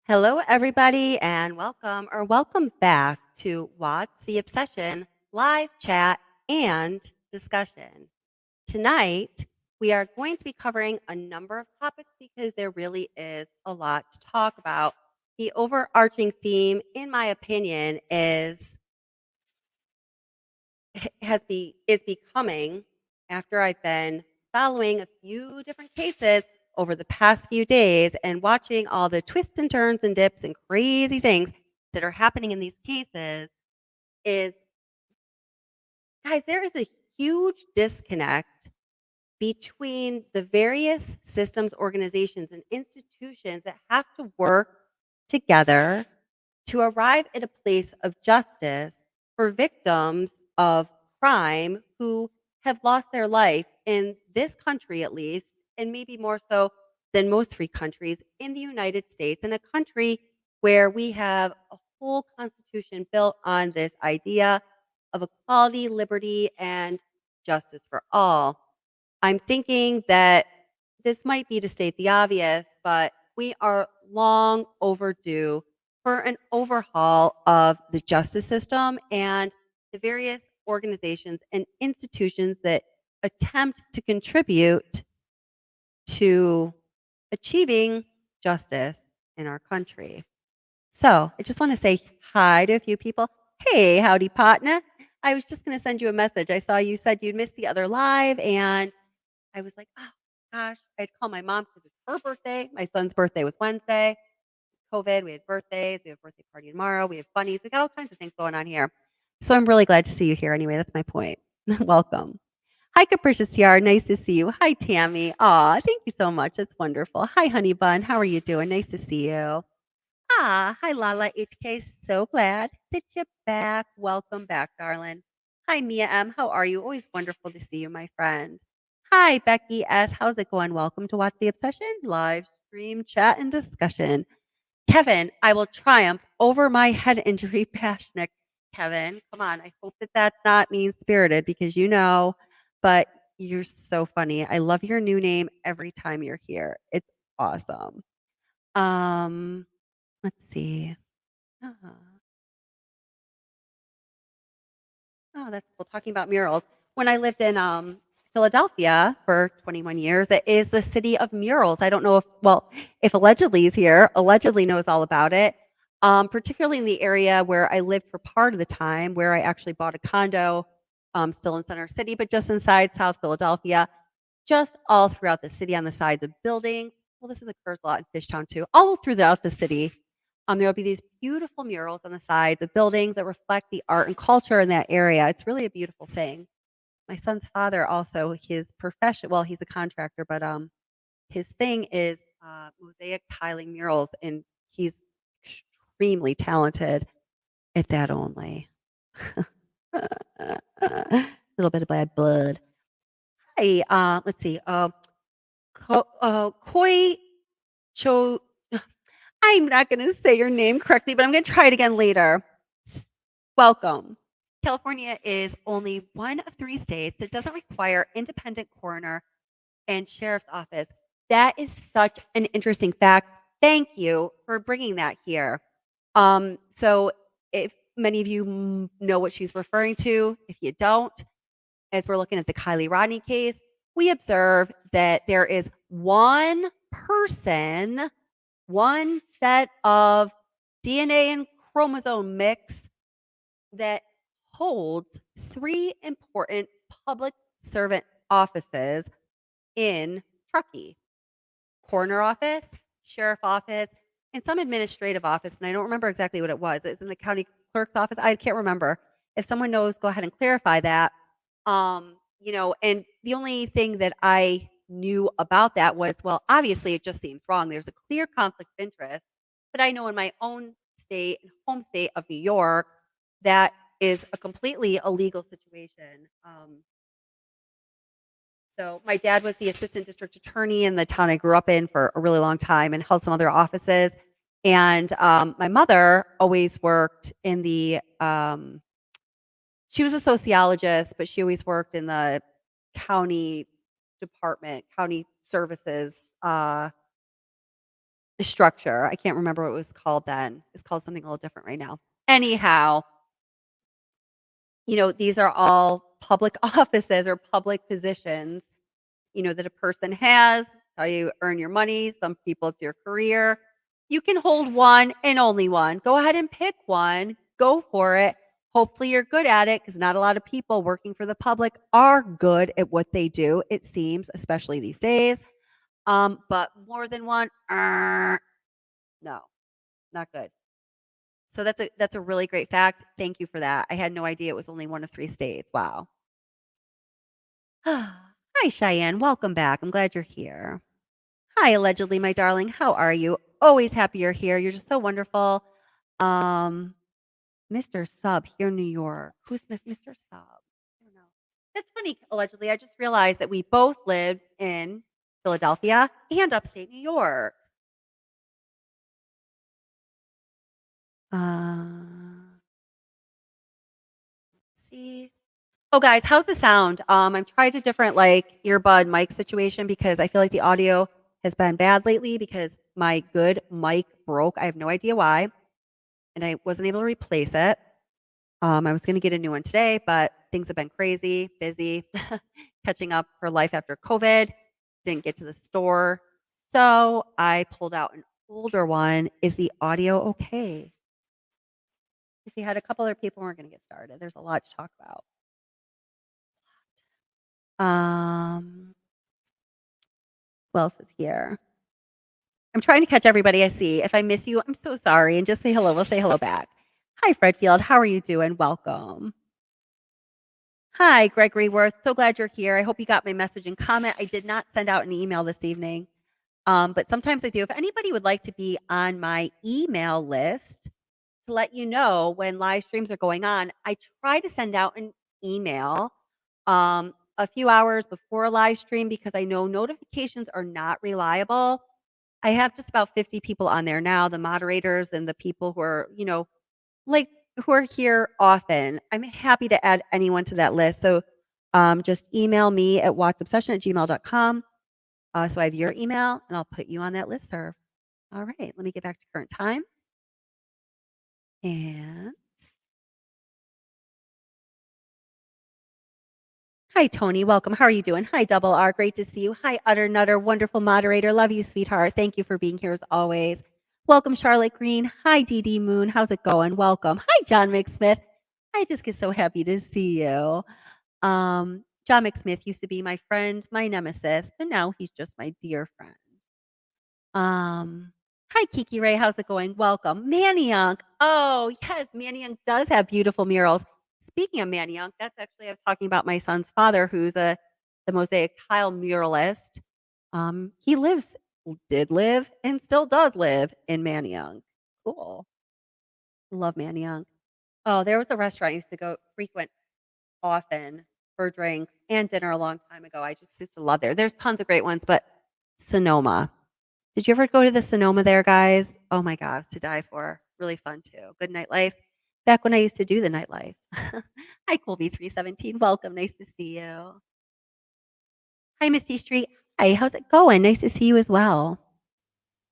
Hello, everybody, and welcome back to What's the Obsession live chat and discussion. Tonight, we are going to be covering a number of topics because there really is a lot to talk about. The overarching theme, in my opinion, is becoming, after I've been following a few different cases over the past few days and watching all the twists and turns and dips and crazy things that are happening in these cases, is guys, there is a huge disconnect between the various systems, organizations, and institutions that have to work together to arrive at a place of justice for victims of crime who have lost their life in this country, at least, and maybe more so than most free countries in the United States, in a country where we have a whole constitution built on this idea of equality, liberty, and justice for all. I'm thinking that this might be to state the obvious, but we are long overdue for an overhaul of the justice system and the various organizations and institutions that attempt to contribute to achieving justice in our country. So I just want to say hi to a few people. Hey, howdy, partner. I was just going to send you a message. I saw you said you'd missed the other live, and I was like, "Oh gosh," I'd call my mom because it's her birthday. My son's birthday was Wednesday. COVID, we had birthdays, we have a birthday party tomorrow, we have bunnies, we got all kinds of things going on here. So I'm really glad to see you here anyway. That's my point. Welcome. Hi, Capricious Yard. Nice to see you. Hi, Tammy. Aw, thank you so much. That's wonderful. Hi, Honey Bun. How are you doing? Nice to see you. Hi, Lala HK. So glad that you're back. Welcome back, darling. Hi, Mia M. How are you? Always wonderful to see you, my friend. Hi, Becky S. How's it going? Welcome to What's the Obsession live stream chat and discussion. Kevin, I will triumph over my head injury, Pashnik. Kevin, come on. I hope that that's not mean spirited because but you're so funny. I love your new name every time you're here. It's awesome. Um, let's see. Oh, oh, that's cool. Talking about murals. When I lived in Philadelphia for 21 years, it is the city of murals. I don't know if allegedly is here, allegedly knows all about it. Particularly in the area where I lived for part of the time, where I actually bought a condo, still in Center City, but just inside South Philadelphia, just all throughout the city on the sides of buildings. Well, this occurs a lot in Fishtown too. All throughout the city, there will be these beautiful murals on the sides of buildings that reflect the art and culture in that area. It's really a beautiful thing. My son's father also, his profession, well, he's a contractor, but his thing is mosaic tiling murals, and he's extremely talented at that only. A little bit of bad blood. Hi, let's see. Koi Cho. I'm not going to say your name correctly, but I'm going to try it again later. Welcome. California is only one of 3 states that doesn't require independent coroner and sheriff's office. That is such an interesting fact. Thank you for bringing that here. So if many of you know what she's referring to, if you don't, as we're looking at the Kiely Rodni case, we observe that there is one person, one set of DNA and chromosome mix that holds 3 important public servant offices in Truckee: coroner office, sheriff office, and some administrative office, and I don't remember exactly what it was. It's in the county clerk's office. I can't remember. If someone knows, go ahead and clarify that. And the only thing that I knew about that was, well, obviously it just seems wrong. There's a clear conflict of interest, but I know in my own state, home state of New York, that is a completely illegal situation. So my dad was the assistant district attorney in the town I grew up in for a really long time and held some other offices. And my mother always worked in she was a sociologist, but she always worked in the county department, county services structure. I can't remember what it was called then. It's called something a little different right now. Anyhow, these are all public offices or public positions, that a person has, how you earn your money. Some people, it's your career. You can hold one and only one. Go ahead and pick one. Go for it. Hopefully, you're good at it because not a lot of people working for the public are good at what they do, it seems, especially these days. But more than one, no, not good. So that's a really great fact. Thank you for that. I had no idea it was only one of 3 states. Wow. Hi, Cheyenne. Welcome back. I'm glad you're here. Hi, allegedly, my darling. How are you? Always happy you're here. You're just so wonderful. Um, Mr. Sub here in New York. Who's Mr. Sub? I don't know. It's funny, allegedly. I just realized that we both lived in Philadelphia and upstate New York. See. Oh, guys, how's the sound? I'm trying a different earbud mic situation because I feel like the audio has been bad lately because my good mic broke. I have no idea why, and I wasn't able to replace it. I was going to get a new one today, but things have been crazy, busy, catching up for life after COVID. Didn't get to the store, so I pulled out an older one. Is the audio okay? Because we had a couple other people, we're going to get started. There's a lot to talk about. Who else is here? I'm trying to catch everybody I see. If I miss you, I'm so sorry. And just say hello. We'll say hello back. Hi, Fredfield. How are you doing? Welcome. Hi, Gregory Worth. So glad you're here. I hope you got my message and comment. I did not send out an email this evening, but sometimes I do. If anybody would like to be on my email list to let you know when live streams are going on, I try to send out an email a few hours before a live stream because I know notifications are not reliable. I have just about 50 people on there now, the moderators and the people who are, like who are here often. I'm happy to add anyone to that list. So just email me at watsobsession@gmail.com. So I have your email and I'll put you on that list, sir. All right, let me get back to current times. And hi, Tony. Welcome. How are you doing? Hi, Double R. Great to see you. Hi, Utter Nutter. Wonderful moderator. Love you, sweetheart. Thank you for being here as always. Welcome, Charlotte Green. Hi, DD Moon. How's it going? Welcome. Hi, John McSmith. I just get so happy to see you. John McSmith used to be my friend, my nemesis, but now he's just my dear friend. Hi, Kiki Ray. How's it going? Welcome. Manioc. Oh, yes, Manioc does have beautiful murals. Speaking of Manioc, that's actually I was talking about my son's father, who's the mosaic tile muralist. He did live, and still does live in Manioc. Cool. Love Manioc. Oh, there was a restaurant I used to go frequent often for drinks and dinner a long time ago. I just used to love there. There's tons of great ones, but Sonoma. Did you ever go to the Sonoma there, guys? Oh my gosh, to die for. Really fun too. Good nightlife. Back when I used to do the nightlife. Hi, Colby317. Welcome. Nice to see you. Hi, Misty Street. Hi, how's it going? Nice to see you as well.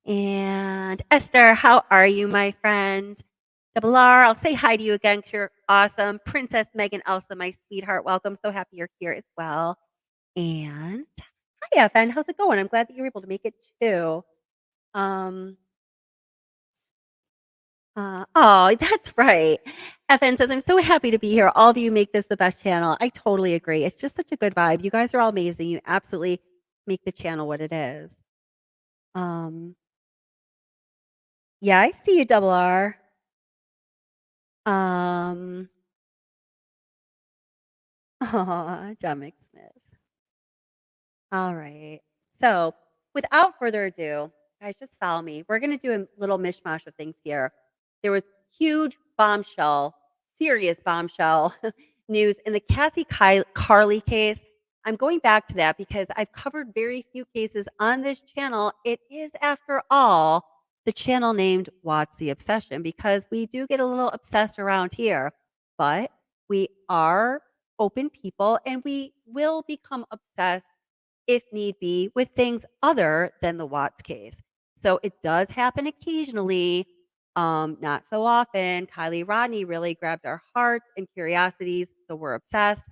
And Esther, how are you, my friend? Double R, I'll say hi to you again because you're awesome. Princess Megan Elsa, my sweetheart. Welcome. So happy you're here as well. And hi, FN. How's it going? I'm glad that you were able to make it too. Oh, that's right. FN says, I'm so happy to be here. All of you make this the best channel. I totally agree. It's just such a good vibe. You guys are all amazing. You absolutely make the channel what it is. Yeah, I see you, Double R. Aw, John McSmith. All right. So, without further ado, guys, just follow me. We're going to do a little mishmash of things here. There was huge bombshell, serious bombshell news in the Carly case. I'm going back to that because I've covered very few cases on this channel. It is, after all, the channel named What's the Obsession because we do get a little obsessed around here, but we are open people and we will become obsessed if need be, with things other than the Watts case. So it does happen occasionally, not so often. Kiely Rodni really grabbed our hearts and curiosities, so we're obsessed.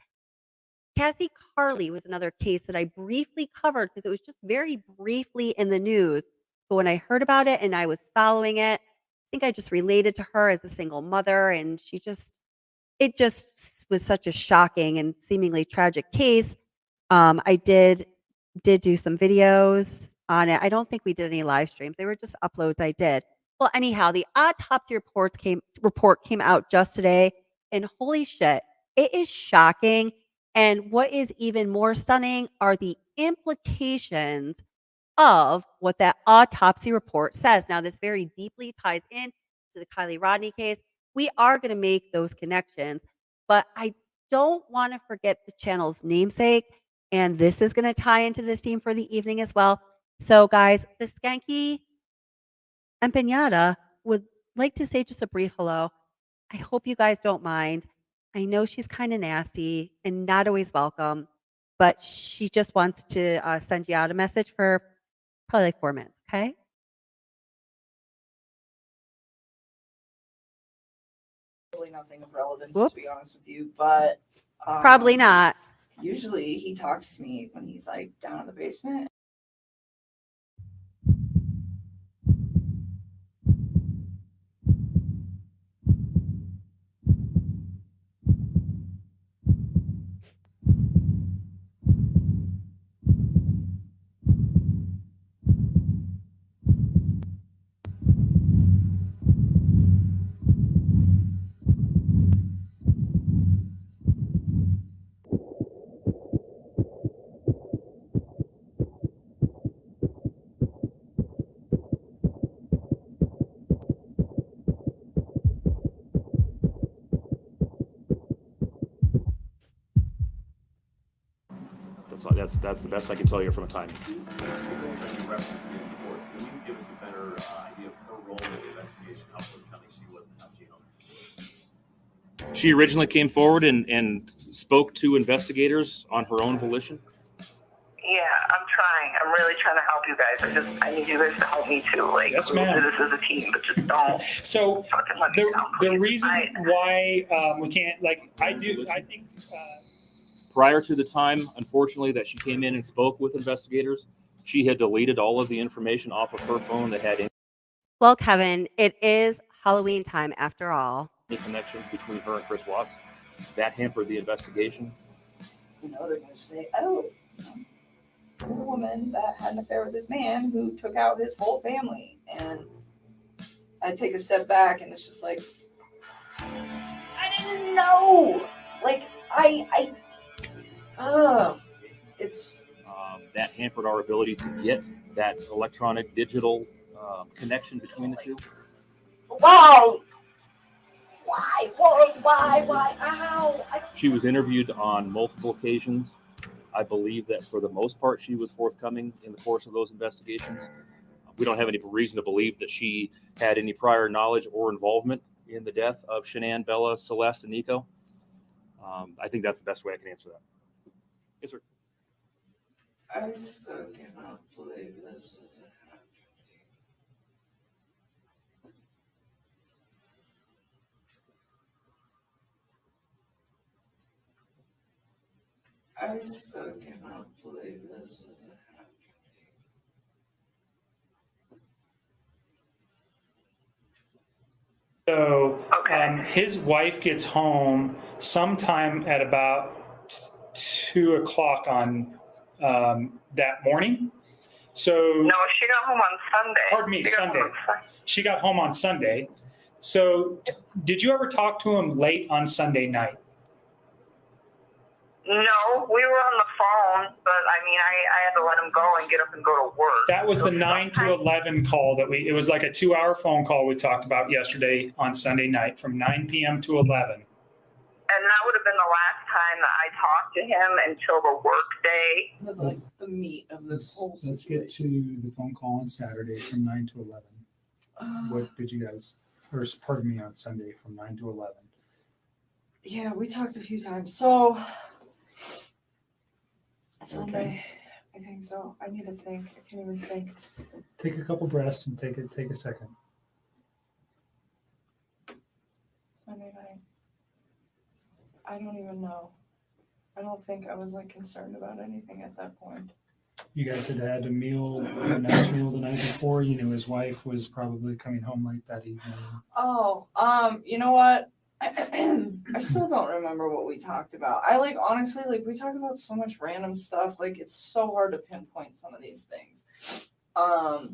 Cassie Carley was another case that I briefly covered because it was just very briefly in the news. But when I heard about it and I was following it, I think I just related to her as a single mother, and it just was such a shocking and seemingly tragic case. I did do some videos on it. I don't think we did any live streams. They were just uploads I did. Well, anyhow, the autopsy report came out just today, and holy shit, it is shocking. And what is even more stunning are the implications of what that autopsy report says. Now, this very deeply ties in to the Kiely Rodni case. We are going to make those connections, but I don't want to forget the channel's namesake, and this is going to tie into the theme for the evening as well. So, guys, the Skanky Empanada would like to say just a brief hello. I hope you guys don't mind. I know she's kind of nasty and not always welcome, but she just wants to send you out a message for probably like 4 minutes, okay? Really nothing of relevance, Whoops. to be honest with you, but Probably not. usually he talks to me when he's like down in the basement. That's the best I can tell you from a timing. Can you give us a better idea of her role in the investigation, how forthcoming she was and how she helped? She originally came forward and spoke to investigators on her own volition. Yeah, I'm trying. I'm really trying to help you guys. I need you guys to help me too. Like, Yes, we'll ma'am. do this as a team, but just don't So fucking let me down. the please. reason why we can't, like, I think Prior to the time, unfortunately, that she came in and spoke with investigators, she had deleted all of the information off of her phone that had Well, Kevin, it is Halloween time after all. any connection between her and Chris Watts. That hampered the investigation. You know, they're going to say, oh, you're the woman that had an affair with this man who took out his whole family. And I take a step back and it's just like, I didn't know. Like, it's That hampered our ability to get that electronic digital connection between the two. wow. Why? Ow. She was interviewed on multiple occasions. I believe that for the most part, she was forthcoming in the course of those investigations. We don't have any reason to believe that she had any prior knowledge or involvement in the death of Shanann, Bella, Celeste, and Nico. I think that's the best way I can answer that. Yes, sir. I still cannot believe this is happening. I still cannot believe this is happening. so. Okay. His wife gets home sometime at about 2 o'clock on that morning. So No, she got home on Sunday. Pardon me, She got home Sunday. on Sunday. she got home on Sunday. So did you ever talk to him late on Sunday night? No, we were on the phone, but I mean, I had to let him go and get up and go to work. That was So the 9 to sometimes- 11 call it was like a 2-hour phone call we talked about yesterday on Sunday night from 9 p.m. to 11. And that would have been the last time that I talked to him until the work day. That's like the meat of this whole Let's get to the phone call on Saturday from 9 to 11. What did you guys, or pardon me, on Sunday from 9 to 11? Yeah, we talked a few times. So Sunday, I think so. I need to think. I can't even think. Take a couple breaths and take a second. Sunday night. I don't even know. I don't think I was like concerned about anything at that point. You guys had had a nice meal the night before. You knew his wife was probably coming home late that evening. Oh, you know what? I still don't remember what we talked about. I honestly, we talk about so much random stuff. It's so hard to pinpoint some of these things. I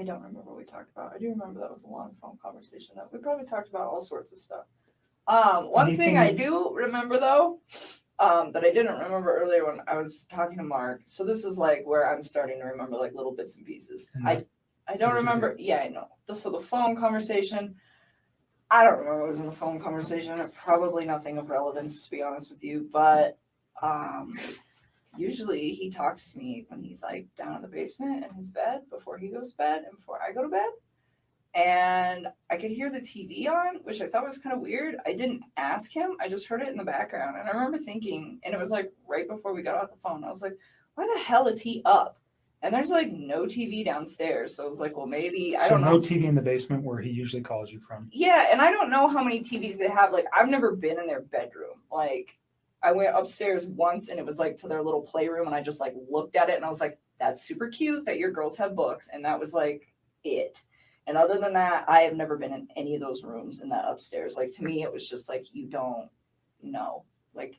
don't remember what we talked about. I do remember that was a long phone conversation that we probably talked about all sorts of stuff. One thing I do remember though, that I didn't remember earlier when I was talking to Mark. So this is where I'm starting to remember little bits and pieces. I don't remember. Yeah, I know. So the phone conversation, I don't remember what was in the phone conversation. Probably nothing of relevance, to be honest with you. But usually he talks to me when he's down in the basement in his bed before he goes to bed and before I go to bed. And I could hear the TV on, which I thought was kind of weird. I didn't ask him. I just heard it in the background. And I remember thinking, and it was right before we got off the phone, I was like, why the hell is he up? And there's no TV downstairs. So I was like, well, maybe, I don't know. No TV in the basement where he usually calls you from. Yeah. And I don't know how many TVs they have. I've never been in their bedroom. I went upstairs once and it was to their little playroom. And I just looked at it and I was like, that's super cute that your girls have books. And that was it. And other than that, I have never been in any of those rooms in that upstairs. To me, it was just you don't know,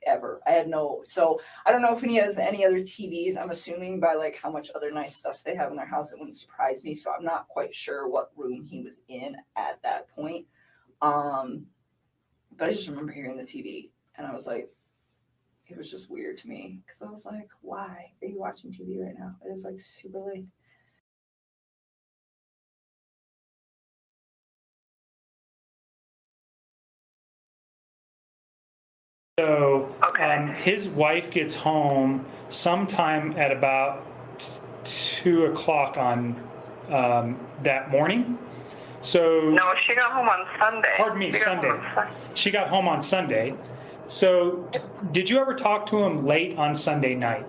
ever. I had no, so I don't know if he has any other TVs. I'm assuming by how much other nice stuff they have in their house, it wouldn't surprise me. So I'm not quite sure what room he was in at that point. But I just remember hearing the TV and I was like, it was just weird to me because I was like, why are you watching TV right now? It is super late. So his wife gets home sometime at about 2 o'clock on that morning. So No, she got home on Sunday. Pardon me, She got Sunday. home on Sun- She got home on Sunday. So did you ever talk to him late on Sunday night?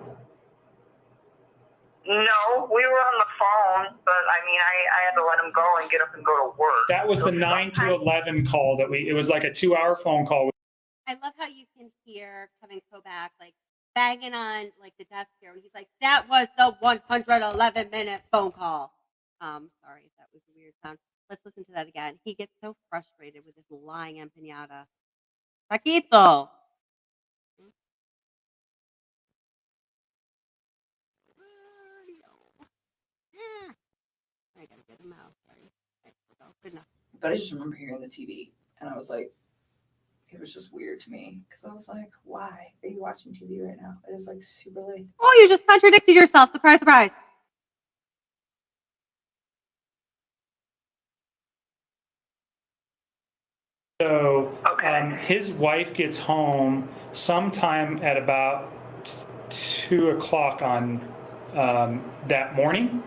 No, we were on the phone, but I had to let him go and get up and go to work. That was the 9 to 11 call it was a 2-hour phone call. I love how you can hear Kevin Kovac banging on the desk here, and he's like, "That was the 111-minute phone call." Sorry, that was a weird sound. Let's listen to that again. He gets so frustrated with his lying empanada. Paquito. I gotta get him out. Sorry. Good enough. But I just remember hearing the TV and I was like, it was just weird to me because I was like, why are you watching TV right now? It is super late. Oh, you just contradicted yourself. Surprise, surprise. So his wife gets home sometime at about 2 o'clock on that morning.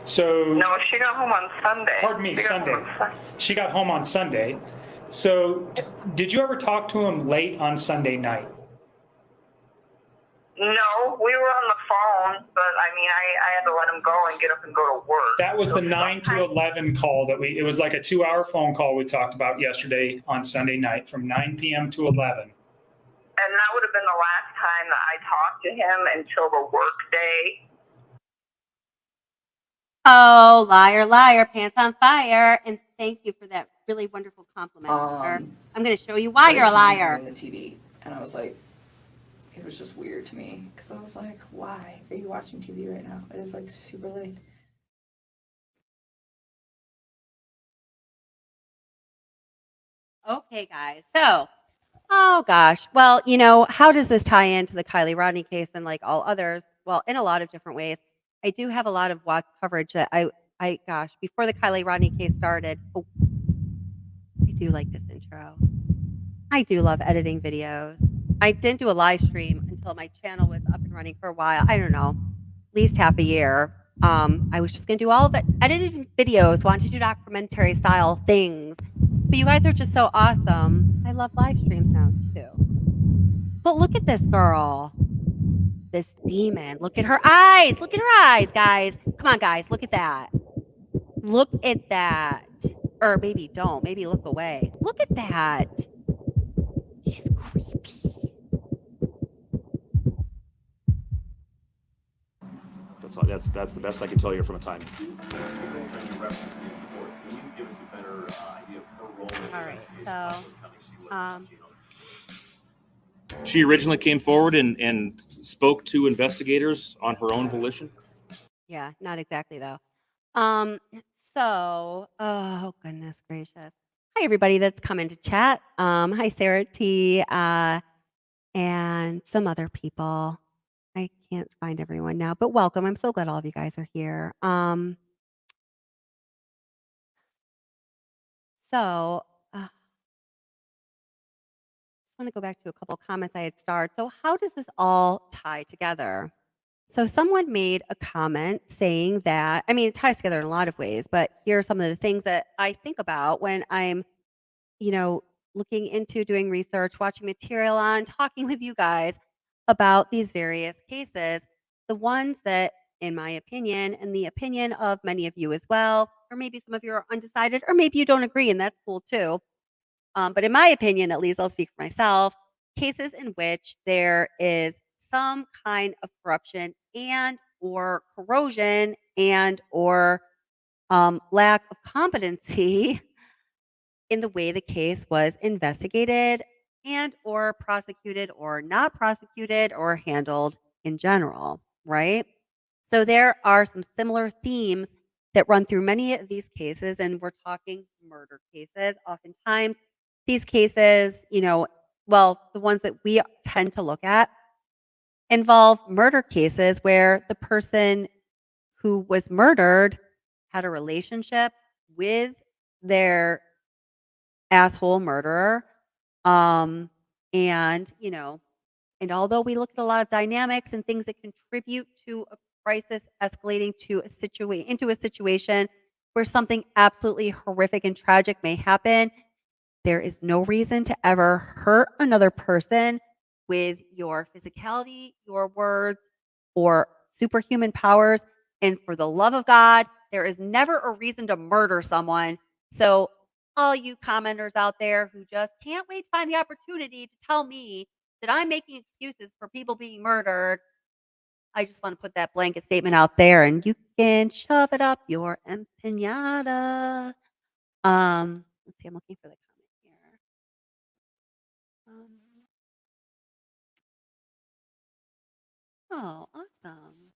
So No, she got home on Sunday. Pardon me, She got home Sunday. on Sun- She got home on Sunday. So did you ever talk to him late on Sunday night? No, we were on the phone, but I had to let him go and get up and go to work. That was the 9 to 11 call it was a 2-hour phone call we talked about yesterday on Sunday night from 9 p.m. to 11. And that would have been the last time that I talked to him until the work day. Oh, liar, liar, pants on fire. And thank you for that really wonderful compliment, sir. I'm going to show you why you're a liar. The TV and I was like, it was just weird to me because I was like, why are you watching TV right now? It is super late. Okay, guys. So, oh gosh. Well, how does this tie into the Kiely Rodni case and all others? Well, in a lot of different ways. I do have a lot of Watts coverage that gosh, before the Kiely Rodni case started. Oh, I do like this intro. I do love editing videos. I didn't do a live stream until my channel was up and running for a while. I don't know, at least half a year. I was just going to do all of it, edited videos, wanted to do documentary style things. But you guys are just so awesome. I love live streams now too. But look at this girl. this demon. Look at her eyes. Look at her eyes, guys. Come on, guys. Look at that. Look at that. Or maybe don't. Maybe look away. Look at that. She's creepy. That's the best I can tell you from a timing. You referenced it before. Can you give us a better idea of her role in the All right, investigation? so, How forthcoming she was about Gino? She originally came forward and spoke to investigators on her own volition. Yeah, not exactly though. Oh goodness gracious. Hi everybody that's come into chat. Hi Sarah T, and some other people. I can't find everyone now, but welcome. I'm so glad all of you guys are here. Just want to go back to a couple comments I had starred. So how does this all tie together? So someone made a comment saying that, I mean, it ties together in a lot of ways, but here are some of the things that I think about when I'm, looking into doing research, watching material on, talking with you guys about these various cases. The ones that, in my opinion, and the opinion of many of you as well, or maybe some of you are undecided, or maybe you don't agree, and that's cool too. But in my opinion, at least I'll speak for myself, cases in which there is some kind of corruption and or corrosion and or lack of competency in the way the case was investigated and or prosecuted or not prosecuted or handled in general, right? So there are some similar themes that run through many of these cases, and we're talking murder cases. Oftentimes, these cases, the ones that we tend to look at involve murder cases where the person who was murdered had a relationship with their asshole murderer. And although we look at a lot of dynamics and things that contribute to a crisis escalating to into a situation where something absolutely horrific and tragic may happen, there is no reason to ever hurt another person with your physicality, your words, or superhuman powers. And for the love of God, there is never a reason to murder someone. So all you commenters out there who just can't wait to find the opportunity to tell me that I'm making excuses for people being murdered, I just want to put that blanket statement out there and you can shove it up your empanada. Let's see, I'm looking for the comment here. Oh, awesome.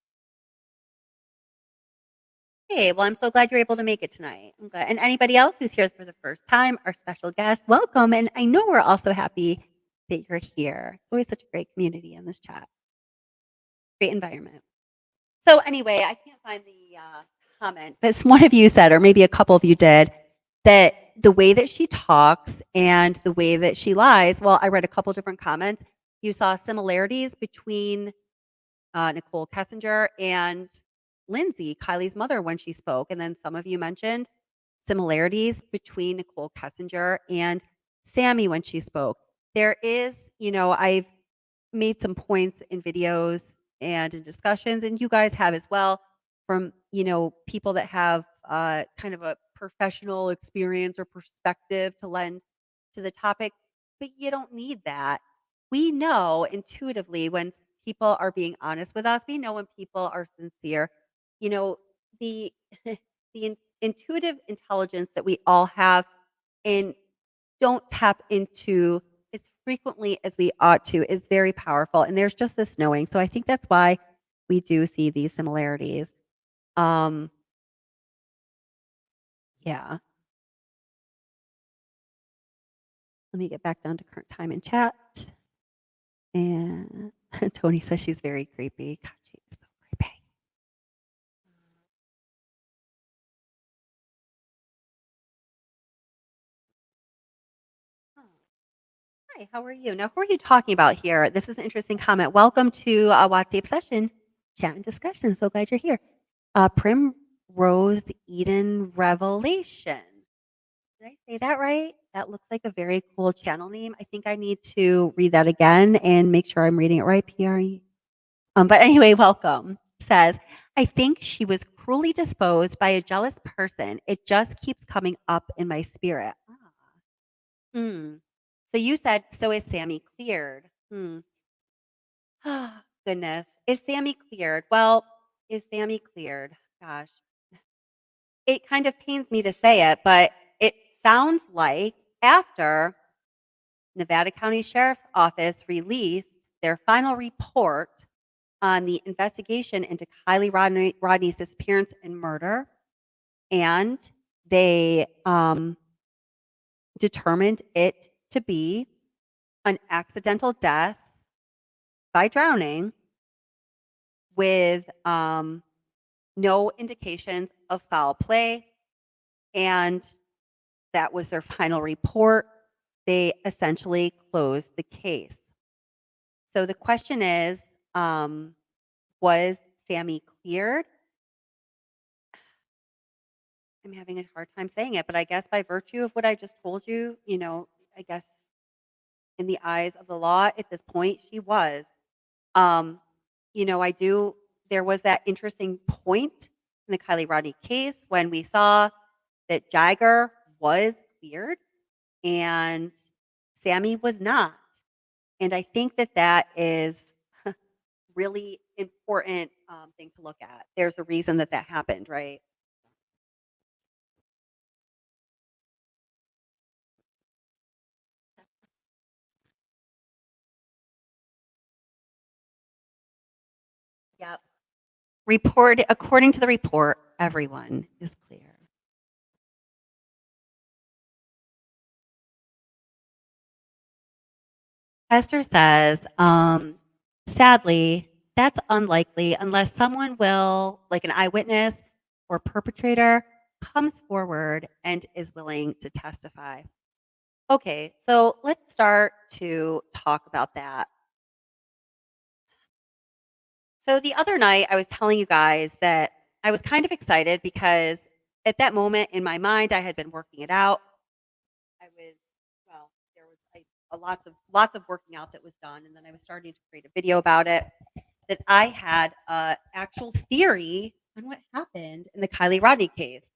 Hey, well, I'm so glad you're able to make it tonight. I'm glad. And anybody else who's here for the first time, our special guest, welcome. And I know we're also happy that you're here. It's always such a great community in this chat. Great environment. So anyway, I can't find the comment, but one of you said, or maybe a couple of you did, that the way that she talks and the way that she lies, well, I read a couple different comments. You saw similarities between Nicole Kessinger and Lindsay, Kylie's mother, when she spoke. And then some of you mentioned similarities between Nicole Kessinger and Sami when she spoke. There is, I've made some points in videos and in discussions, and you guys have as well, from, people that have kind of a professional experience or perspective to lend to the topic, but you don't need that. We know intuitively when people are being honest with us. We know when people are sincere. The intuitive intelligence that we all have and don't tap into as frequently as we ought to is very powerful. And there's just this knowing. So I think that's why we do see these similarities. Yeah. Let me get back down to current time in chat. And Tony says she's very creepy. God, she is so creepy. Hi, how are you? Now, who are you talking about here? This is an interesting comment. Welcome to What's the Obsession Chat and Discussion. So glad you're here. Primrose Eden Revelation. Did I say that right? That looks like a very cool channel name. I think I need to read that again and make sure I'm reading it right. But anyway, welcome. Says, I think she was cruelly disposed by a jealous person. It just keeps coming up in my spirit. Hmm. So you said, so is Sami cleared? Goodness. Is Sami cleared? Well, is Sami cleared? Gosh. It kind of pains me to say it, but it sounds like after Nevada County Sheriff's Office released their final report on the investigation into Kiely Rodni's disappearance and murder, and they determined it to be an accidental death by drowning with no indications of foul play, and that was their final report. They essentially closed the case. So the question is, was Sami cleared? I'm having a hard time saying it, but I guess by virtue of what I just told you, I guess in the eyes of the law at this point, she was. There was that interesting point in the Kiely Rodni case when we saw that Jagger was cleared and Sami was not. And I think that is really important thing to look at. There's a reason that happened, right? Yep. According to the report, everyone is clear. Esther says, sadly, that's unlikely unless someone will, like an eyewitness or perpetrator, comes forward and is willing to testify. Okay, so let's start to talk about that. So the other night, I was telling you guys that I was kind of excited because at that moment in my mind, I had been working it out. There was lots of working out that was done, and then I was starting to create a video about it. That I had an actual theory on what happened in the Kiely Rodni case.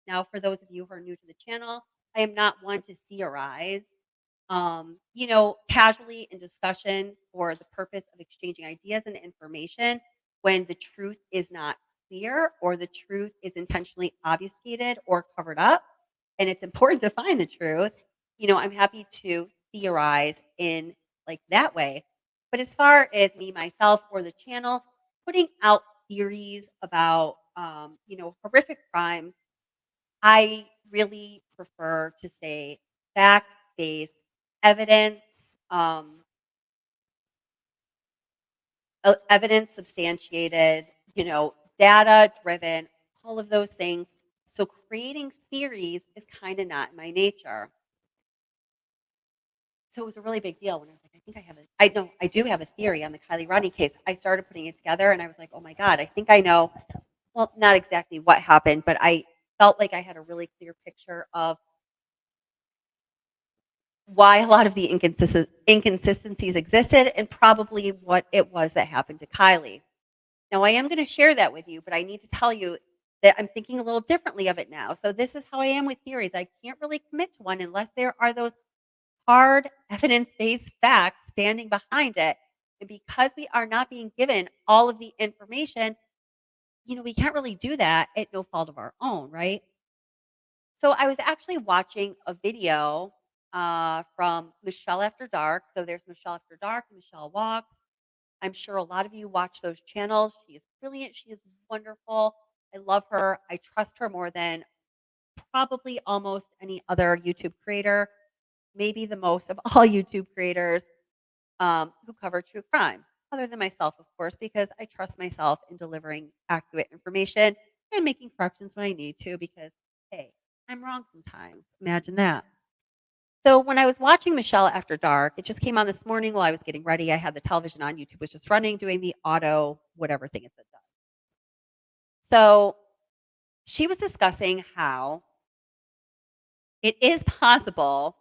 Now, for those of you who are new to the channel, I am not one to theorize, casually in discussion for the purpose of exchanging ideas and information when the truth is not clear or the truth is intentionally obfuscated or covered up. And it's important to find the truth. I'm happy to theorize in like that way. But as far as me, myself, or the channel, putting out theories about, horrific crimes, I really prefer to stay fact-based, evidence, evidence substantiated, data-driven, all of those things. So creating theories is kind of not my nature. So it was a really big deal when I was like, I do have a theory on the Kiely Rodni case. I started putting it together and I was like, oh my God, I think I know, well, not exactly what happened, but I felt like I had a really clear picture of why a lot of the inconsistencies existed and probably what it was that happened to Kiely. Now, I am going to share that with you, but I need to tell you that I'm thinking a little differently of it now. So this is how I am with theories. I can't really commit to one unless there are those hard evidence-based facts standing behind it. And because we are not being given all of the information, we can't really do that at no fault of our own, right? So I was actually watching a video from Michelle After Dark. So there's Michelle After Dark and Michelle Walks. I'm sure a lot of you watch those channels. She is brilliant. She is wonderful. I love her. I trust her more than probably almost any other YouTube creator, maybe the most of all YouTube creators who cover true crime, other than myself, of course, because I trust myself in delivering accurate information and making corrections when I need to because, hey, I'm wrong sometimes. Imagine that. So when I was watching Michelle After Dark, it just came on this morning while I was getting ready. I had the television on. YouTube was just running, doing the auto whatever thing it does. So she was discussing how it is possible,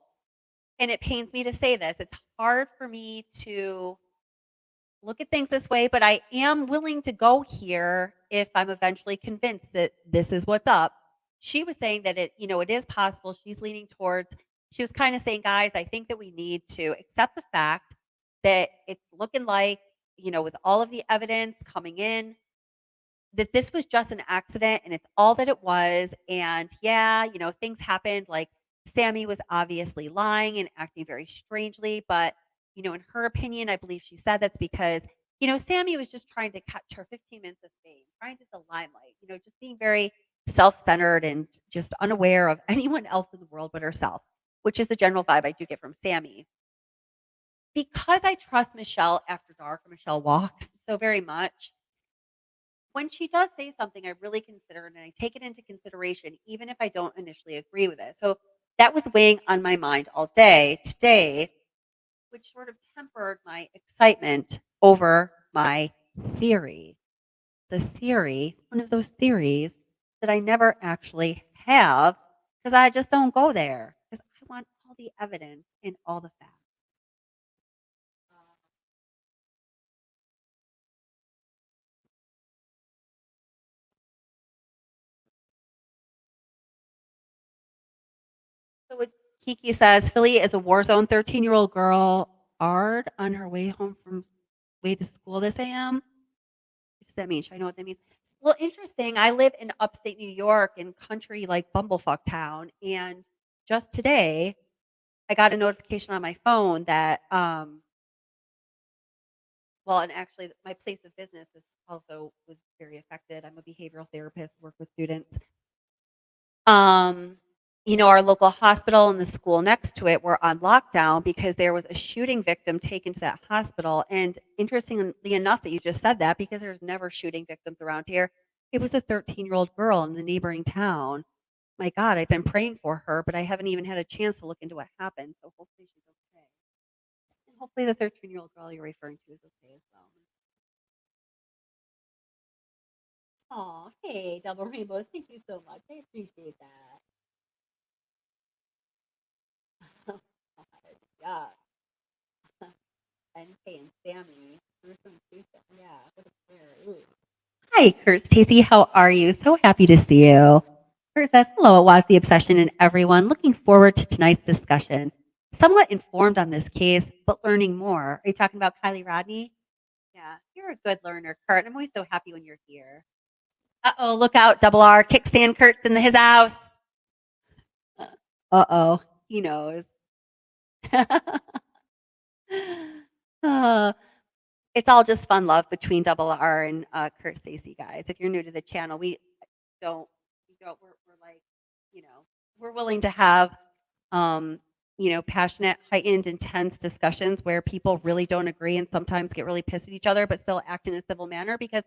and it pains me to say this, it's hard for me to look at things this way, but I am willing to go here if I'm eventually convinced that this is what's up. She was saying that it is possible. She's leaning towards, she was kind of saying, guys, I think that we need to accept the fact that it's looking like, with all of the evidence coming in, that this was just an accident and it's all that it was. And yeah, things happened. Like Sami was obviously lying and acting very strangely, but in her opinion, I believe she said that's because, Sami was just trying to catch her 15 minutes of fame, trying to get the limelight, just being very self-centered and just unaware of anyone else in the world but herself, which is the general vibe I do get from Sami. Because I trust Michelle after dark, or Michelle walks, so very much, when she does say something, I really consider it and I take it into consideration, even if I don't initially agree with it. So that was weighing on my mind all day today, which sort of tempered my excitement over my theory. The theory, one of those theories that I never actually have because I just don't go there because I want all the evidence and all the facts. So what Kiki says, Philly is a war zone. 13-year-old girl Ard on her way home from way to school this AM. What does that mean? Should I know what that means? Well, interesting. I live in upstate New York in country like Bumblefuck town. And just today, I got a notification on my phone that, and actually my place of business is also was very affected. I'm a behavioral therapist, work with students. Our local hospital and the school next to it were on lockdown because there was a shooting victim taken to that hospital. And interestingly enough that you just said that, because there's never shooting victims around here, it was a 13-year-old girl in the neighboring town. My God, I've been praying for her, but I haven't even had a chance to look into what happened. So hopefully she's okay. And hopefully the 13-year-old girl you're referring to is okay as well. Oh, hey, Double Rainbows. Thank you so much. I appreciate that. Yeah. NK and Sami. Yeah. What a pair. Ooh. Hi, Kurt Stacy. How are you? So happy to see you. Kurt says, hello, it was the obsession and everyone. Looking forward to tonight's discussion. Somewhat informed on this case, but learning more. Are you talking about Kiely Rodni? Yeah, you're a good learner, Kurt. I'm always so happy when you're here. Uh-oh, look out, Double R. Kickstand Kurt's in his house. Uh-oh, he knows. Uh, it's all just fun love between Double R and Kurt Stacy, guys. If you're new to the channel, we're like, we're willing to have, passionate, heightened, intense discussions where people really don't agree and sometimes get really pissed at each other, but still act in a civil manner because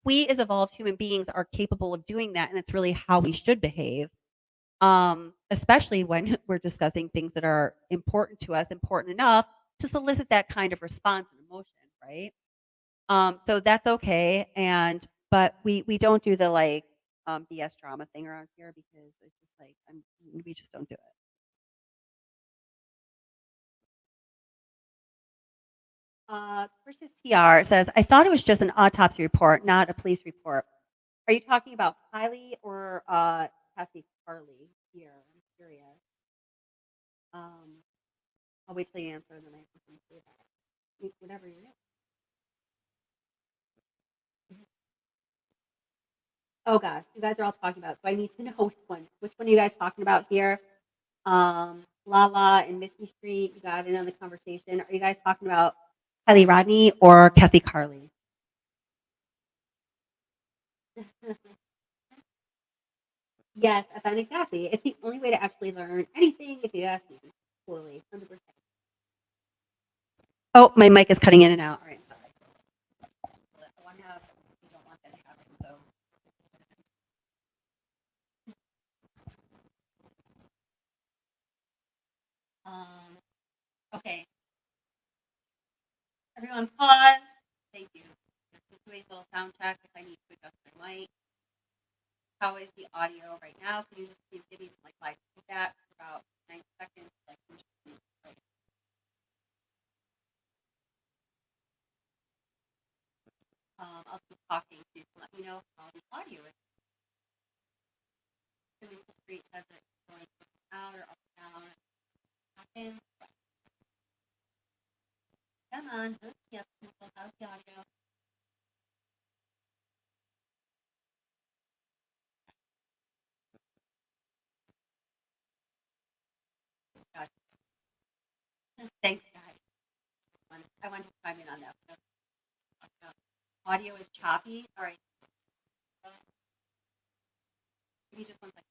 we as evolved human beings are capable of doing that. And it's really how we should behave. Especially when we're discussing things that are important to us, important enough to solicit that kind of response and emotion, right? So that's okay. But we don't do the BS drama thing around here because it's just like we just don't do it. Precious TR says, I thought it was just an autopsy report, not a police report. Are you talking about Kiely or Cassie Carly here? I'm curious. I'll wait till you answer and then I can say that. Whatever you're ready. Oh gosh, you guys are all talking about. So I need to know which one. Which one are you guys talking about here? Lala and Misty Street. You got in on the conversation. Are you guys talking about Kiely Rodni or Cassie Carly? Yes, I found exactly. It's the only way to actually learn anything if you ask me. Totally, 100%. Oh, my mic is cutting in and out. All right, sorry. You don't want that to happen, so. Okay. Everyone pause. Thank you. Just doing a little sound check if I need to adjust my mic. How is the audio right now? Can you just please give me some live feedback for about 9 seconds? on. Yep. How's the audio? Gotcha. Thanks, guys. I wanted to chime in on that. Audio is choppy. All right. Give me just one second.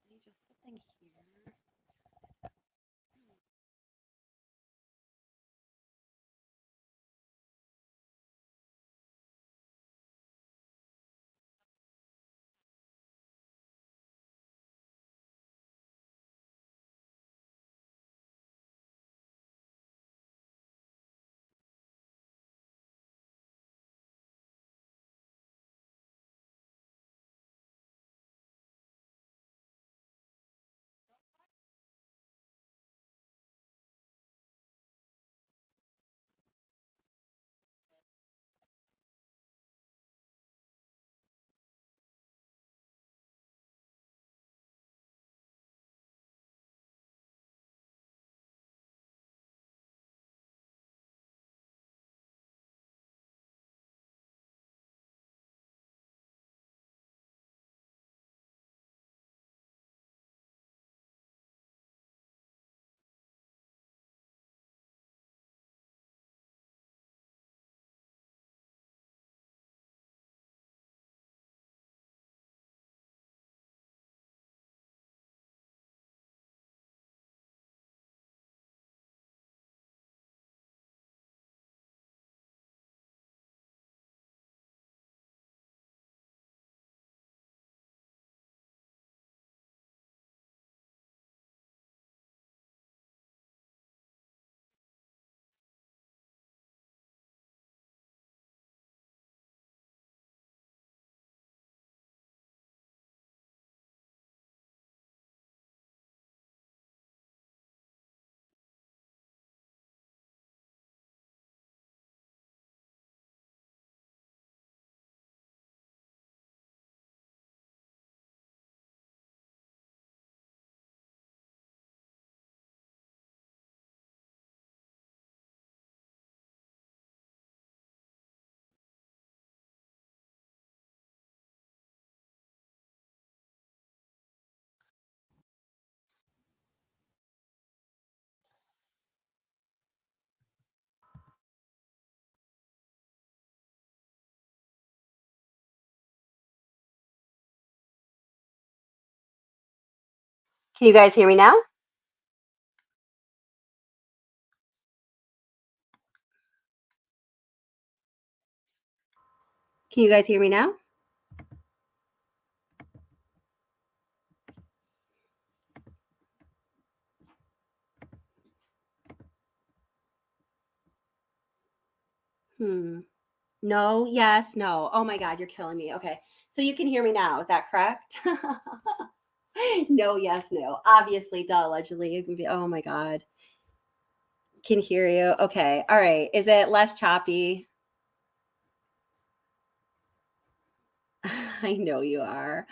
Let me just something here. Can you guys hear me now? Can you guys hear me now? No, yes, no. Oh my God, you're killing me. Okay. So you can hear me now. Is that correct? No, yes, no. Obviously, duh, allegedly. You can be, oh my God. Can hear you. Okay. All right. Is it less choppy? I know you are.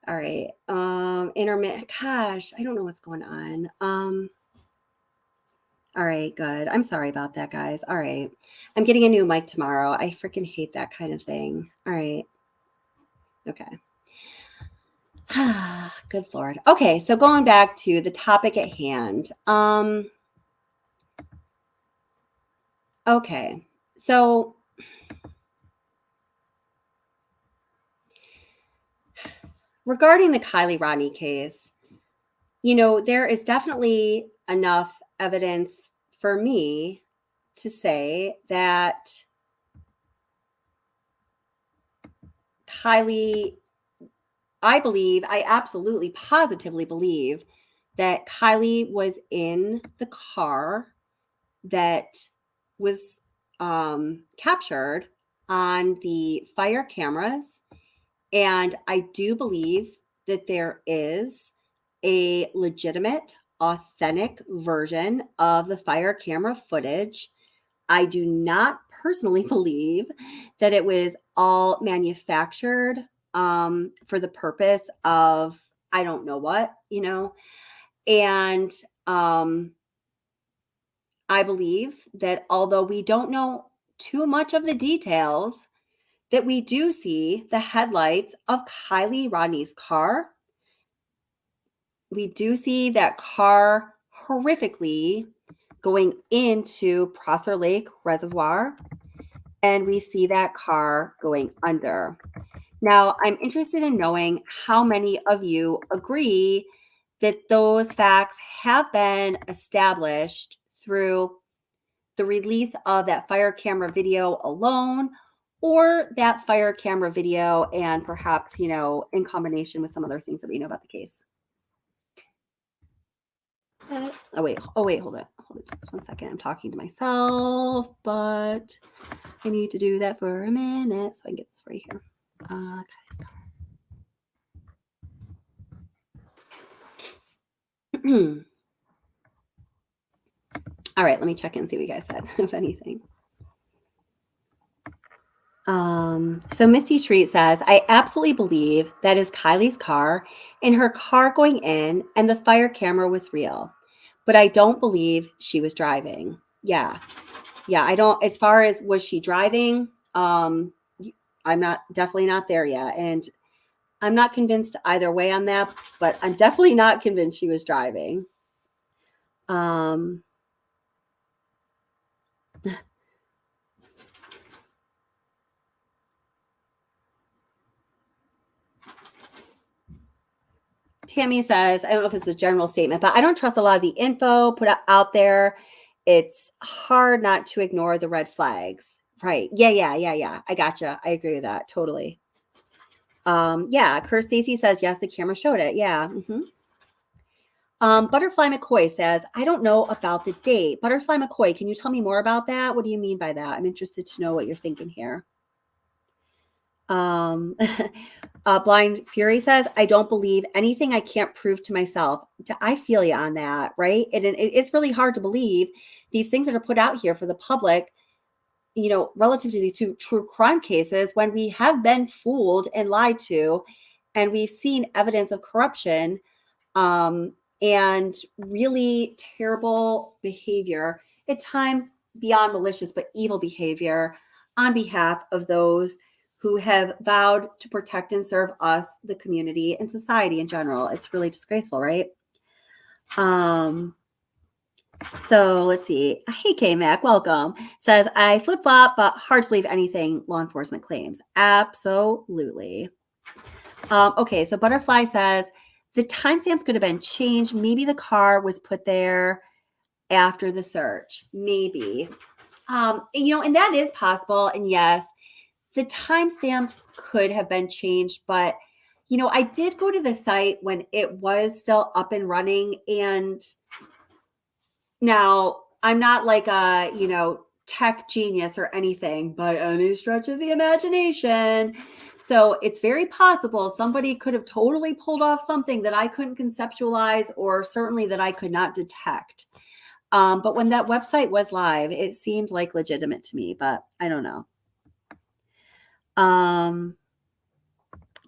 All right. Intermittent. Gosh, I don't know what's going on. All right, good. I'm sorry about that, guys. All right. I'm getting a new mic tomorrow. I freaking hate that kind of thing. All right. Okay. Good Lord. Okay, so going back to the topic at hand. Okay. So regarding the Kiely Rodni case, there is definitely enough evidence for me to say that Kiely, I absolutely positively believe that Kiely was in the car that was captured on the fire cameras. And I do believe that there is a legitimate, authentic version of the fire camera footage. I do not personally believe that it was all manufactured for the purpose of I don't know what, and I believe that although we don't know too much of the details, that we do see the headlights of Kiely Rodni's car. We do see that car horrifically going into Prosser Lake Reservoir, and we see that car going under. Now, I'm interested in knowing how many of you agree that those facts have been established through the release of that fire camera video alone, or that fire camera video and perhaps, in combination with some other things that we know about the case. Oh wait, hold it just 1 second. I'm talking to myself, but I need to do that for a minute so I can get this right here. All right, let me check in and see what you guys said, if anything. So Misty Street says, I absolutely believe that is Kylie's car and her car going in, and the fire camera was real, but I don't believe she was driving. Yeah, I don't, as far as was she driving, I'm definitely not there yet. And I'm not convinced either way on that, but I'm definitely not convinced she was driving. Tammy says, I don't know if it's a general statement, but I don't trust a lot of the info put out there. It's hard not to ignore the red flags. Right. Yeah. I gotcha. I agree with that. Totally. Kurt Stacy says, yes, the camera showed it. Yeah. Butterfly McCoy says, I don't know about the date. Butterfly McCoy, can you tell me more about that? What do you mean by that? I'm interested to know what you're thinking here. Blind Fury says, I don't believe anything I can't prove to myself. I feel you on that, right? It is really hard to believe these things that are put out here for the public, relative to these two true crime cases, when we have been fooled and lied to, and we've seen evidence of corruption and really terrible behavior, at times beyond malicious, but evil behavior on behalf of those who have vowed to protect and serve us, the community, and society in general. It's really disgraceful, right? So let's see. Hey, K-Mac, welcome. Says, I flip-flop, but hard to believe anything law enforcement claims. Absolutely. Okay, so Butterfly says, the timestamps could have been changed. Maybe the car was put there after the search. Maybe. And that is possible. And yes, the timestamps could have been changed, but, I did go to the site when it was still up and running. And now I'm not like a, tech genius or anything by any stretch of the imagination. So it's very possible somebody could have totally pulled off something that I couldn't conceptualize, or certainly that I could not detect. But when that website was live, it seemed like legitimate to me, but I don't know.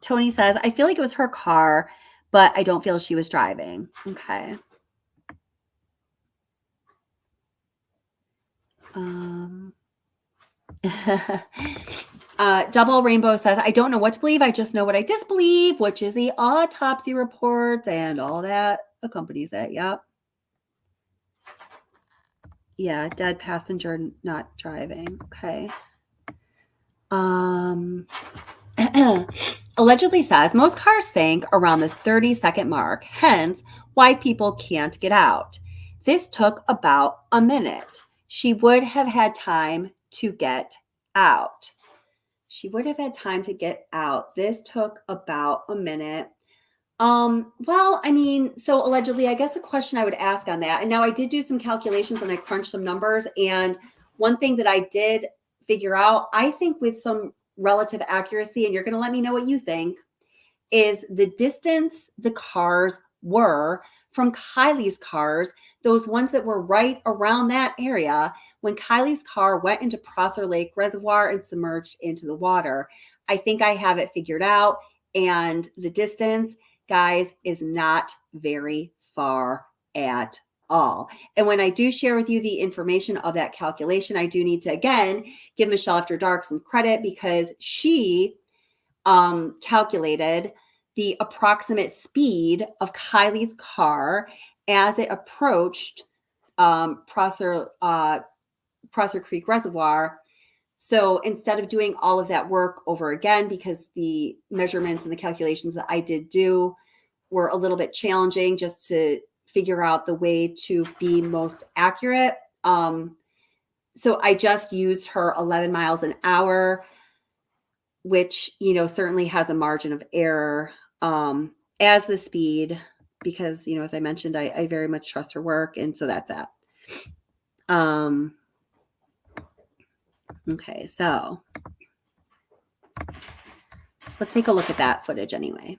Tony says, I feel like it was her car, but I don't feel she was driving. Okay. Double Rainbow says, I don't know what to believe. I just know what I disbelieve, which is the autopsy reports and all that accompanies it. Yep. Yeah, dead passenger not driving. Okay. Allegedly says, most cars sink around the 30-second mark, hence why people can't get out. This took about a minute. She would have had time to get out. This took about a minute. So allegedly, I guess the question I would ask on that, and now I did do some calculations and I crunched some numbers, and one thing that I did figure out, I think with some relative accuracy, and you're going to let me know what you think, is the distance the cars were from Kylie's cars, those ones that were right around that area when Kylie's car went into Prosser Lake Reservoir and submerged into the water. I think I have it figured out. And the distance, guys, is not very far at all. And when I do share with you the information of that calculation, I do need to, again, give Michelle After Dark some credit because she calculated the approximate speed of Kylie's car as it approached Prosser Creek Reservoir. So instead of doing all of that work over again, because the measurements and the calculations that I did do were a little bit challenging just to figure out the way to be most accurate. So I just used her 11 miles an hour, which, you know, certainly has a margin of error as the speed, because, you know, as I mentioned, I very much trust her work. And so that's that. Okay, so let's take a look at that footage anyway.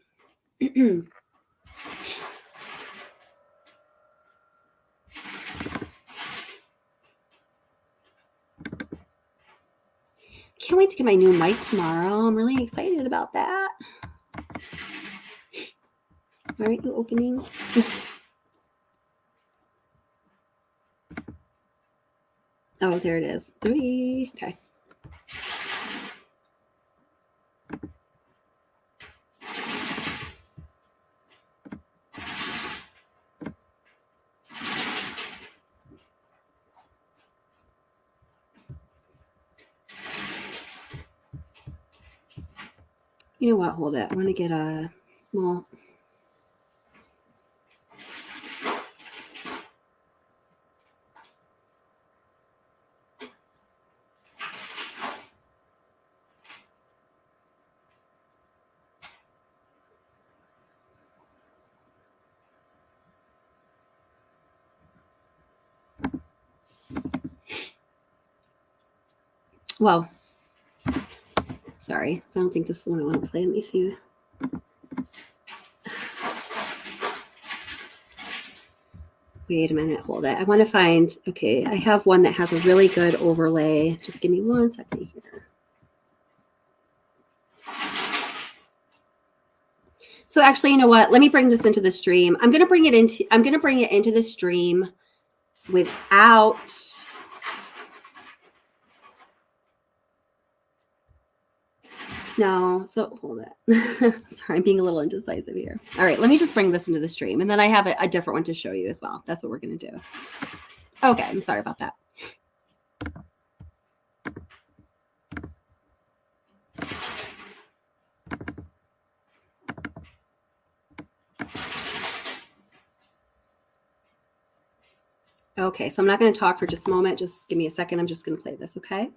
Can't wait to get my new mic tomorrow. I'm really excited about that. Why aren't you opening? Oh, there it is. Okay. You know what? Hold it. I want to get a, well, well, sorry. I don't think this is the one I want to play. Let me see. Wait a minute. Hold it. I want to find, okay, I have one that has a really good overlay. Just give me 1 second here. So actually, you know what? Let me bring this into the stream. I'm going to bring it into the stream without, no, so hold it. Sorry, I'm being a little indecisive here. All right, let me just bring this into the stream, and then I have a different one to show you as well. That's what we're going to do. Okay, I'm sorry about that. Okay, so I'm not going to talk for just a moment. Just give me a second. I'm just going to play this, okay?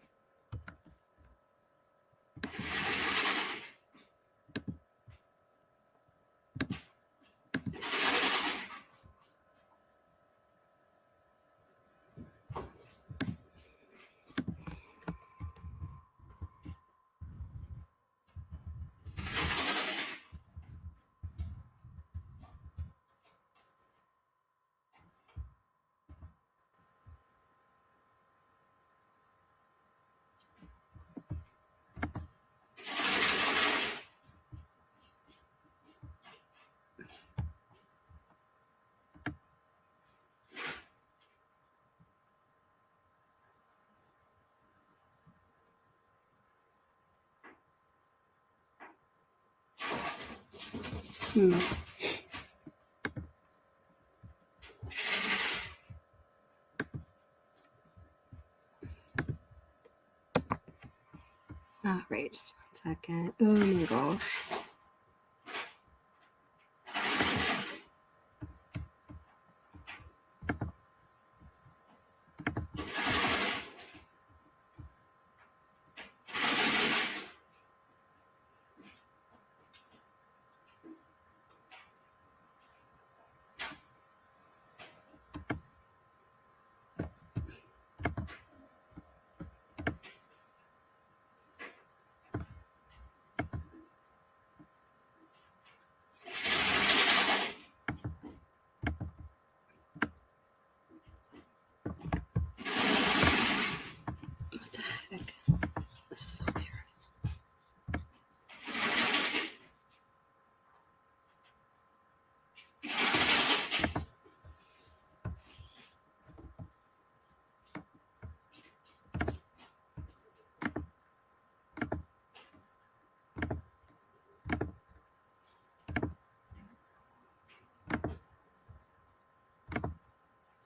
All right, just 1 second. Oh my gosh.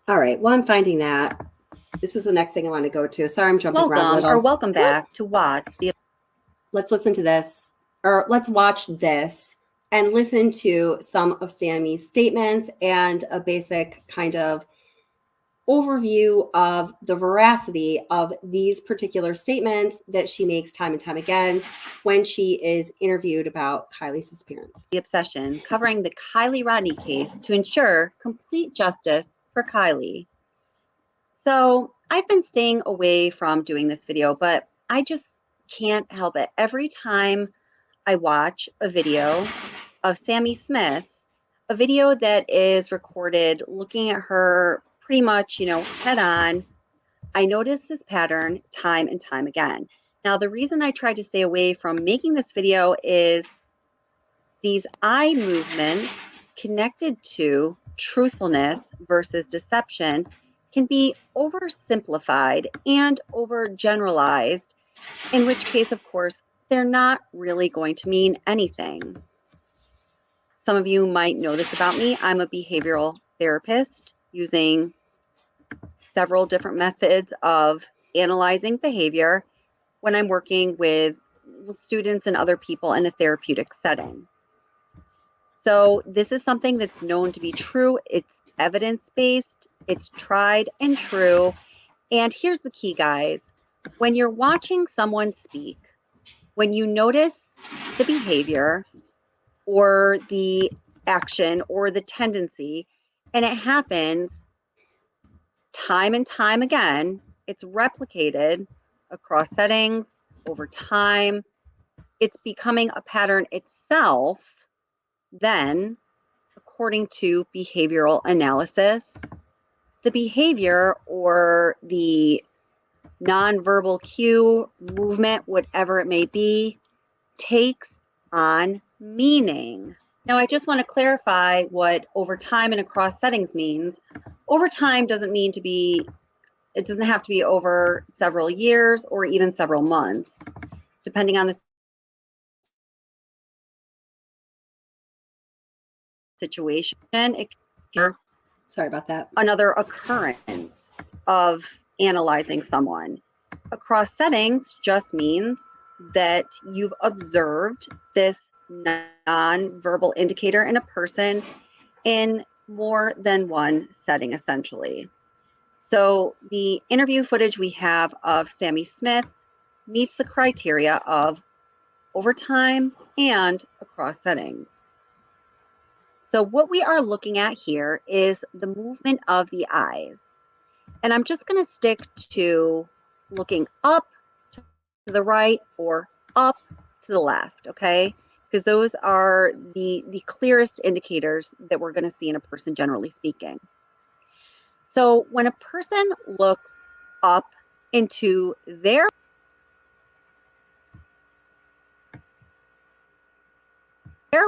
All right. Well, I'm finding that. This is the next thing I want to go to. Sorry, I'm jumping around a Welcome little. or welcome back to Watts, the Let's listen to this, or let's watch this and listen to some of Sami's statements and a basic kind of overview of the veracity of these particular statements that she makes time and time again when she is interviewed about Kiely's disappearance. obsession, covering the Kiely Rodni case to ensure complete justice for Kiely. So I've been staying away from doing this video, but I just can't help it. Every time I watch a video of Sami Smith, a video that is recorded looking at her pretty much, head on, I notice this pattern time and time again. Now, the reason I tried to stay away from making this video is these eye movements connected to truthfulness versus deception can be oversimplified and overgeneralized, in which case, of course, they're not really going to mean anything. Some of you might know this about me. I'm a behavioral therapist using several different methods of analyzing behavior when I'm working with students and other people in a therapeutic setting. So this is something that's known to be true. It's evidence-based, it's tried and true. And here's the key, guys. When you're watching someone speak, when you notice the behavior or the action or the tendency, and it happens time and time again, it's replicated across settings over time, it's becoming a pattern itself, then, according to behavioral analysis, the behavior or the nonverbal cue, movement, whatever it may be, takes on meaning. Now, I just want to clarify what over time and across settings means. Over time doesn't mean to be, it doesn't have to be over several years or even several months, depending on the situation. It can be Sorry about that. another occurrence of analyzing someone. Across settings just means that you've observed this non-verbal indicator in a person in more than one setting, essentially. So the interview footage we have of Sami Smith meets the criteria of over time and across settings. So what we are looking at here is the movement of the eyes. And I'm just going to stick to looking up to the right or up to the left, okay? Because those are the clearest indicators that we're going to see in a person, generally speaking. So when a person looks up into their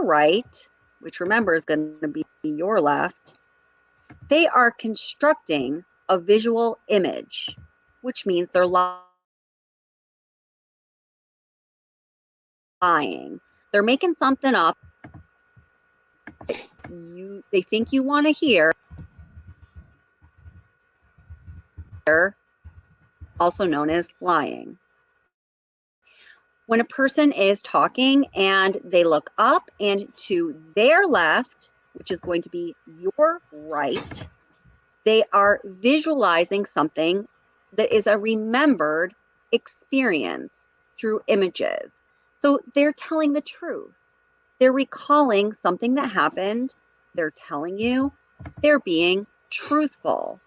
right, which remember is going to be your left, they are constructing a visual image, which means they're lying. They're making something up they think you want to hear, also known as lying. When a person is talking and they look up and to their left, which is going to be your right, they are visualizing something that is a remembered experience through images. So they're telling the truth. They're recalling something that happened. They're telling you. They're being truthful.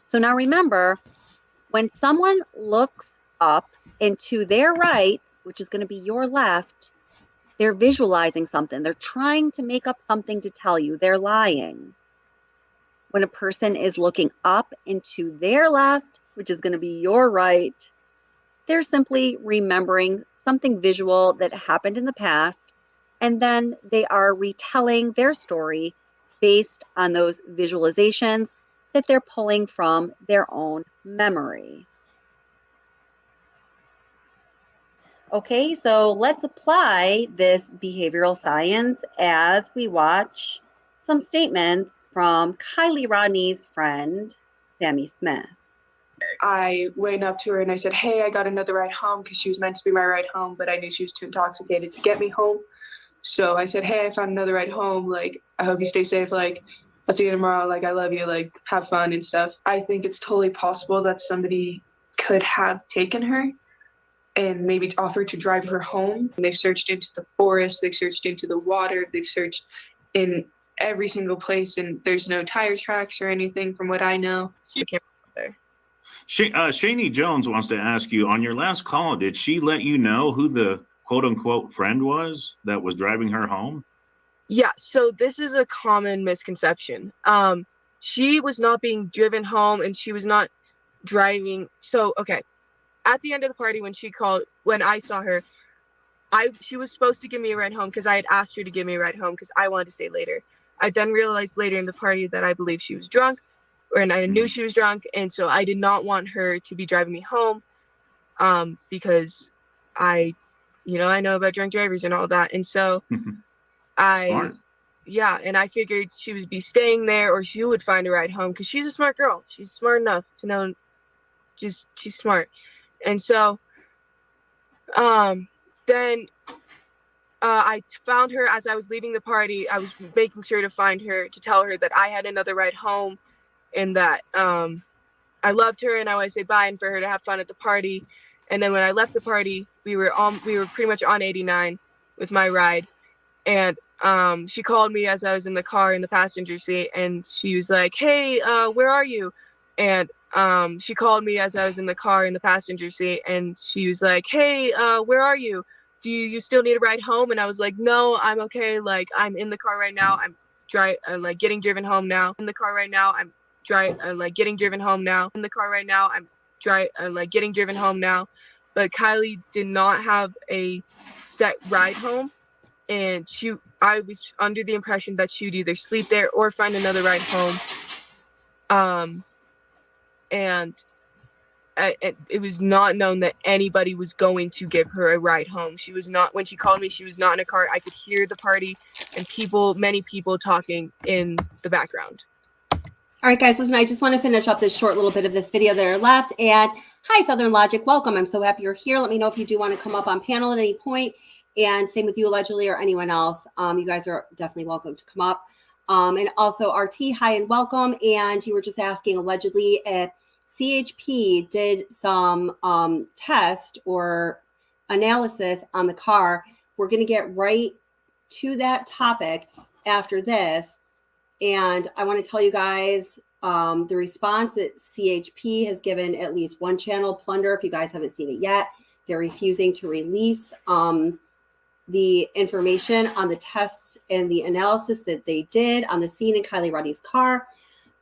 So now remember, when someone looks up and to their right, which is going to be your left, they're visualizing something. They're trying to make up something to tell you. They're lying. When a person is looking up and to their left, which is going to be your right, they're simply remembering something visual that happened in the past, and then they are retelling their story based on those visualizations that they're pulling from their own memory. Okay, so let's apply this behavioral science as we watch some statements from Kiely Rodni's friend, Sami Smith. I went up to her and I said, hey, I got another ride home, because she was meant to be my ride home, but I knew she was too intoxicated to get me home. So I said, hey, I found another ride home. Like, I hope you stay safe. Like, I'll see you tomorrow. Like, I love you. Like, have fun and stuff. I think it's totally possible that somebody could have taken her and maybe offered to drive her home. They've searched into the forest. They've searched into the water. They've searched in every single place, and there's no tire tracks or anything from what I know. So I can't there. Shani Jones wants to ask you, on your last call, did she let you know who the quote-unquote friend was that was driving her home? Yeah, so this is a common misconception. She was not being driven home, and she was not driving. So, okay, at the end of the party when I saw her, she was supposed to give me a ride home because I had asked her to give me a ride home because I wanted to stay later. I then realized later in the party that I believe she was drunk, and I knew she was drunk, and so I did not want her to be driving me home, because I know about drunk drivers and all that, and so Smart. and I figured she would be staying there, or she would find a ride home, because she's a smart girl. She's smart enough to know, she's smart, and so then I found her as I was leaving the party. I was making sure to find her to tell her that I had another ride home, and that I loved her and I wanted to say bye and for her to have fun at the party. And then when I left the party, we were pretty much on 89 with my ride, and she called me as I was in the car in the passenger seat, and she was like, hey, where are you? And she called me as I was in the car in the passenger seat, and she was like, hey, where are you? Do you still need a ride home? And I was like, no, I'm okay. Like, I'm in the car right now. I'm getting driven home now. In the car right now. I'm getting driven home now. In the car right now. I'm getting driven home now. But Kiely did not have a set ride home, and I was under the impression that she would either sleep there or find another ride home. And it was not known that anybody was going to give her a ride home. She was not, when she called me, she was not in a car. I could hear the party and many people talking in the background. All right, guys, listen, I just want to finish up this short little bit of this video that are left. And hi, Southern Logic, welcome. I'm so happy you're here. Let me know if you do want to come up on panel at any point. And same with you, allegedly, or anyone else. You guys are definitely welcome to come up. And also, RT, hi and welcome. And you were just asking, allegedly, if CHP did some test or analysis on the car. We're going to get right to that topic after this. And I want to tell you guys the response that CHP has given at least one channel, Plunder. If you guys haven't seen it yet, they're refusing to release the information on the tests and the analysis that they did on the scene in Kiely Rodni's car.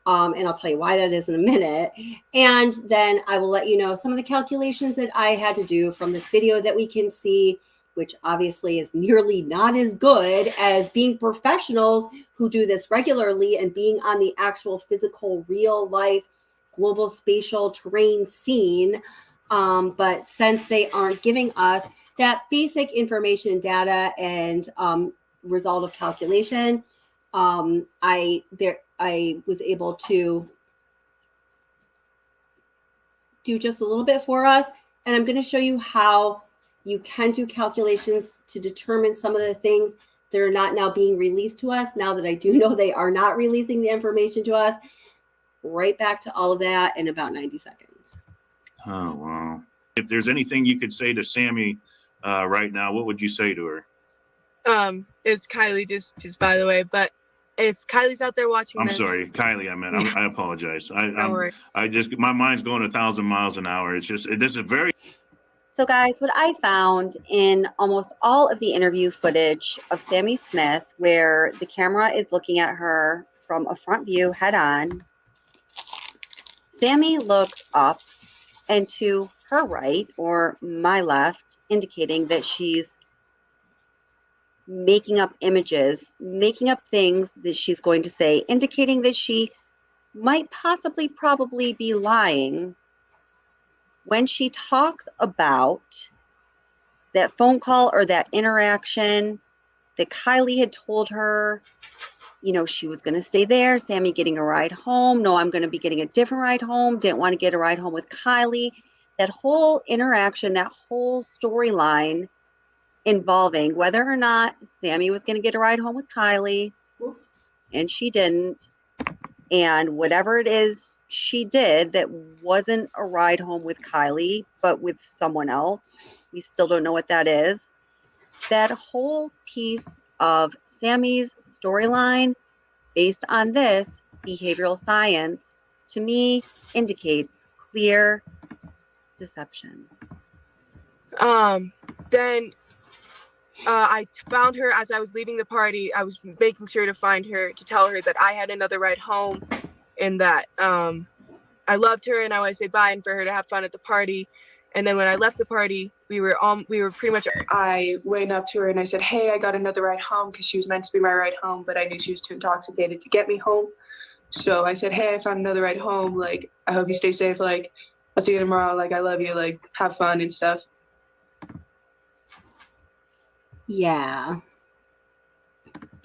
And I'll tell you why that is in a minute. And then I will let you know some of the calculations that I had to do from this video that we can see, which obviously is nearly not as good as being professionals who do this regularly and being on the actual physical, real life, global spatial terrain scene. But since they aren't giving us that basic information, data, and result of calculation, I was able to do just a little bit for us. And I'm going to show you how you can do calculations to determine some of the things that are not now being released to us. Now that I do know they are not releasing the information to us, right back to all of that in about 90 seconds. Oh, wow. If there's anything you could say to Sami right now, what would you say to her? It's Kiely, just by the way, but if Kylie's out there watching I'm sorry, Kiely, I apologize. I just, my mind's going 1,000 miles an hour. It's just, this is very. So guys, what I found in almost all of the interview footage of Sami Smith, where the camera is looking at her from a front view head on, Sami looks up and to her right or my left, indicating that she's making up images, making up things that she's going to say, indicating that she might probably be lying when she talks about that phone call or that interaction that Kiely had told her she was going to stay there. Sami getting a ride home. No, I'm going to be getting a different ride home. Didn't want to get a ride home with Kiely. That whole interaction, that whole storyline involving whether or not Sami was going to get a ride home with Kiely, and she didn't. And whatever it is she did that wasn't a ride home with Kiely, but with someone else, we still don't know what that is. That whole piece of Sami's storyline based on this behavioral science, to me, indicates clear deception. Then I found her as I was leaving the party. I was making sure to find her to tell her that I had another ride home and that I loved her and I wanted to say bye and for her to have fun at the party. And then when I left the party, we were pretty much, I went up to her and I said, hey, I got another ride home, because she was meant to be my ride home, but I knew she was too intoxicated to get me home. So I said, hey, I found another ride home. Like, I hope you stay safe. Like, I'll see you tomorrow. Like, I love you. Like, have fun and stuff. Yeah.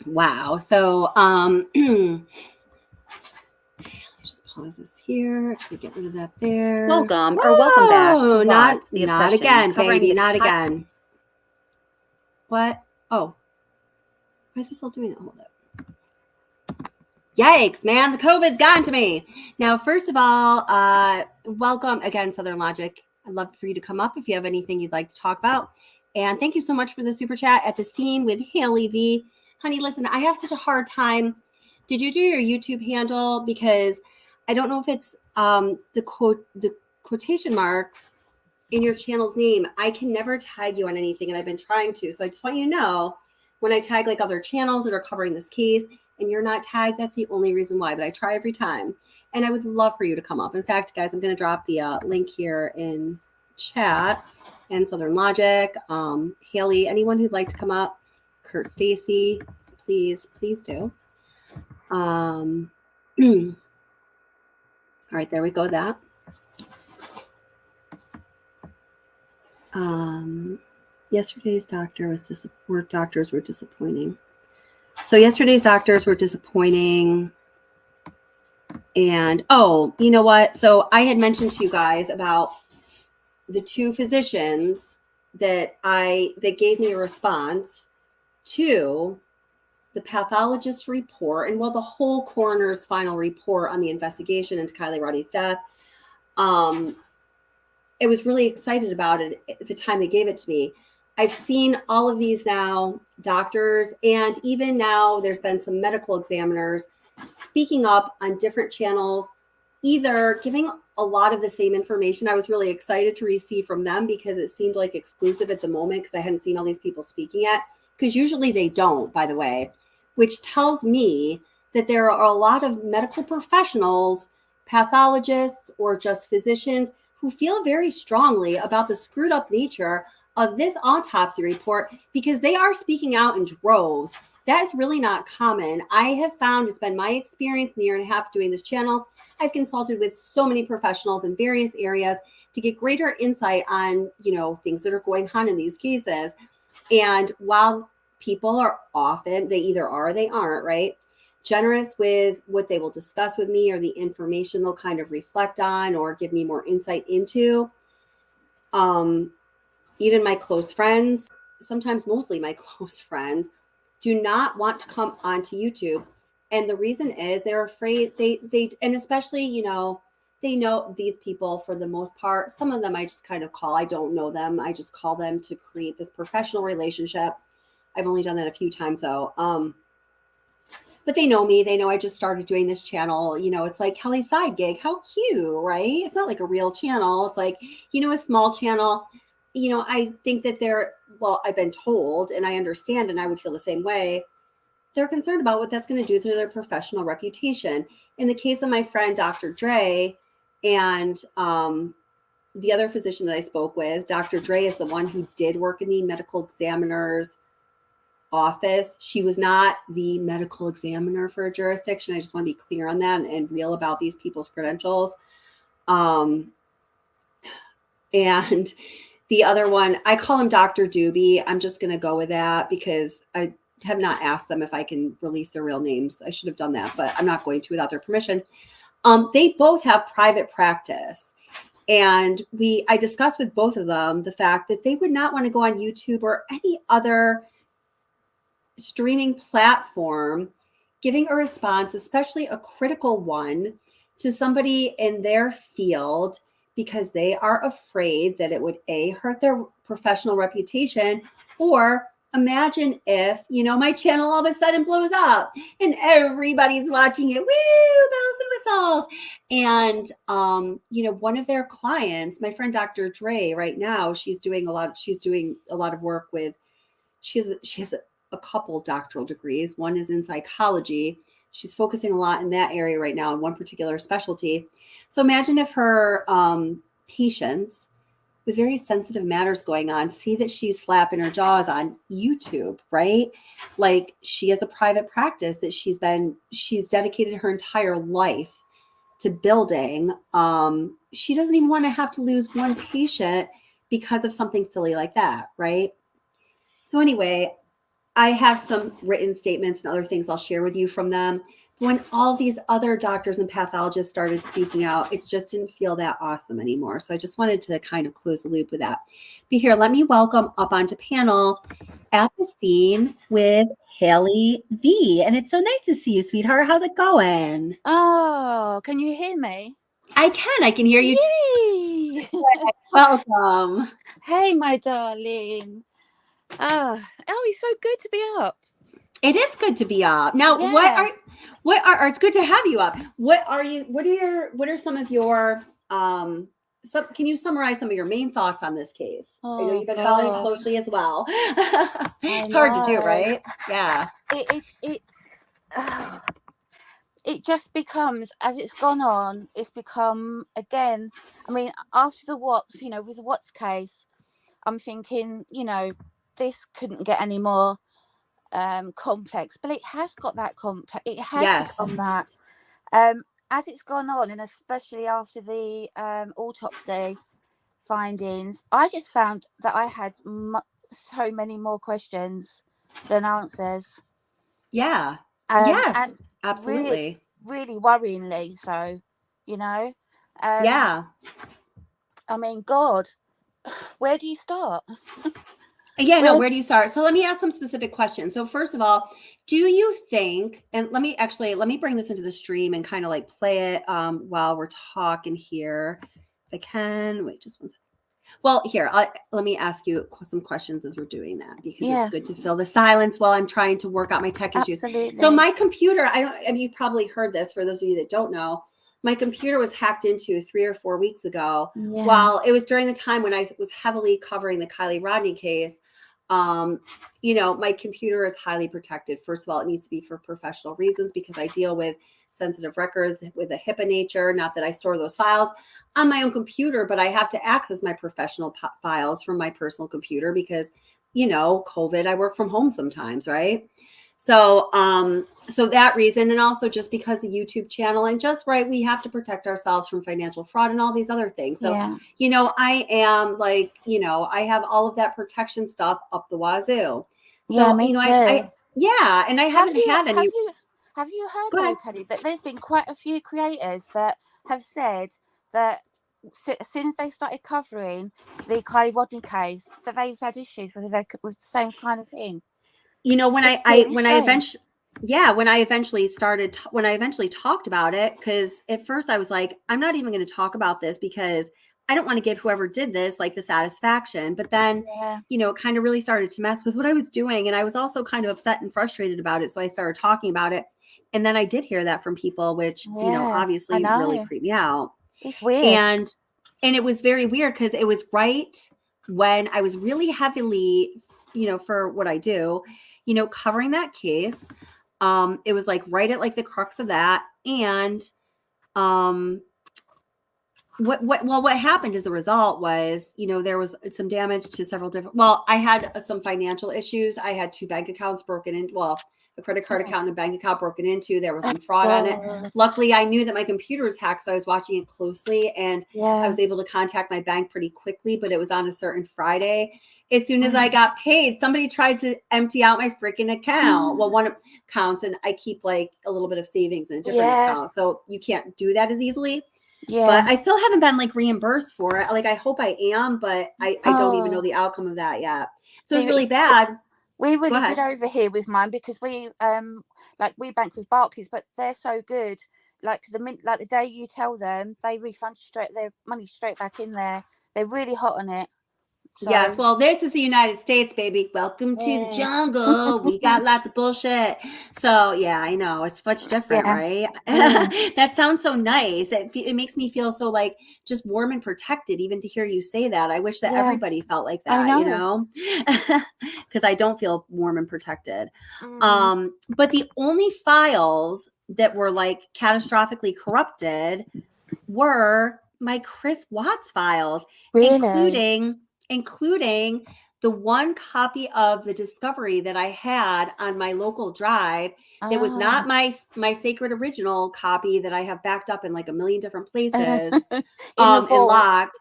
Wow. So, just pause this here. Actually, get rid of that there. Welcome back to not the not Obsession, again, covering baby, the not again. What? Oh, why is it still doing that? Hold up. Yikes, man! The COVID's gotten to me. Now, first of all, welcome again, Southern Logic. I'd love for you to come up if you have anything you'd like to talk about. And thank you so much for the super chat at the scene with Haley V. Honey, listen, I have such a hard time. Did you do your YouTube handle? Because I don't know if it's the quotation marks in your channel's name. I can never tag you on anything, and I've been trying to. So I just want you to know, when I tag like other channels that are covering this case and you're not tagged, that's the only reason why. But I try every time. And I would love for you to come up. In fact, guys, I'm going to drop the link here in chat. And Southern Logic, Haley, anyone who'd like to come up, Kurt Stacy, please do. All right, there we go. That. Yesterday's doctors were disappointing. So yesterday's doctors were disappointing. And you know what? So I had mentioned to you guys about the two physicians that gave me a response to the pathologist's report, and the whole coroner's final report on the investigation into Kiely Rodni's death. I was really excited about it at the time they gave it to me. I've seen all of these now, doctors, and even now there's been some medical examiners speaking up on different channels, either giving a lot of the same information. I was really excited to receive from them because it seemed like exclusive at the moment, because I hadn't seen all these people speaking yet, because usually they don't, by the way, which tells me that there are a lot of medical professionals, pathologists, or just physicians who feel very strongly about the screwed up nature of this autopsy report, because they are speaking out in droves. That is really not common. I have found, it's been my experience in a year and a half doing this channel, I've consulted with so many professionals in various areas to get greater insight on, things that are going on in these cases. And while people are often, they either are or they aren't, right, generous with what they will discuss with me or the information they'll kind of reflect on or give me more insight into, even my close friends, sometimes mostly my close friends, do not want to come onto YouTube. And the reason is they're afraid and especially, they know these people for the most part. Some of them I just kind of call, I don't know them. I just call them to create this professional relationship. I've only done that a few times though. But they know me. They know I just started doing this channel. It's like Kelly's side gig. How cute, right? It's not like a real channel. It's like, a small channel. I think that I've been told, and I understand, and I would feel the same way. They're concerned about what that's going to do to their professional reputation. In the case of my friend, Dr. Dre, and the other physician that I spoke with, Dr. Dre is the one who did work in the medical examiner's office. She was not the medical examiner for a jurisdiction. I just want to be clear on that and real about these people's credentials. And the other one, I call him Dr. Doobie. I'm just going to go with that because have not asked them if I can release their real names. I should have done that, but I'm not going to without their permission. They both have private practice. And I discussed with both of them the fact that they would not want to go on YouTube or any other streaming platform giving a response, especially a critical one, to somebody in their field because they are afraid that it would hurt their professional reputation. Or imagine if, my channel all of a sudden blows up and everybody's watching it, woo, bells and whistles. And, one of their clients, my friend, Dr. Dre, right now, she's doing a lot of work with, she has a couple doctoral degrees. One is in psychology. She's focusing a lot in that area right now in one particular specialty. So imagine if her patients with very sensitive matters going on see that she's flapping her jaws on YouTube, right? Like, she has a private practice that she's dedicated her entire life to building. She doesn't even want to have to lose one patient because of something silly like that, right? So anyway, I have some written statements and other things I'll share with you from them. When all these other doctors and pathologists started speaking out, it just didn't feel that awesome anymore. So I just wanted to kind of close the loop with that. But here, let me welcome up onto panel at the scene with Kiely V. And it's so nice to see you, sweetheart. How's it going? Oh, can you hear me? I can hear you. Yay! Welcome. Hey, my darling. Oh, it's so good to be up. It is good to be up. Now, Yeah. it's good to have you up. What are some of your, can you summarize some of your main thoughts on this case? I know you've been following it closely as well. It's hard to do, right? Yeah. It just becomes, as it's gone on, it's become, again, I mean, after the Watts, with the Watts case, I'm thinking, this couldn't get any more complex, but it has got that complex. It has become that. As it's gone on, and especially after the autopsy findings, I just found that I had so many more questions than answers. Yeah. Yes, and absolutely. Really worryingly so, yeah. I mean, God, where do you start? Yeah, no, where do you start? So let me ask some specific questions. So first of all, do you think, and let me bring this into the stream and kind of like play it while we're talking here. If I can, wait just one second. Well, here, let me ask you some questions as we're doing that, because it's good to fill the silence while I'm trying to work out my tech issues. Absolutely. So my computer, you probably heard this, for those of you that don't know, my computer was hacked into 3 or 4 weeks ago. Yeah. While it was during the time when I was heavily covering the Kiely Rodni case. My computer is highly protected. First of all, it needs to be for professional reasons because I deal with sensitive records with a HIPAA nature. Not that I store those files on my own computer, but I have to access my professional files from my personal computer because, COVID, I work from home sometimes, right? So, so that reason, and also just because the YouTube channel, and just we have to protect ourselves from financial fraud and all these other things. So, I am I have all of that protection stuff up the wazoo. So, me too. And I haven't had any. Have you heard though, Kelly, that there's been quite a few creators that have said that as soon as they started covering the Kiely Rodni case, that they've had issues with the same kind of thing. When I eventually talked about it, because at first I was like, I'm not even going to talk about this because I don't want to give whoever did this the satisfaction. But then, it kind of really started to mess with what I was doing. And I was also kind of upset and frustrated about it. So I started talking about it. And then I did hear that from people, which, obviously really creeped me out. It's weird. And it was very weird because it was right when I was really heavily, for what I do, covering that case. It was right at the crux of that. And what happened as a result was, there was some damage to several different, I had some financial issues. I had 2 bank accounts broken in, a credit card account and a bank account broken into. There was some fraud on it. God. Luckily, I knew that my computer was hacked, so I was watching it closely, and I Yeah. was able to contact my bank pretty quickly, but it was on a certain Friday. As soon as I got paid, somebody tried to empty out my freaking account. Well, one account, and I keep like a little bit of savings in a different Yeah. account, so you can't do that as easily. Yeah. But I still haven't been like reimbursed for it. Like, I hope I am, but I don't even know Oh. the outcome of that yet. So See, it's really it's- bad. We're really ahead. good over here with mine because we bank with Barclays, but they're so good. Like the day you tell them, they refund their money straight back in there. They're really hot on it. So, Yes, well, this is the United States, baby. Welcome to the Yeah. jungle. We got lots of bullshit. So, yeah, I know. It's much different, Yeah. right? Mm. That sounds so nice. It makes me feel so like just warm and protected, even to hear you say that. I wish that Yeah. everybody felt like I that, know. because I don't feel warm and protected. Mm. But the only files that were like catastrophically corrupted were my Chris Watts files, Really? including the one copy of the discovery that I had on my local drive. It was not my sacred original copy that I have backed up in like a million different places, In the and vault. locked.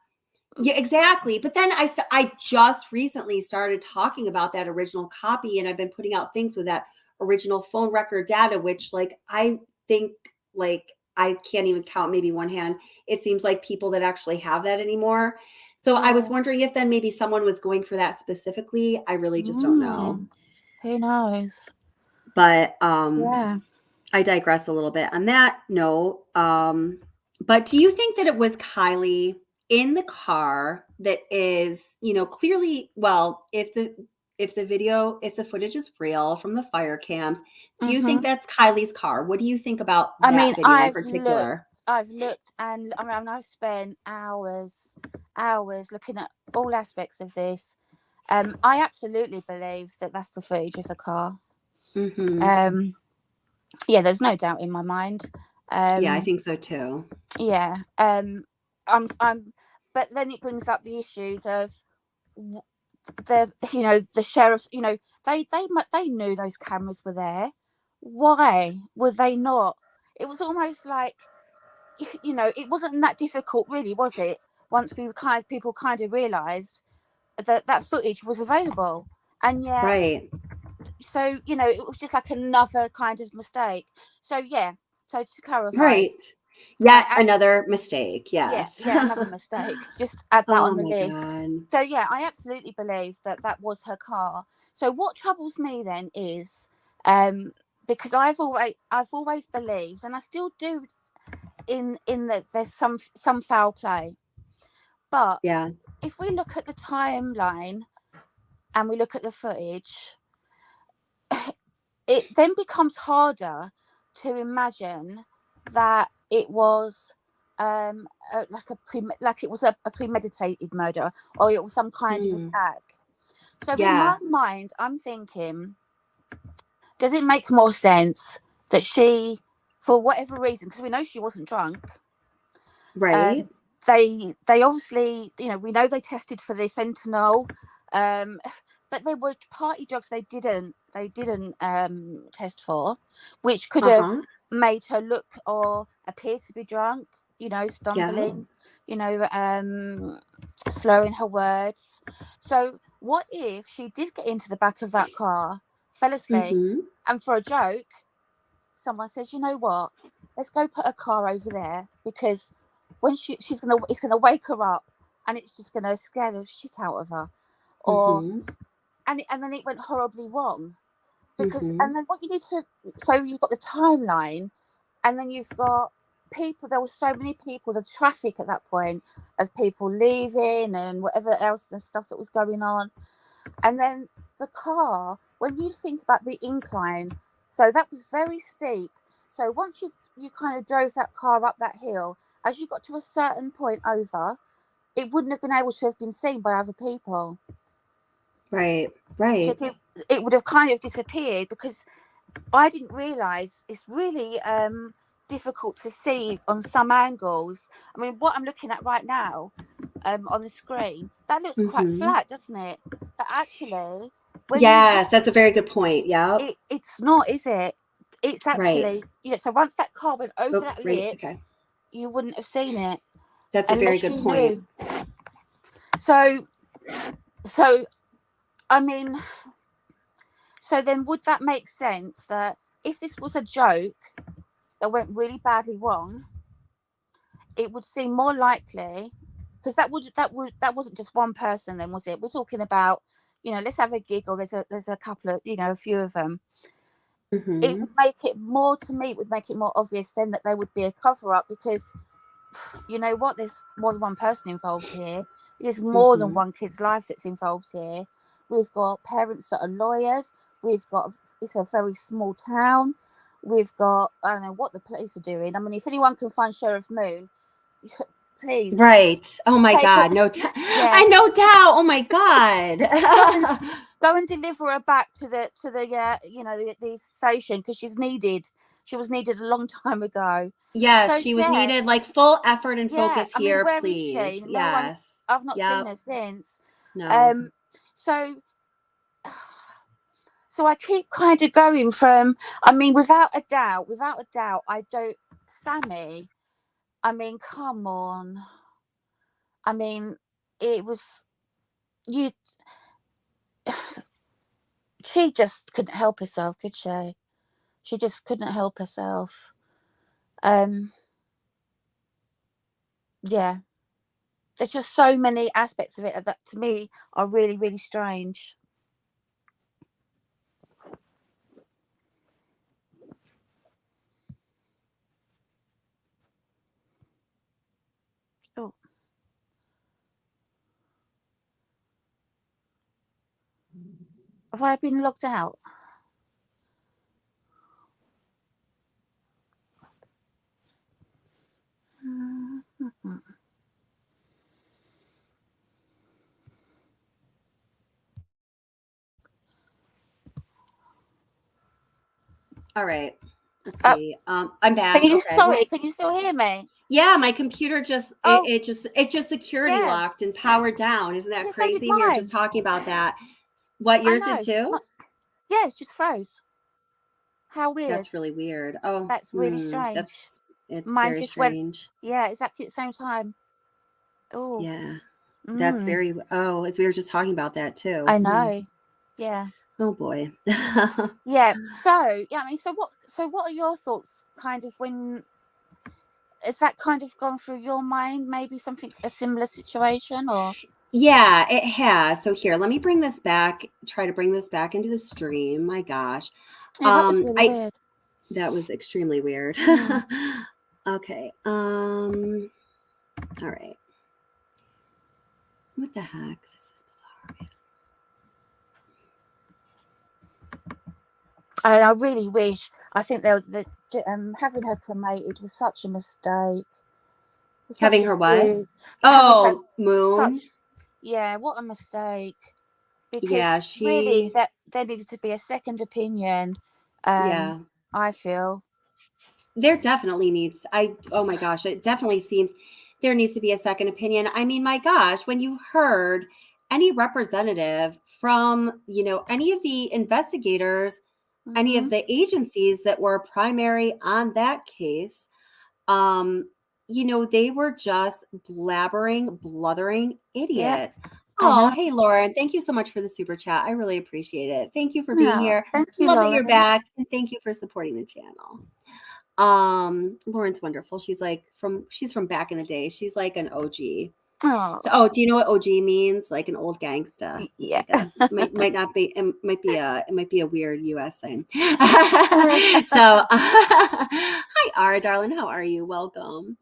Yeah, exactly. But then I just recently started talking about that original copy, and I've been putting out things with that original phone record data, which like I think like I can't even count maybe one hand. It seems like people that actually have that anymore. So I was wondering if then maybe someone was going for that specifically. I really just don't know. Who knows? But Yeah. I digress a little bit on that note. But do you think that it was Kiely in the car that is, clearly, well, if the footage is real from the fire cams, do you think that's Kiely's car? What do you think about I that mean, video in particular? I've looked, and I've spent hours looking at all aspects of this. I absolutely believe that that's the footage of the car. Mm-hmm. Yeah, there's no doubt in my mind. Yeah, I think so too. Yeah. But then it brings up the issues of the sheriffs. They knew those cameras were there. Why would they not? It was almost like, it wasn't that difficult, really, was it? Once people kind of realised that footage was available, and yet, Right. so it was just like another kind of mistake. So yeah. So to clarify, Right. Yet another mistake. Yes. Yeah, another mistake. Just add that Oh on the my list. God. So yeah, I absolutely believe that was her car. So what troubles me then is, because I've always believed, and I still do, in that there's some foul play. But yeah, if we look at the timeline and we look at the footage, it then becomes harder to imagine that it was like it was a premeditated murder, or it was some kind of attack. So in my mind, I'm thinking, does it make more sense that she, for whatever reason, because we know she wasn't drunk, right? They obviously, we know they tested for the fentanyl, but there were party drugs they didn't test for, which could have made her look or appear to be drunk, stumbling, slurring her words. So what if she did get into the back of that car, fell asleep, and for a joke, someone says, you know what, let's go put a car over there, because when it's gonna wake her up, and it's just gonna scare the shit out of her, or and then it went horribly wrong, because and then what you need to, so you've got the timeline, and then you've got people. There were so many people, the traffic at that point of people leaving and whatever else, the stuff that was going on, and then the car, when you think about the incline, so that was very steep. So once you kind of drove that car up that hill, as you got to a certain point over, it wouldn't have been able to have been seen by other people. Right. It would have kind of disappeared, because I didn't realise it's really difficult to see on some angles. I mean, what I'm looking at right now on the screen, that looks quite flat, doesn't it? But actually, when Yes, that's a very good point. Yeah. it's not, is it? It's actually, Right. yeah. So once that car went over Oh, that right. lip, Okay. you wouldn't have seen it. That's a very unless good you point. knew. So, I mean, so then would that make sense that if this was a joke that went really badly wrong, it would seem more likely, because that wasn't just one person then, was it? We're talking about, let's have a giggle. There's a couple of, a few of them. It would make it more, to me, it would make it more obvious then that there would be a cover up, because you know what, there's more than one person involved here. There's more than one kid's life that's involved here. We've got parents that are lawyers. It's a very small town. We've got, I don't know what the police are doing. I mean, if anyone can find Sheriff Moon, please. Right. Oh my God. No doubt. I no doubt. Oh my God. Go and deliver her back to the station, because she's needed. She was needed a long time ago. Yes, So, she was needed, like full effort and focus I mean, here, where please. is she? Yes. I've not seen her since. No. So I keep kind of going from, I mean, without a doubt, I don't, Sami, I mean, come on. I mean, it was, she just couldn't help herself, could she? She just couldn't help herself. Yeah. There's just so many aspects of it that to me are really, really strange. Oh. Have I been logged out? All right. Let's see. I'm back. Can you Okay. still hear me? Yeah, my computer just it just security locked and powered down. Isn't that crazy? We were just talking about that. What, yours did too? Yeah, it just froze. How weird. That's really weird. Oh, that's really strange. It's Mine very just strange. Yeah, exactly at the same time. Oh. Yeah. That's very, as we were just talking about that too. I know. Yeah. Oh boy. Yeah. So, yeah, I mean, so what are your thoughts kind of when, has that kind of gone through your mind? Maybe a similar situation, or? Yeah, it has. So here, let me bring this back, try to bring this back into the stream. My gosh. Yeah, that was really weird. That was extremely weird. Okay. All right. What the heck? This is bizarre. I really wish. I think having her cremated was such a mistake. Having her what? Oh, Moon. Yeah, what a mistake. Because yeah, really that there needed to be a second opinion. Yeah. I feel. There definitely needs, oh my gosh, it definitely seems there needs to be a second opinion. I mean, my gosh, when you heard any representative from, any of the investigators, any of the agencies that were primary on that case, they were just blabbering, bluthering idiots. Yeah, oh, hey, Lauren, thank you so much for the super chat. I really appreciate it. Thank you for being here. Thank you, Love Lauren. that you're back, and thank you for supporting the channel. Lauren's wonderful. She's from back in the day. She's like an OG. So, do you know what OG means? Like an old gangsta. Yeah. Like might not be. It might be a weird US thing. So, hi, Ara, darling. How are you? Welcome.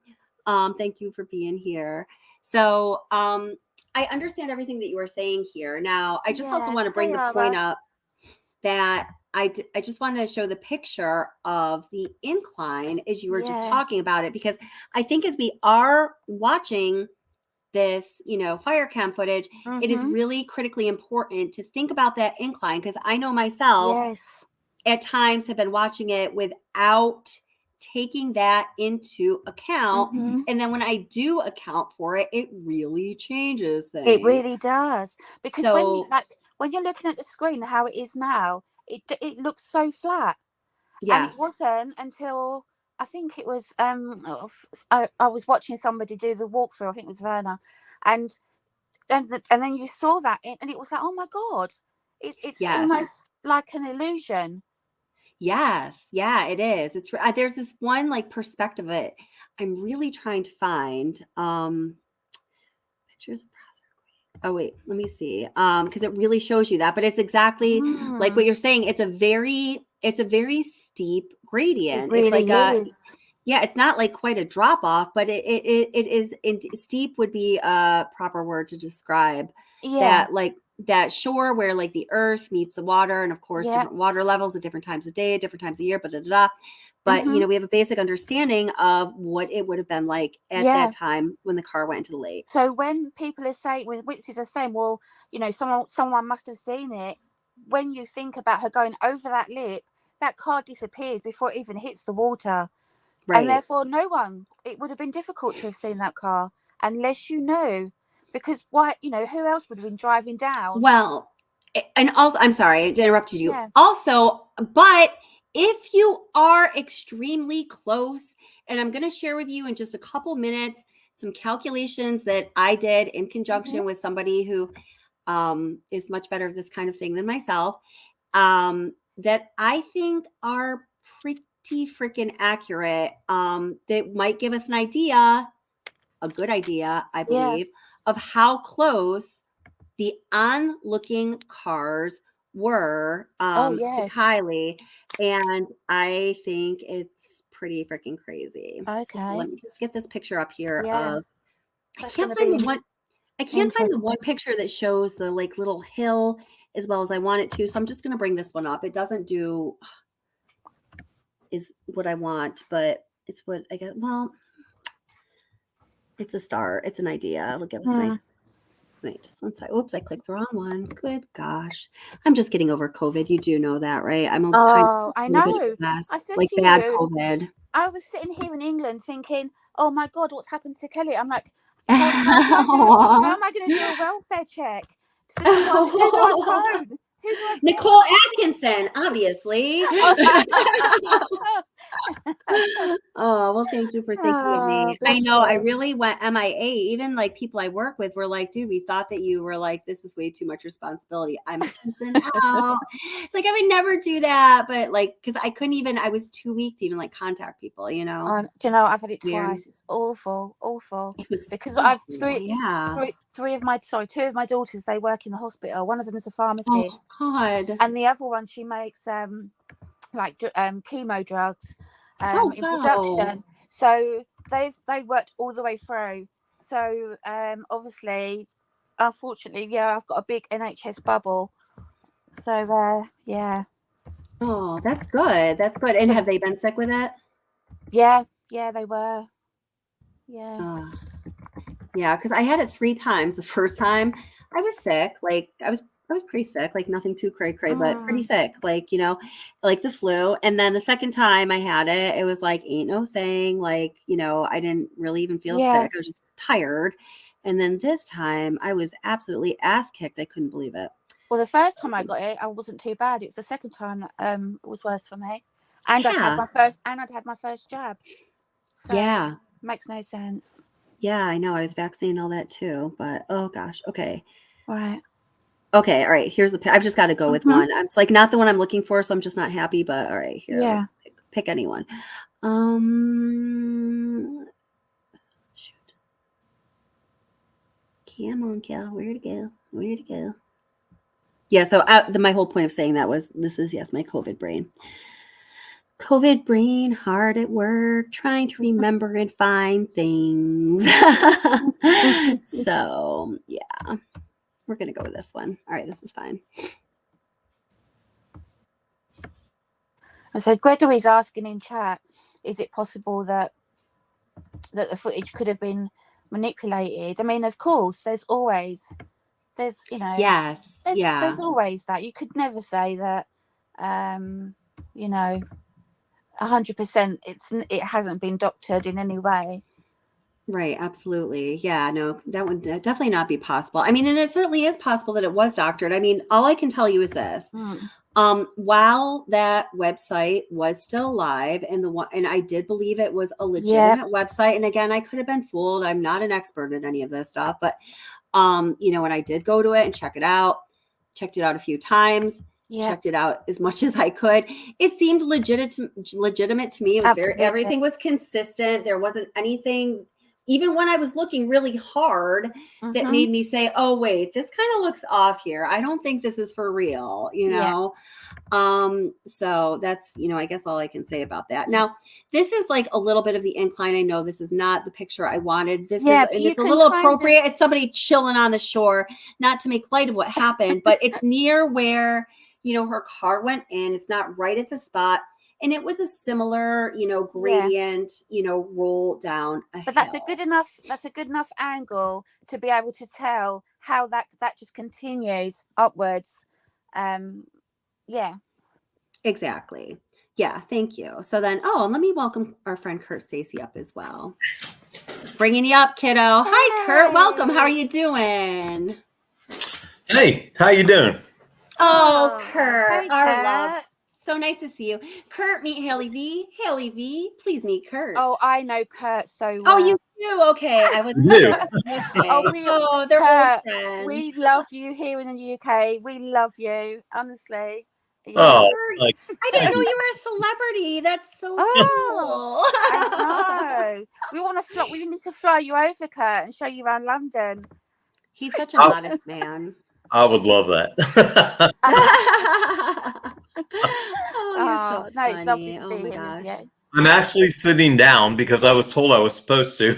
Thank you for being here. So, I understand everything that you were saying here. Now, I just also want to bring the point up that I just wanted to show the picture of the incline as you were just talking about it, because I think as we are watching this, fire cam footage, it is really critically important to think about that incline, because I know myself at times have been watching it without taking that into account. Mhm. And then when I do account for it, it really changes things. It really does. Because So when you're looking at the screen, how it is now, it looks so flat. And yes. it wasn't until I think it was I was watching somebody do the walkthrough. I think it was Werner, and then you saw that, and it was like, oh my god, it's Yes. almost like an illusion. Yes. Yeah, it is. It's there's this one like perspective of it. I'm really trying to find pictures of oh wait, let me see. Because it really shows you that, but it's exactly like what you're saying. It's a very steep gradient. It really it's like is. yeah, it's not like quite a drop off, but it is steep would be a proper word to describe that, like that shore where like the earth meets the water, and of course different water levels at different times of day, different times of year, but you know, we have a basic understanding of what it would have been like at that time when the car went into the lake. So when people are saying, when witnesses are saying, well, you know, someone must have seen it, when you think about her going over that lip, that car disappears before it even hits the water. Right. And therefore it would have been difficult to have seen that car unless you knew, because why, you know, who else would have been driving down? Well, and also, I'm sorry, I interrupted you. Yeah. Also, but if you are extremely close, and I'm going to share with you in just a couple minutes some calculations that I did in conjunction with somebody who is much better at this kind of thing than myself, that I think are pretty freaking accurate, that might give us an idea, a good idea, I believe, of how close the onlooking cars were to Kiely. And I think it's pretty freaking crazy. Okay. So let me just get this picture up here of I That's can't gonna find be the one I can't find the one picture that shows the like little hill as well as I want it to. So I'm just gonna bring this one up. It doesn't do is what I want, but it's what I get. Well, it's a start. It's an idea. It'll give us an idea. Wait, just one second. Oops, I clicked the wrong one. Good gosh. I'm just getting over COVID. You do know that, right? I'm a kind of I a little bit know. depressed, I said like to bad you, COVID. I was sitting here in England thinking, oh my God, what's happened to Kelly? I'm like, how am I going to do a welfare check? Who do I phone? Nicole Atkinson, obviously. Oh, well, thank you for thinking of me. I know I really went MIA. Even like people I work with were like, dude, we thought that you were like, this is way too much responsibility. I'm pissing out. It's like, I would never do that. But like, because I couldn't even, I was too weak to even like contact people, you know? Do you know, I've had it twice. It's awful. It was, because I've two of my daughters, they work in the hospital. One of them is a pharmacist. Oh, God. And the other one, she makes chemo drugs in wow. production. So they worked all the way through. So obviously, unfortunately, I've got a big NHS bubble. So Oh, that's good. That's good. And have they been sick with it? Yeah, they were. Yeah. Yeah, because I had it 3 times. The first time I was sick, like I was pretty sick, like nothing too cray, but pretty sick, like, you know, like the flu. And then the second time I had it, it was like, ain't no thing. Like, you know, I didn't really even feel sick. I was just tired. And then this time I was absolutely ass kicked. I couldn't believe it. Well, the first time I got it, I wasn't too bad. It was the second time that it was worse for me. And I'd had my first jab. So makes no sense. Yeah, I know. I was vaccinated and all that too, but oh gosh. Okay. Right. Okay. All right. Here's I've just got to go with one. It's like not the one I'm looking for, so I'm just not happy, but all right, here. Yeah. Pick anyone. Shoot. Come on, Cal. Where to go? Yeah. So my whole point of saying that was this is my COVID brain. COVID brain, hard at work, trying to remember and find things. So, yeah, we're going to go with this one. All right, this is fine. And so Gregory's asking in chat, is it possible that the footage could have been manipulated? I mean, of course, there's you know. Yes. There's always that. You could never say that, you know, 100%. It hasn't been doctored in any way. Right, absolutely. Yeah, no, that would definitely not be possible. I mean, and it certainly is possible that it was doctored. I mean, all I can tell you is this. While that website was still live and I did believe it was a legitimate website, and again, I could have been fooled. I'm not an expert in any of this stuff, but you know, when I did go to it and checked it out a few times, checked it out as much as I could. It seemed legitimate to me. It was everything was consistent. There wasn't anything, even when I was looking really hard, that made me say, oh, wait, this kind of looks off here. I don't think this is for real, you know? So that's, you know, I guess all I can say about that. Now, this is like a little bit of the incline. I know this is not the picture I wanted. This is, and it's a little appropriate. It's somebody chilling on the shore, not to make light of what happened, but it's near where, you know, her car went in. It's not right at the spot. And it was a similar, you know, gradient, you know, roll down a hill. That's a good enough angle to be able to tell how that just continues upwards. Yeah. Exactly. Yeah, thank you. So then, and let me welcome our friend Kurt Stacy up as well. Bringing you up, kiddo. Hi, Kurt. Welcome. How are you doing? Hey, how you doing? Oh, Kurt, hey, our Kurt. love. So nice to see you. Kurt, meet Haley V. Haley V, please meet Kurt. Oh, I know Kurt so Oh, well. you do? Okay. I was You. okay. They're Kurt, old friends. we love you here in the UK. We love you, honestly. Yeah. Oh, I didn't know you were a celebrity. That's so cool. I know. We need to fly you over, Kurt, and show you around London. He's such a modest man. I would love that. You're so no, it's lovely funny. to Oh be my here with gosh. you. I'm actually sitting down because I was told I was supposed to.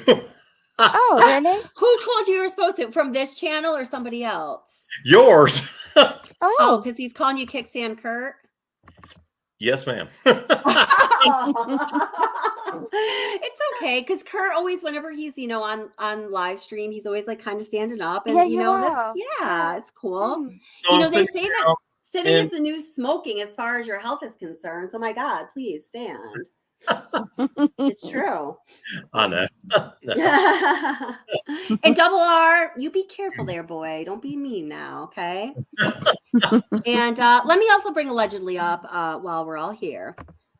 Oh, really? Who told you were supposed to? From this channel or somebody else? Yours. Oh, because he's calling you Kickstand Kurt? Yes, ma'am. It's okay, because Kurt always, whenever he's, you know, on live stream, he's always like kind of standing up, and you know, it's cool. So you know, I'm they sitting say that down sitting and- is the new smoking as far as your health is concerned. So my God, please stand. It's true. I know. And Double R, you be careful there, boy. Don't be mean now, okay? And let me also bring Allegedly up while we're all here.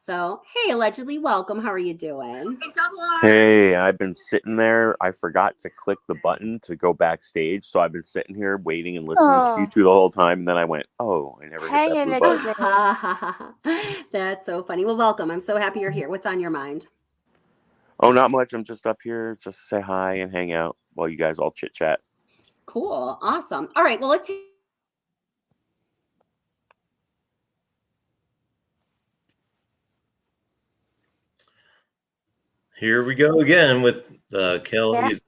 So, hey, Allegedly, welcome. How are you doing? Hey, Double R. Hey, I've been sitting there. I forgot to click the button to go backstage, so I've been sitting here waiting and listening to you two the whole time. And then I went, "Oh, I never hit that blue button." That's so funny. Well, welcome. I'm so happy you're here. What's on your mind? Oh, not much. I'm just up here just to say hi and hang out while you guys all chit chat. Cool. Awesome. All right. Well, let's see. Here we go again with Kelly's.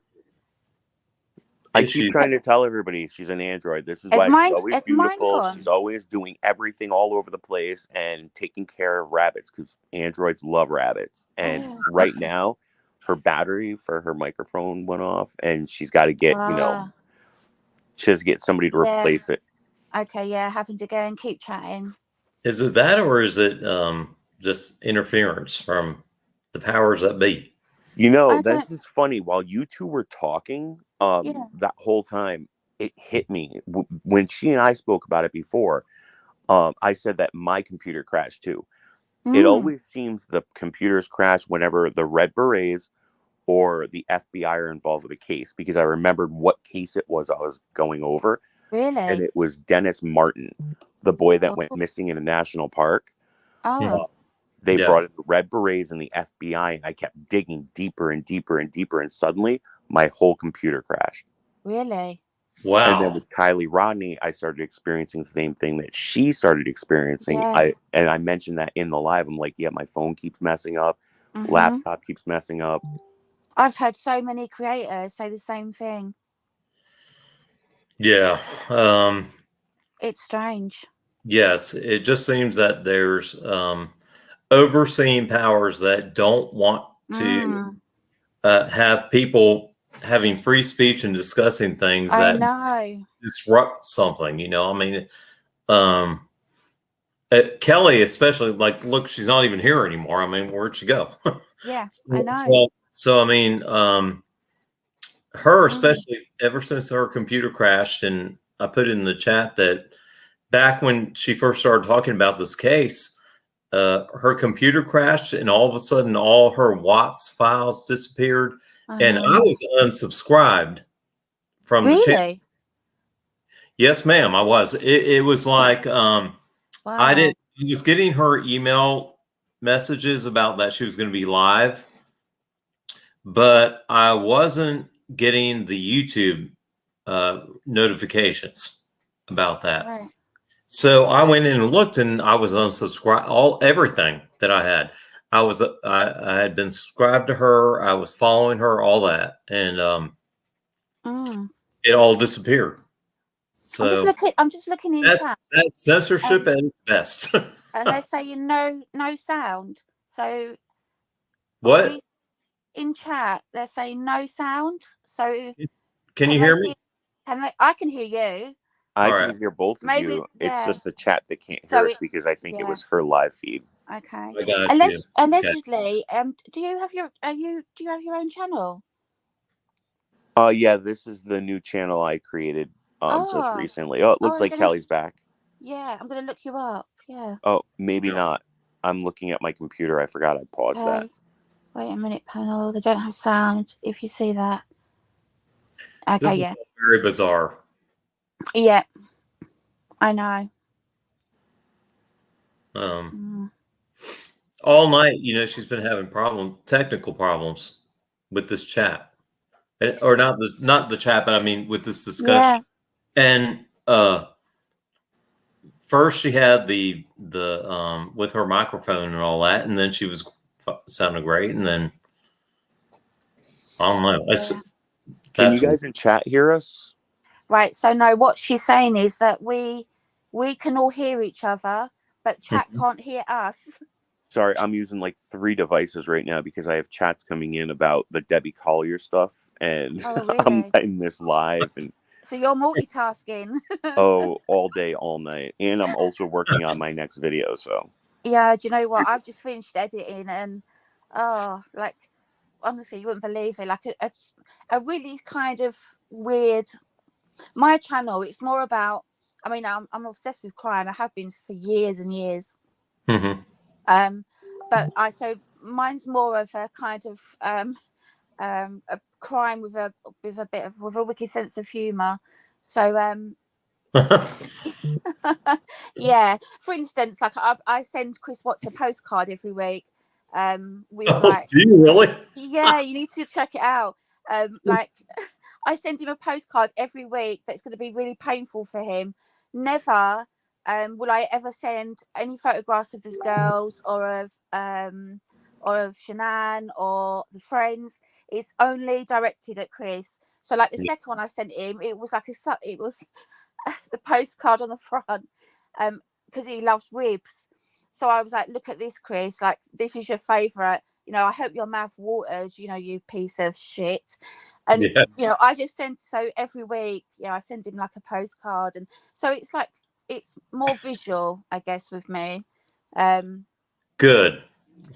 I keep trying to tell everybody she's an android. This is why she's always beautiful. She's always doing everything all over the place and taking care of rabbits because androids love rabbits. And right now, her battery for her microphone went off, and she's got to get, you know, she has to get somebody to replace it. Okay, yeah, happens again. Keep chatting. Is it that, or is it just interference from the powers that be? You know, this is funny. While you two were talking, that whole time, it hit me. When she and I spoke about it before, I said that my computer crashed too. It always seems the computers crash whenever the Red Berets or the FBI are involved with a case, because I remembered what case it was I was going over. Really? And it was Dennis Martin, the boy that went missing in a national park. They brought in the Red Berets and the FBI, and I kept digging deeper and deeper and deeper, and suddenly my whole computer crashed. Really? Wow. And then with Kiely Rodni, I started experiencing the same thing that she started experiencing. I mentioned that in the live. I'm like, yeah, my phone keeps messing up. Laptop keeps messing up. I've heard so many creators say the same thing. Yeah. It's strange. Yes. It just seems that there's overseeing powers that don't want to have people having free speech and discussing things that disrupt something, you know. I mean, Kelly, especially, like, look, she's not even here anymore. I mean, where'd she go? Yeah, I know. So I mean, her especially, ever since her computer crashed, and I put in the chat that back when she first started talking about this case, her computer crashed, and all of a sudden, all her Watts files disappeared, and I was unsubscribed from the channel. Really? Yes, ma'am, I was. It was like I Wow. was getting her email messages about that she was going to be live, but I wasn't getting the YouTube notifications about that. Right. So I went in and looked, and I was unsubscribed. Everything that I had, I had been subscribed to her. I was following her, all that, and it all disappeared. So I'm just looking in chat. That's censorship at its best. And they're saying no sound. So What? In chat, they're saying no sound. So can you hear me? I can hear you. I can hear both of Maybe, you. It's yeah. just the chat that can't So hear us because I think it was her live feed. Okay. I got you. Allegedly, do you have your own channel? Yeah, this is the new channel I created just recently. Oh, it looks like Kelly's back. Yeah, I'm gonna look you up. Yeah. Oh, maybe not. I'm looking at my computer. I forgot I paused that. Wait a minute, panel. They don't have sound. If you see that. Okay, this is very bizarre. Yeah. I know. All night, she's been having technical problems with this chat, or not the chat, but I mean with this discussion. Yeah. And first she had the with her microphone and all that, and then she was sounding great, and then I don't know. Can you guys in chat hear us? Right. So no, what she's saying is that we can all hear each other, but chat can't hear us. Sorry, I'm using like 3 devices right now because I have chats coming in about the Debbie Collier stuff, and really? I'm letting this live. And so you're multitasking. all day, all night, and I'm also working on my next video. So yeah, do you know what? I've just finished editing, and like honestly, you wouldn't believe it. Like a really kind of weird. My channel, it's more about. I mean, I'm obsessed with crime. I have been for years and years. But mine's more of a kind of a crime with a wicked sense of humor. So yeah. For instance, like I send Chris Watts a postcard every week. With like, do you really? Yeah, you need to check it out. Like I send him a postcard every week that's going to be really painful for him. Never will I ever send any photographs of the girls or of Shanann or the friends. It's only directed at Chris. So like the second one I sent him, it was the postcard on the front, because he loves ribs. So I was like, look at this, Chris, like this is your favorite. I hope your mouth waters, you piece of shit. And I just send every week, I send him like a postcard, and so it's like it's more visual, I guess, with me. Good.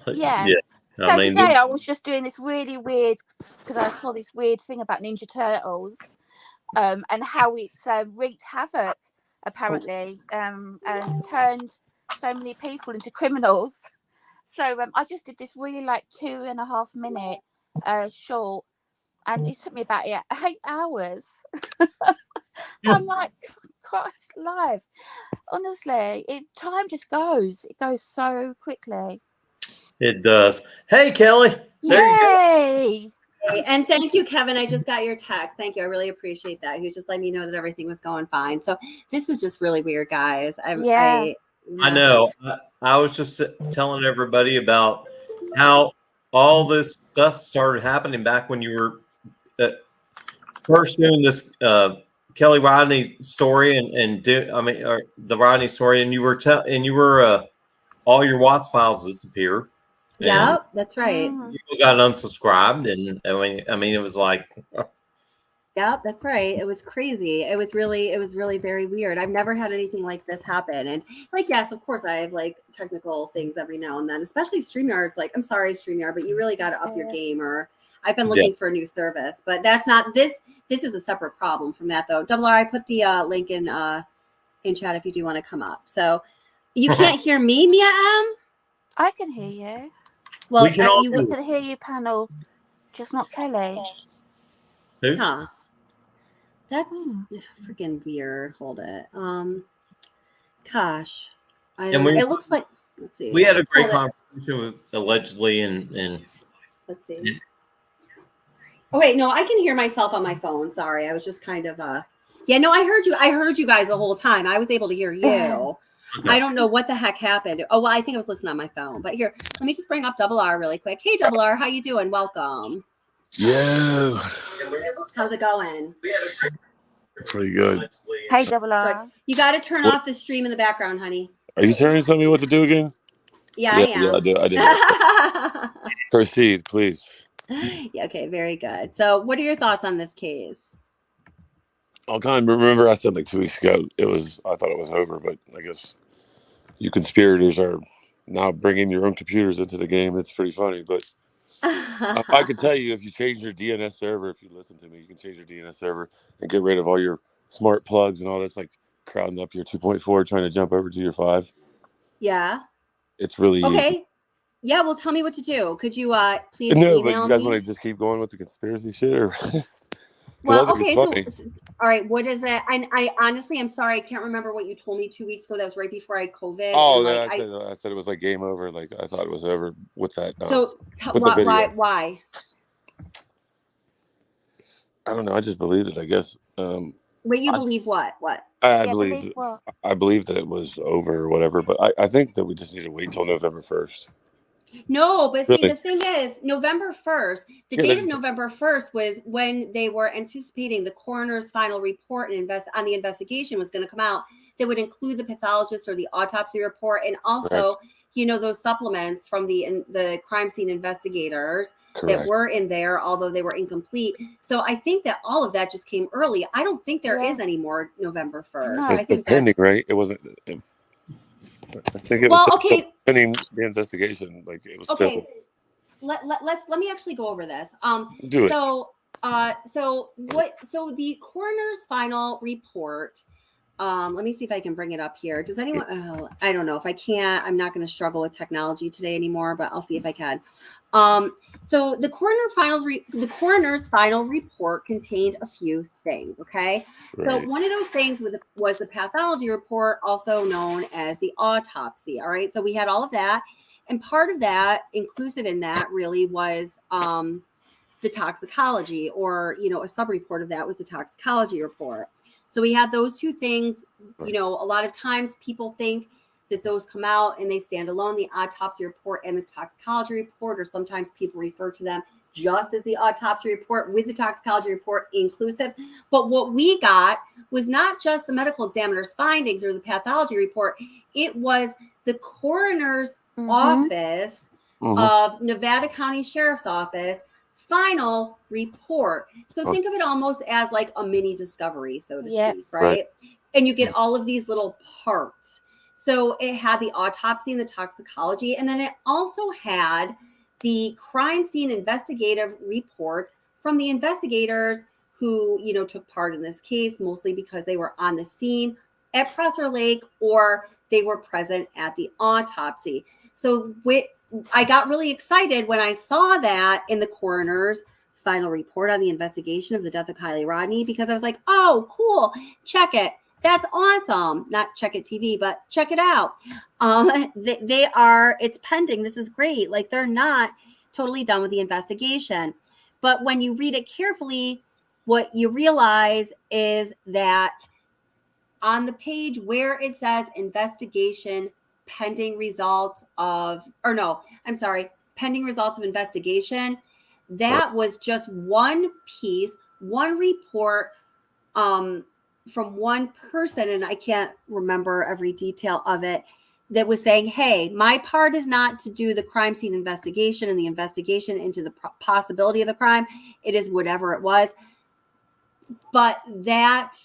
Yeah. So today I was just doing this really weird, because I saw this weird thing about Ninja Turtles, and how it's wreaked havoc apparently, and turned so many people into criminals. So I just did this really like 2.5 minute short, and it took me about 8 hours. I'm like, Christ, live. Honestly, time just goes. It goes so quickly. It does. Hey, Kelly. Yay! And thank you, Kevin. I just got your text. Thank you. I really appreciate that. You just let me know that everything was going fine. So this is just really weird, guys. I know. I was just telling everybody about how all this stuff started happening back when you were first doing this Kelly Rodni story, the Rodni story, and you were all your Watts files disappeared. Yeah, that's right. People got unsubscribed, and I mean, it was like, Yep, that's right. It was crazy. It was really very weird. I've never had anything like this happen. And like, yes, of course I have like technical things every now and then, especially StreamYard's like, I'm sorry, StreamYard, but you really got to up your game, or I've been looking for a new service, but that's not this. This is a separate problem from that though. Double R, I put the link in chat if you do want to come up. So you can't hear me, Mia M? I can hear you. Well, We can We can hear you, panel, just not Kelly. Who? Huh. That's freaking weird. Hold it. Gosh. I don't know. It looks like, let's see. We had a great conversation with allegedly and let's see. Oh wait, no, I can hear myself on my phone. Sorry. I was just kind of yeah, no, I heard you guys the whole time. I was able to hear you. Okay. I don't know what the heck happened. Oh, well, I think I was listening on my phone. But here, let me just bring up Double R really quick. Hey Double R, how you doing? Welcome. Yeah. How's it going? Pretty good. Hey, Double R. You got to turn off the stream in the background, honey. Are you trying to tell me what to do again? Yeah, I am. Yeah, I did. Proceed, please. Yeah, okay, very good. So what are your thoughts on this case? I'll kind of remember I said like 2 weeks ago, I thought it was over, but I guess you conspirators are now bringing your own computers into the game. It's pretty funny, but I can tell you if you change your DNS server, if you listen to me, you can change your DNS server and get rid of all your smart plugs and all this, like crowding up your 2.4, trying to jump over to your 5. Yeah. It's really okay. easy. Yeah, well, tell me what to do. Could you please No, but email you guys me? want to just keep going with the conspiracy shit, or? Well, okay, so all right, what is it? And I honestly, I'm sorry, I can't remember what you told me 2 weeks ago. That was right before I had COVID. Oh, and, no, I said it was like game over. Like I thought it was over with that. So why? I don't know. I just believed it, I guess. Wait, you believe what? What? I believe that it was over or whatever. But I think that we just need to wait till November 1st. No, but see, Really? the thing is, November 1st, the date of November 1st was when they were anticipating the coroner's final report and on the investigation was going to come out that would include the pathologist or the autopsy report, and also, those supplements from the crime scene investigators that were in there, although they were incomplete. So I think that all of that just came early. I don't think there is any more November 1st. No. I think pending, right? It wasn't. I think it was still pending the investigation. Like it was still. Let me actually go over this. Do it. So the coroner's final report. Let me see if I can bring it up here. Does anyone? I don't know if I can't. I'm not going to struggle with technology today anymore, but I'll see if I can. So the coroner's final report contained a few things. Okay, so one of those things was the pathology report, also known as the autopsy. All right, so we had all of that, and part of that, inclusive in that, really was the toxicology, or a sub-report of that was the toxicology report. So we had those two things. A lot of times people think that those come out and they stand alone, the autopsy report and the toxicology report, or sometimes people refer to them just as the autopsy report with the toxicology report inclusive. But what we got was not just the medical examiner's findings or the pathology report. It was the coroner's office of Nevada County Sheriff's Office final report. So think of it almost as like a mini discovery, so to speak, right? And you get all of these little parts. So it had the autopsy and the toxicology, and then it also had the crime scene investigative report from the investigators who, took part in this case, mostly because they were on the scene at Prosser Lake or they were present at the autopsy. So I got really excited when I saw that in the coroner's final report on the investigation of the death of Kiely Rodni, because I was like, oh, cool. Check it. That's awesome. Not check it TV, but check it out. It's pending. This is great. Like they're not totally done with the investigation. But when you read it carefully, what you realize is that on the page where it says investigation pending results of, pending results of investigation, that was just one piece, one report from one person, and I can't remember every detail of it, that was saying, hey, my part is not to do the crime scene investigation and the investigation into the possibility of the crime. It is whatever it was. but that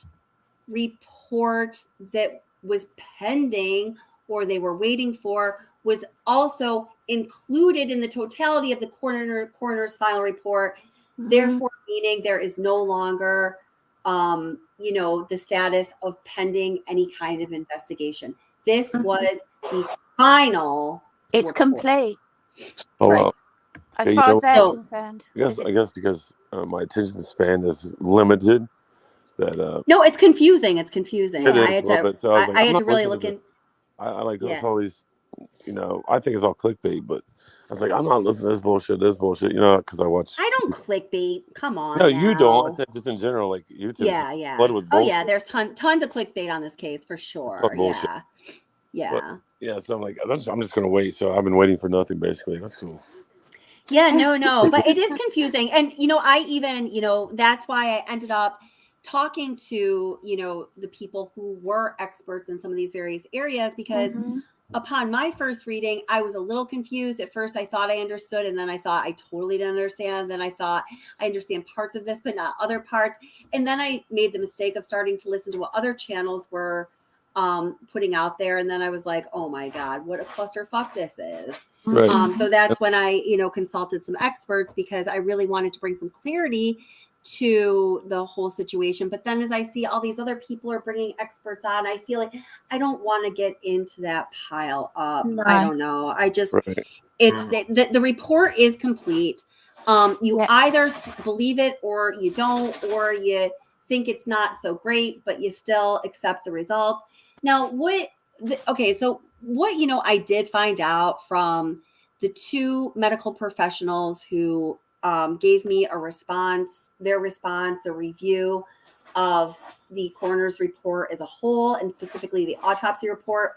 report that was pending or they were waiting for was also included in the totality of the coroner's final report. Therefore, meaning there is no longer, the status of pending any kind of investigation. This was the final. It's report. complete. Oh, Right. wow. As Okay, far as they're So- concerned. I guess because my attention span is limited. That No, it's confusing. It's confusing. it is I a had little to. bit. So I was like, I I'm had not to really listening look to in. this. I like this Yeah. all these. I think it's all clickbait, but I was like, I'm not listening to this bullshit, because I watch. I don't clickbait. Come on. No, you don't. I now. said just in general, like YouTube's Yeah. flooded with Oh bullshit. yeah, there's tons of clickbait on this case for sure. all bullshit. Yeah. Yeah, so I'm like, I'm just gonna wait. So I've been waiting for nothing, basically. That's cool. Yeah, no, but it is confusing. And, I even, that's why I ended up talking to, the people who were experts in some of these various areas, because upon my first reading, I was a little confused. At first, I thought I understood, and then I thought I totally didn't understand. Then I thought I understand parts of this, but not other parts. And then I made the mistake of starting to listen to what other channels were putting out there. And then I was like, oh my God, what a clusterfuck this is. Right. So that's when I, consulted some experts, because I really wanted to bring some clarity to the whole situation. But then as I see all these other people are bringing experts on, I feel like I don't want to get into that pile up. No. I don't know. I just, Right. it's the report is complete. You either believe it or you don't, or you think it's not so great, but you still accept the results. Now, so what, I did find out from the two medical professionals who gave me a review of the coroner's report as a whole, and specifically the autopsy report,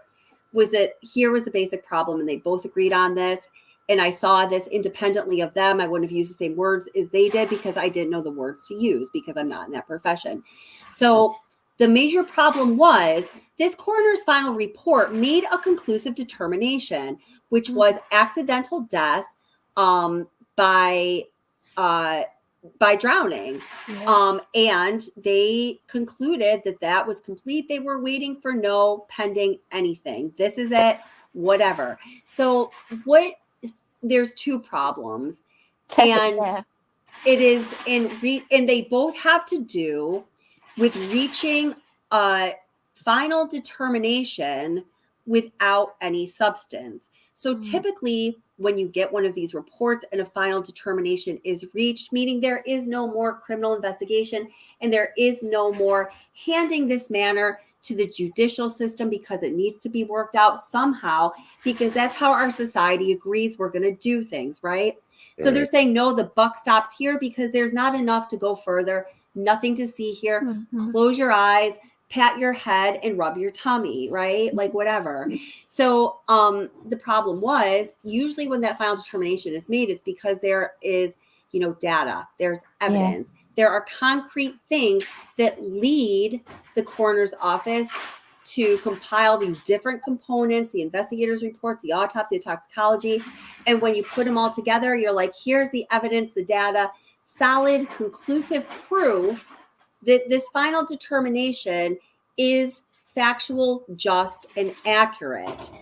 was that here was the basic problem, and they both agreed on this. And I saw this independently of them. I wouldn't have used the same words as they did, because I didn't know the words to use, because I'm not in that profession. So the major problem was this coroner's final report made a conclusive determination, which was accidental death by drowning. And they concluded that was complete. They were waiting for no pending anything. This is it, whatever. So there's two problems. And it is and they both have to do with reaching a final determination without any substance. So typically when you get one of these reports and a final determination is reached, meaning there is no more criminal investigation and there is no more handing this matter to the judicial system, because it needs to be worked out somehow, because that's how our society agrees we're going to do things, right? So they're saying, no, the buck stops here, because there's not enough to go further, nothing to see here. Close your eyes, pat your head, and rub your tummy, right? Like whatever. So the problem was, usually when that final determination is made, it's because there is, data, there's evidence. There are concrete things that lead the coroner's office to compile these different components, the investigator's reports, the autopsy, the toxicology. And when you put them all together, you're like, here's the evidence, the data, solid, conclusive proof that this final determination is factual, just, and accurate.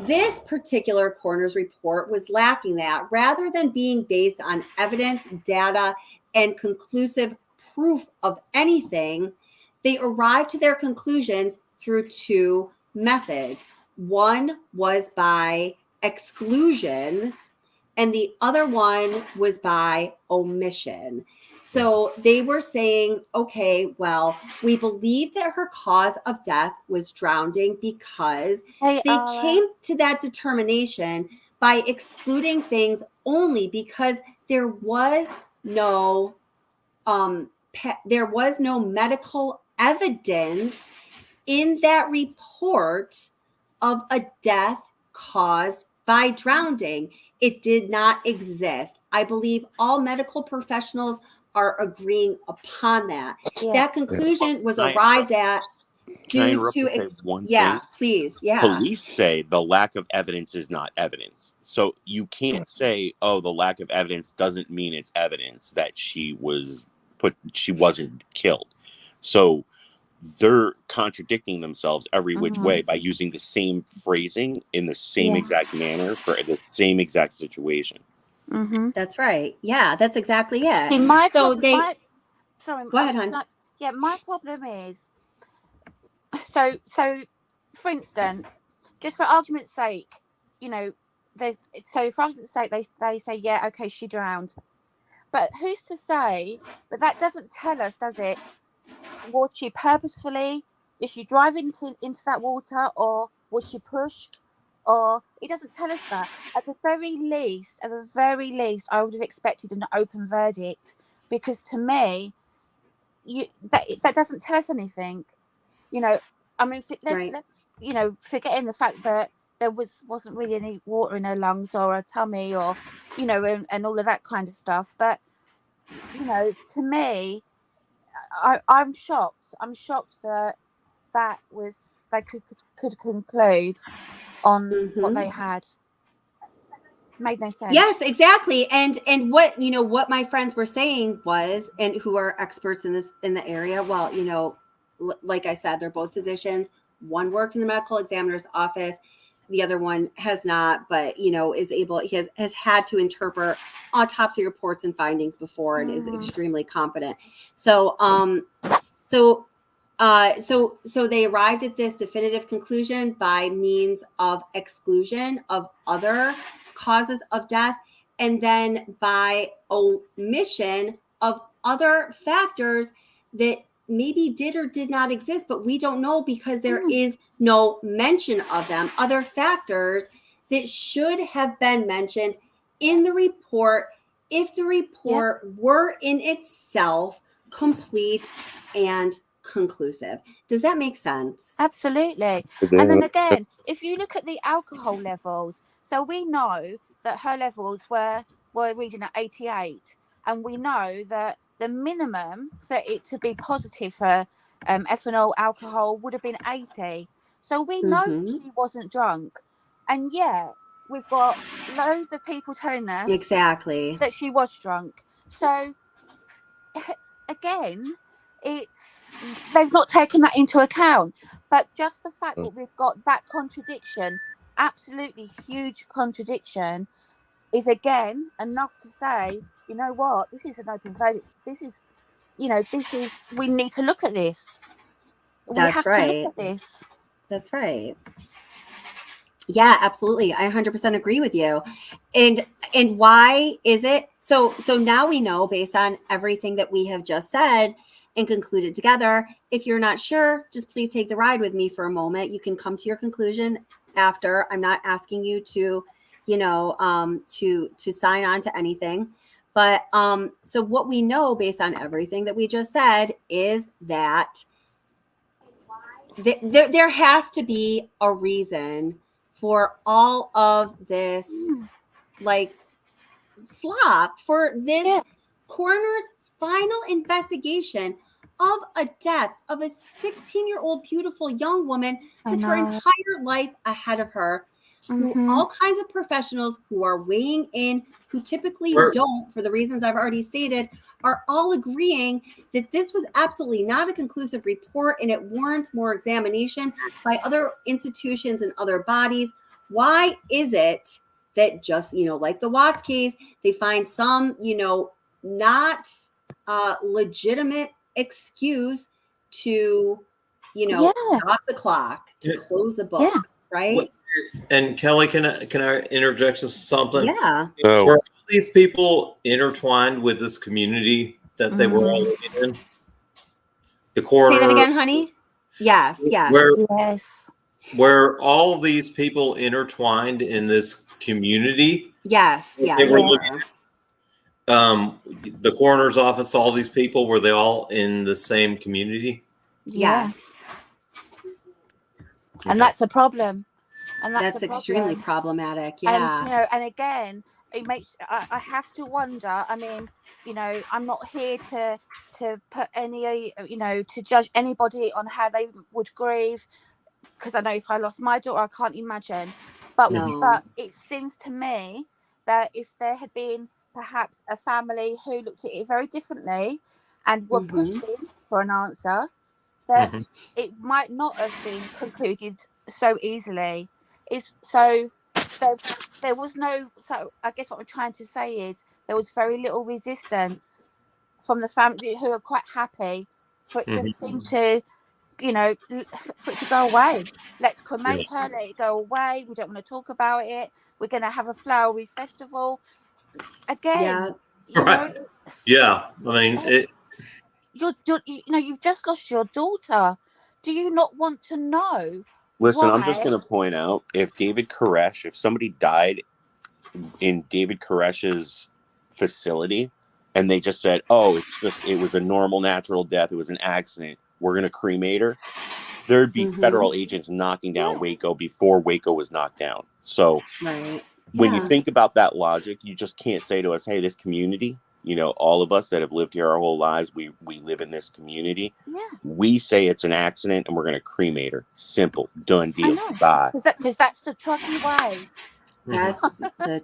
This particular coroner's report was lacking that. Rather than being based on evidence, data, and conclusive proof of anything, they arrived to their conclusions through two methods. One was by exclusion, and the other one was by omission. So they were saying, okay, well, we believe that her cause of death was drowning because they came to that determination by excluding things only because there was no medical evidence in that report of a death caused by drowning. It did not exist. I believe all medical professionals are agreeing upon that. That conclusion was arrived at due to one thing? Please. Yeah. Police say the lack of evidence is not evidence. So you can't say, oh, the lack of evidence doesn't mean it's evidence that she was she wasn't killed. So they're contradicting themselves every which way by using the same phrasing in the same exact manner for the same exact situation. That's right. Yeah, that's exactly it. See, So sorry, go ahead, hon. Yeah, my problem is, so for instance, just for argument's sake, you know, for argument's sake, they say, yeah, okay, she drowned. But who's to say? But that doesn't tell us, does it? Was she purposefully? Did she drive into that water, or was she pushed? Or it doesn't tell us that. At the very least, I would have expected an open verdict, because to me, that doesn't tell us anything. You know, I mean, let's forgetting the fact that there wasn't really any water in her lungs or her tummy, or and all of that kind of stuff. But to me, I'm shocked. I'm shocked that they could conclude on what they had. Made no sense. Yes, exactly. And what what my friends were saying was, and who are experts in the area. Well, like I said, they're both physicians. One worked in the medical examiner's office. The other one has not, but is able. He has had to interpret autopsy reports and findings before, and is extremely competent. So they arrived at this definitive conclusion by means of exclusion of other causes of death, and then by omission of other factors that maybe did or did not exist, but we don't know because there is no mention of them. Other factors that should have been mentioned in the report if the report were in itself complete and conclusive. Does that make sense? Absolutely. And then again, if you look at the alcohol levels, so we know that her levels were reading at 88, and we know that the minimum for it to be positive for ethanol alcohol would have been 80. So we know she wasn't drunk, and yet we've got loads of people telling us exactly that she was drunk. So again, they've not taken that into account. But just the fact that we've got that contradiction, absolutely huge contradiction, is again enough to say, you know what, this is an open verdict. This is we need to look at this. That's right. That's right. Yeah, absolutely. I 100% agree with you. And why is it? So now we know, based on everything that we have just said and concluded together. If you're not sure, just please take the ride with me for a moment. You can come to your conclusion after. I'm not asking you to, to sign on to anything. But so what we know based on everything that we just said is that there has to be a reason for all of this slop, for this coroner's final investigation of a death of a 16-year-old beautiful young woman with her entire life ahead of her, who all kinds of professionals who are weighing in, who typically don't, for the reasons I've already stated, are all agreeing that this was absolutely not a conclusive report and it warrants more examination by other institutions and other bodies. Why is it that just, like the Watts case, they find some, not legitimate excuse to, stop the clock, to close the book, right? And Kelly, can I interject something? Yeah. Were all these people intertwined with this community that they were all living in? The coroner. Say that again, honey. Yes. Yes. Were all these people intertwined in this community? Yes. The coroner's office, all these people, were they all in the same community? Yes. And that's a problem. And that's extremely problematic. Yeah. And and again, it makes I have to wonder. I mean, I'm not here to put any to judge anybody on how they would grieve, because I know if I lost my daughter, I can't imagine. But it seems to me that if there had been perhaps a family who looked at it very differently and were Mm-hmm. pushing for an answer, that Mhm. it might not have been concluded so easily. There was no. So I guess what I'm trying to say is there was very little resistance from the family, who are quite happy for it Mhm. just seem to, for it to go away. Let's cremate Yeah. her, let it go away. We don't want to talk about it. We're going to have a flowery festival Yeah. again. Right. Yeah. I mean, You've just lost your daughter. Do you not want to know Listen, I'm just why? going to point out, if somebody died in David Koresh's facility and they just said, oh, it was a normal natural death, it was an accident, we're going to cremate her, there'd be Mm-hmm. federal agents knocking down Waco before Waco was knocked down. So Right. when you Yeah. think about that logic, you just can't say to us, hey, this community, all of us that have lived here our whole lives, we live in this community. Yeah. We say it's an accident and we're going to cremate her. Simple. Done I deal. know. Bye. Because that's the trucky way. That's the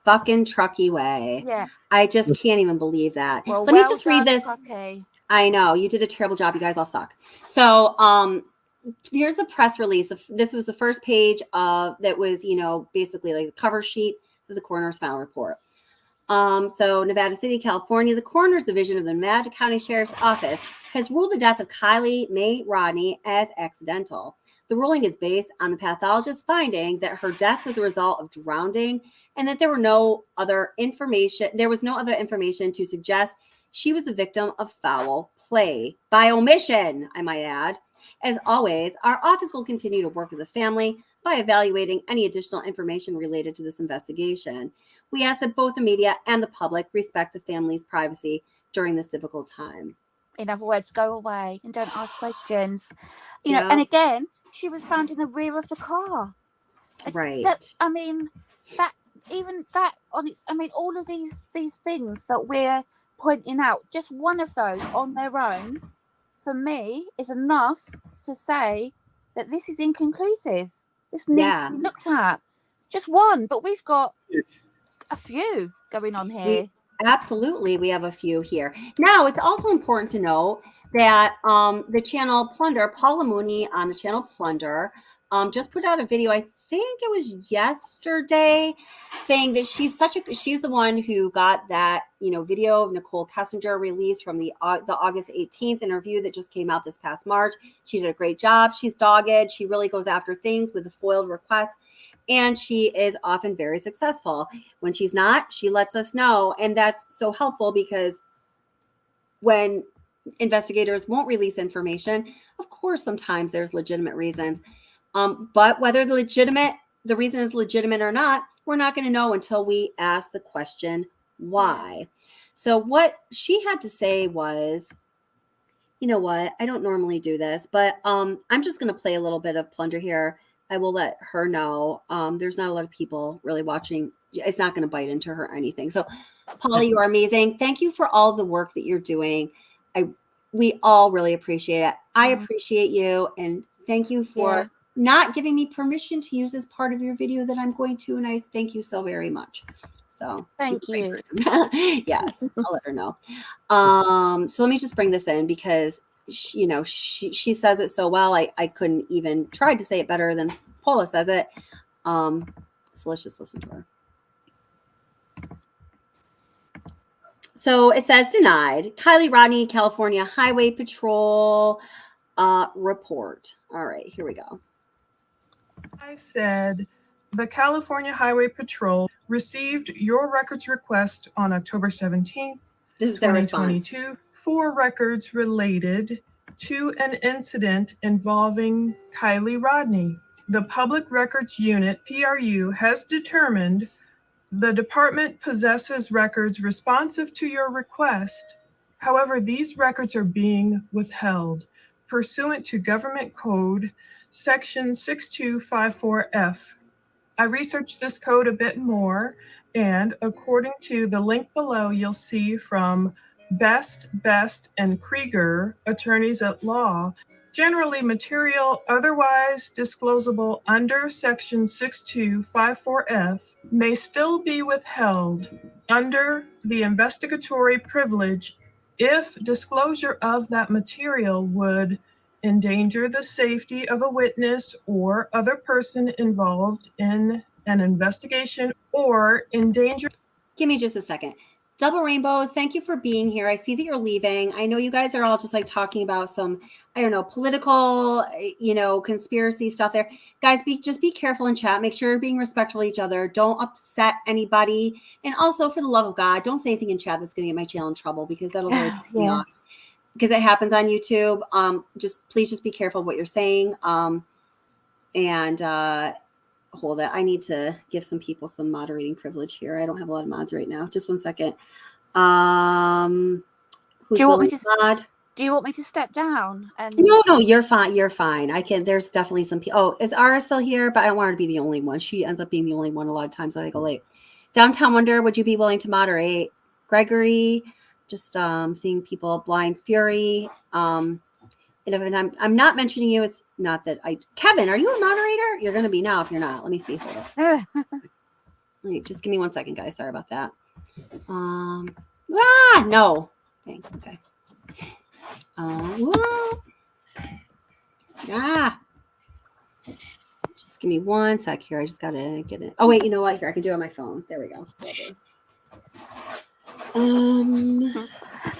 fucking trucky way. Yeah. I just can't even believe that. Well, Let me well just read done, this. Trucky. I know you did a terrible job. You guys all suck. So, here's the press release. This was the first page of that was, basically like the cover sheet of the coroner's final report. So Nevada City, California, the coroner's division of the Nevada County Sheriff's Office has ruled the death of Kiely Mae Rodni as accidental. The ruling is based on the pathologist's finding that her death was a result of drowning and that there was no other information to suggest she was a victim of foul play by omission, I might add. As always, our office will continue to work with the family by evaluating any additional information related to this investigation. We ask that both the media and the public respect the family's privacy during this difficult time. In other words, go away and don't ask questions. And again, she was found in the rear of the car. Right. All of these things that we're pointing out, just one of those on their own, for me, is enough to say that this is inconclusive. This needs to be looked at. Just one, but we've got a few going on here. Absolutely, we have a few here. Now, it's also important to know that the channel Plunder, Paula Mooney on the channel Plunder, just put out a video, I think it was yesterday, saying that she's the one who got that video of Nicole Kessinger released from the August 18th interview that just came out this past March. She did a great job. She's dogged. She really goes after things with a foiled request. And she is often very successful. When she's not, she lets us know. And that's so helpful because when investigators won't release information, of course, sometimes there's legitimate reasons. But whether the reason is legitimate or not, we're not going to know until we ask the question, why? So what she had to say was, you know what? I don't normally do this, but I'm just going to play a little bit of Plunder here. I will let her know. There's not a lot of people really watching. It's not going to bite into her or anything. So, Paula, you are amazing. Thank you for all the work that you're doing. We all really appreciate it. I appreciate you, and thank you for not giving me permission to use this part of your video that I'm going to, and I thank you so very much. So thank you. Yes, I'll let her know. So let me just bring this in because she says it so well. I couldn't even try to say it better than Paula says it. So let's just listen to her. So it says denied. Kiely Rodni, California Highway Patrol report. All right, here we go. I said the California Highway Patrol received your records request on October 17th, this is their 2022, for records related to an incident involving Kiely Rodni. The Public Records Unit, PRU, has determined the department possesses records responsive to your request. However, these records are being withheld pursuant to Government Code Section 6254F. I researched this code a bit more, and according to the link below, you'll see from Best, and Krieger, attorneys at law, generally material otherwise disclosable under Section 6254F may still be withheld under the investigatory privilege if disclosure of that material would endanger the safety of a witness or other person involved in an investigation or endanger. Give me just a second. Double Rainbows, thank you for being here. I see that you're leaving. I know you guys are all just like talking about some, I don't know, political, conspiracy stuff there. Guys, just be careful in chat. Make sure you're being respectful of each other. Don't upset anybody. And also, for the love of God, don't say anything in chat that's going to get my channel in trouble, because that'll really piss me off. Because it happens on YouTube. Please just be careful of what you're saying. Hold it. I need to give some people some moderating privilege here. I don't have a lot of mods right now. Just one second. Do you want me to step down? No, you're fine. You're fine. I can. There's definitely some people. Oh, is Ara still here? But I don't want her to be the only one. She ends up being the only one a lot of times when I go late. Downtown Wonder, would you be willing to moderate? Gregory, just seeing people. Blind Fury. And if I'm not mentioning you, it's not that Kevin, are you a moderator? You're going to be now if you're not. Let me see. Hold on. Just give me 1 second, guys. Sorry about that. No. Thanks. Okay. Just give me 1 sec here. I just got to get it. Oh, wait. You know what? Here, I can do it on my phone. There we go.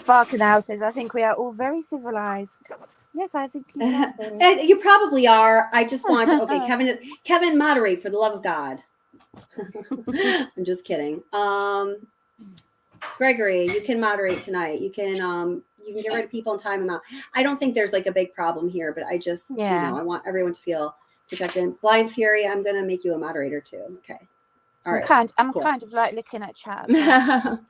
Farka now says, I think we are all very civilized. Yes, I think you probably are. I just want to, okay, Kevin, moderate for the love of God. I'm just kidding. Gregory, you can moderate tonight. You can get rid of people and time them out. I don't think there's like a big problem here, but I just, I want everyone to feel protected. Blind Fury, I'm going to make you a moderator too. Okay. All right. I'm kind of like looking at chat. Well.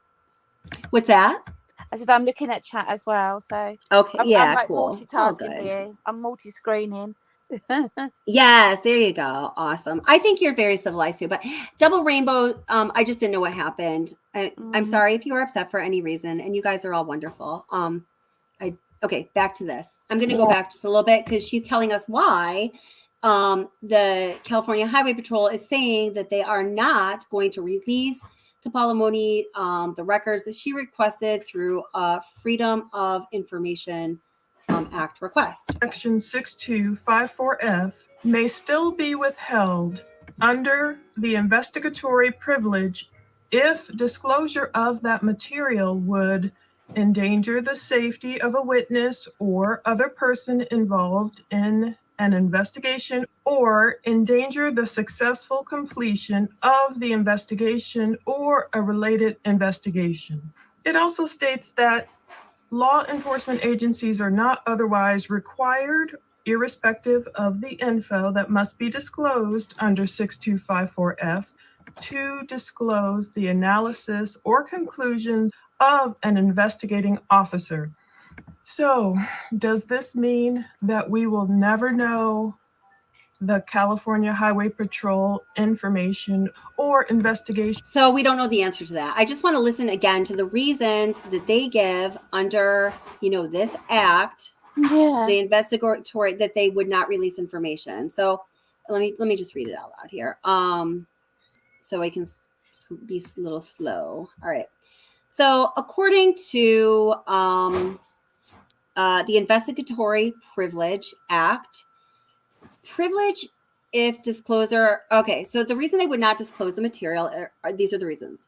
What's that? I said I'm looking at chat as well. So okay, I'm like cool. Multitasking here. I'm multi-screening. Yes, there you go. Awesome. I think you're very civilized too. But Double Rainbow, I just didn't know what happened. I'm sorry if you were upset for any reason, and you guys are all wonderful. Okay, back to this. I'm going to go back just a little bit because she's telling us why the California Highway Patrol is saying that they are not going to release to Palamoni the records that she requested through a Freedom of Information Act request. Section 6254F may still be withheld under the investigatory privilege if disclosure of that material would endanger the safety of a witness or other person involved in an investigation or endanger the successful completion of the investigation or a related investigation. It also states that law enforcement agencies are not otherwise required, irrespective of the info that must be disclosed under 6254F, to disclose the analysis or conclusions of an investigating officer. So, does this mean that we will never know the California Highway Patrol information or investigation? So we don't know the answer to that. I just want to listen again to the reasons that they give under, this act, the investigatory, that they would not release information. So let me just read it out loud here. So I can be a little slow. All right. So according to the Investigatory Privilege Act, privilege if disclosure. Okay, so the reason they would not disclose the material these are the reasons: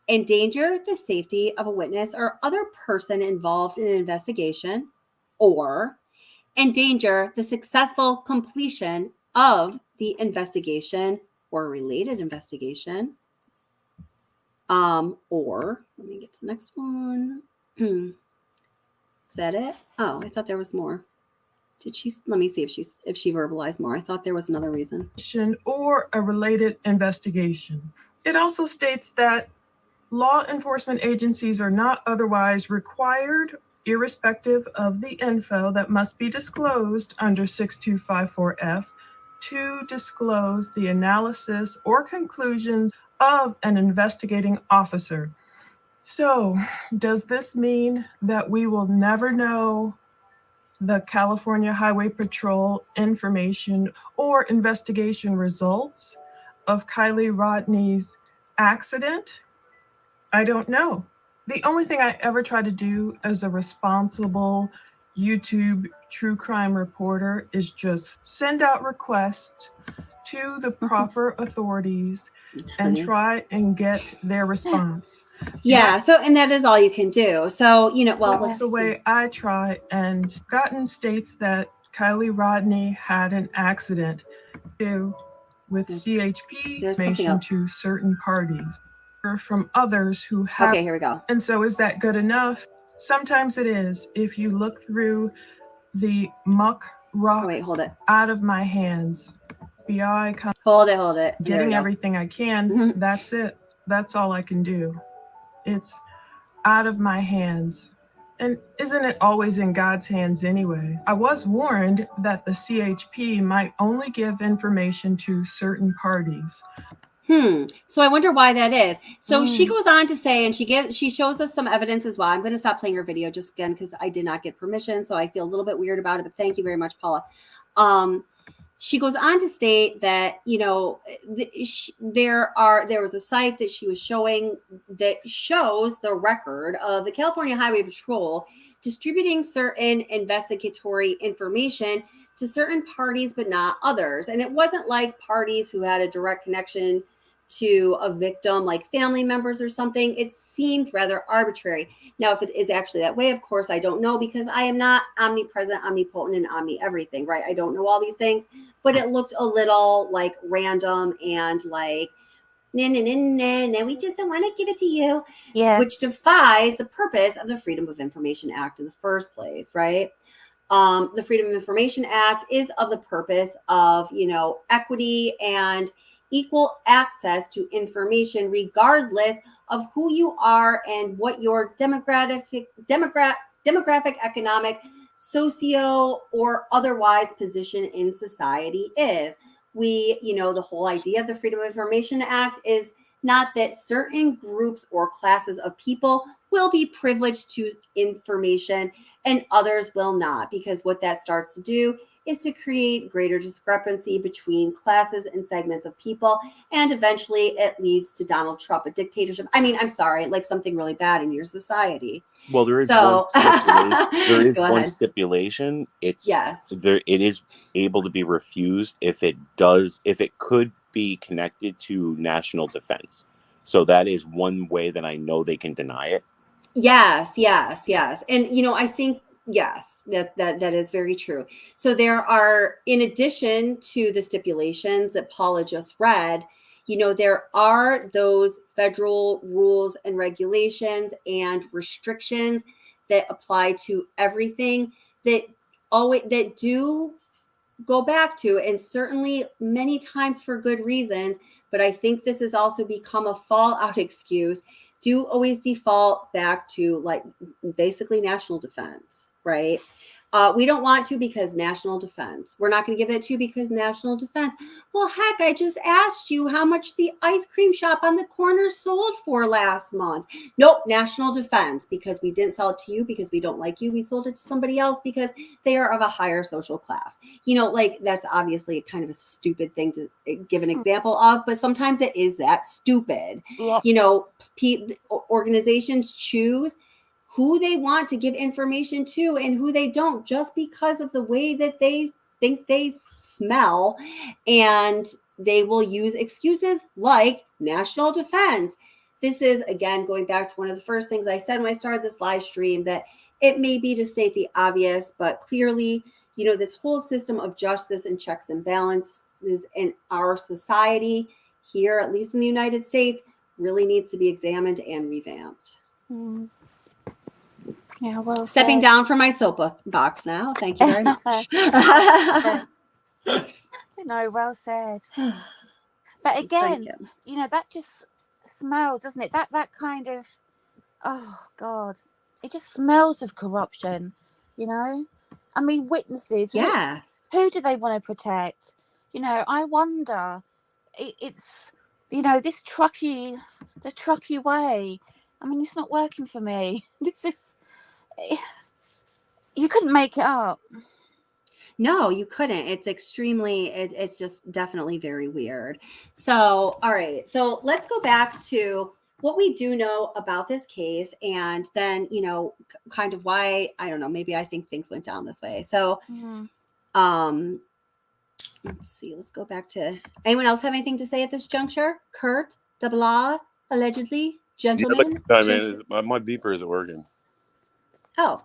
endanger the safety of a witness or other person involved in an investigation, or endanger the successful completion of the investigation or related investigation. Or let me get to the next one. Is that it? Oh, I thought there was more. Did she? Let me see if she verbalized more. I thought there was another reason. Or a related investigation. It also states that law enforcement agencies are not otherwise required, irrespective of the info that must be disclosed under 6254F, to disclose the analysis or conclusions of an investigating officer. So, does this mean that we will never know the California Highway Patrol information or investigation results of Kiely Rodni's accident? I don't know. The only thing I ever try to do as a responsible YouTube true crime reporter is just send out requests to the proper authorities and try and get their response. Yeah. So, and that is all you can do. So, you know, well, That's the way I try. And gotten states that Kiely Rodni had an accident too with CHP there's something information else. to certain parties or from others who have. Okay, here we go. And so is that good enough? Sometimes it is. If you look through the muck rock hold it. out of my hands, FBI hold it. There getting we go. everything I can. That's it. That's all I can do. It's out of my hands. And isn't it always in God's hands anyway? I was warned that the CHP might only give information to certain parties. So I wonder why that is. So she goes on to say, and she shows us some evidence as well. I'm going to stop playing her video just again because I did not get permission, so I feel a little bit weird about it. But thank you very much, Paula. She goes on to state that, you know, there was a site that she was showing that shows the record of the California Highway Patrol distributing certain investigatory information to certain parties, but not others. And it wasn't like parties who had a direct connection to a victim, like family members or something. It seemed rather arbitrary. Now, if it is actually that way, of course, I don't know, because I am not omnipresent, omnipotent, and omni-everything, right? I don't know all these things, but it looked a little like random and like, no, we just don't want to give it to you, which defies the purpose of the Freedom of Information Act in the first place, right? The Freedom of Information Act is of the purpose of, you know, equity and equal access to information, regardless of who you are and what your demographic, economic, socio, or otherwise position in society is. You know, the whole idea of the Freedom of Information Act is not that certain groups or classes of people will be privileged to information and others will not, because what that starts to do is to create greater discrepancy between classes and segments of people. And eventually it leads to Donald Trump, a dictatorship. I mean, I'm sorry, like something really bad in your society. Well, there is one stipulation. It is able to be refused if it could be connected to national defense. So that is one way that I know they can deny it. Yes. And, you know, I think, yes, that is very true. So there are, in addition to the stipulations that Paula just read, you know, there are those federal rules and regulations and restrictions that apply to everything that do go back to, and certainly many times for good reasons, but I think this has also become a fallout excuse, do always default back to like basically national defense, right? We don't want to because national defense. We're not going to give that to you because national defense. Well, heck, I just asked you how much the ice cream shop on the corner sold for last month. Nope, national defense, because we didn't sell it to you because we don't like you. We sold it to somebody else because they are of a higher social class. You know, like that's obviously kind of a stupid thing to give an example of, but sometimes it is that stupid. Yep. You know, organizations choose who they want to give information to and who they don't, just because of the way that they think they smell. And they will use excuses like national defense. This is, again, going back to one of the first things I said when I started this live stream, that it may be to state the obvious, but clearly, you know, this whole system of justice and checks and balances in our society here, at least in the United States, really needs to be examined and revamped. Yeah, well, stepping down from my soapbox now. Thank you very much. No, well said. But again, you know, that just smells, doesn't it? That kind of, oh God, it just smells of corruption. You know, I mean, witnesses. Yes. Who do they want to protect? You know, I wonder. It's, you know, the trucky way. I mean, it's not working for me. This is. You couldn't make it up. No, you couldn't. It's extremely, it's just definitely very weird. So, all right. So let's go back to what we do know about this case, and then, you know, kind of why, I don't know, maybe I think things went down this way. So, let's see, let's go back to, anyone else have anything to say at this juncture? Kurt, Dabla, allegedly, Yeah, I'd gentleman. like to chime in. My beeper isn't working. Oh,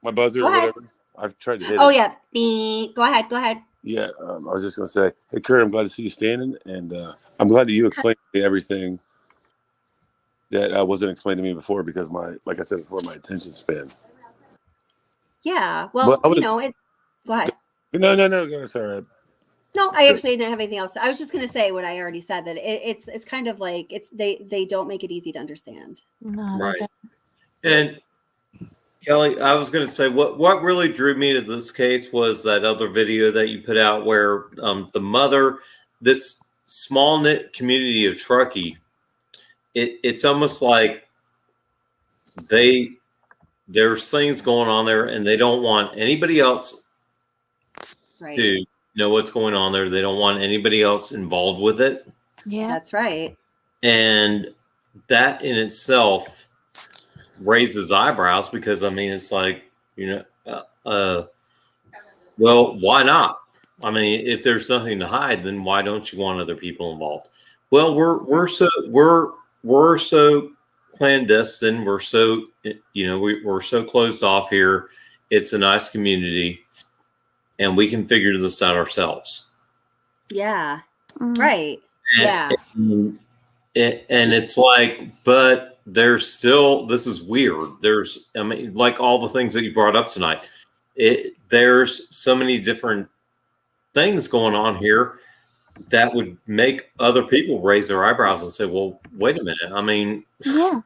My buzzer go or ahead. whatever. I've tried to hit Oh it. yeah, beep. Go ahead. Yeah, I was just gonna say, hey Kurt, I'm glad to see you standing, and I'm glad that you explained to me everything that wasn't explained to me before, because like I said before, my attention span. Yeah, But well, you know, go ahead. No, go. Sorry. No, I actually didn't have anything else. I was just going to say what I already said, that it's kind of like they don't make it easy to understand. No, right. And Kelly, I was going to say what really drew me to this case was that other video that you put out where the mother, this small knit community of Truckee, it's almost like there's things going on there and they don't want anybody else to know what's going on there. They don't want anybody else involved with it. Yeah, that's right. And that in itself raises eyebrows, because I mean, it's like, you know, well, why not? I mean, if there's nothing to hide, then why don't you want other people involved? Well, we're so clandestine. We're so, you know, we're so closed off here. It's a nice community, and we can figure this out ourselves. Yeah. Right. Yeah. And it's like, but there's still, this is weird. There's, I mean, like all the things that you brought up tonight, there's so many different things going on here that would make other people raise their eyebrows and say, well, wait a minute. I mean, yeah.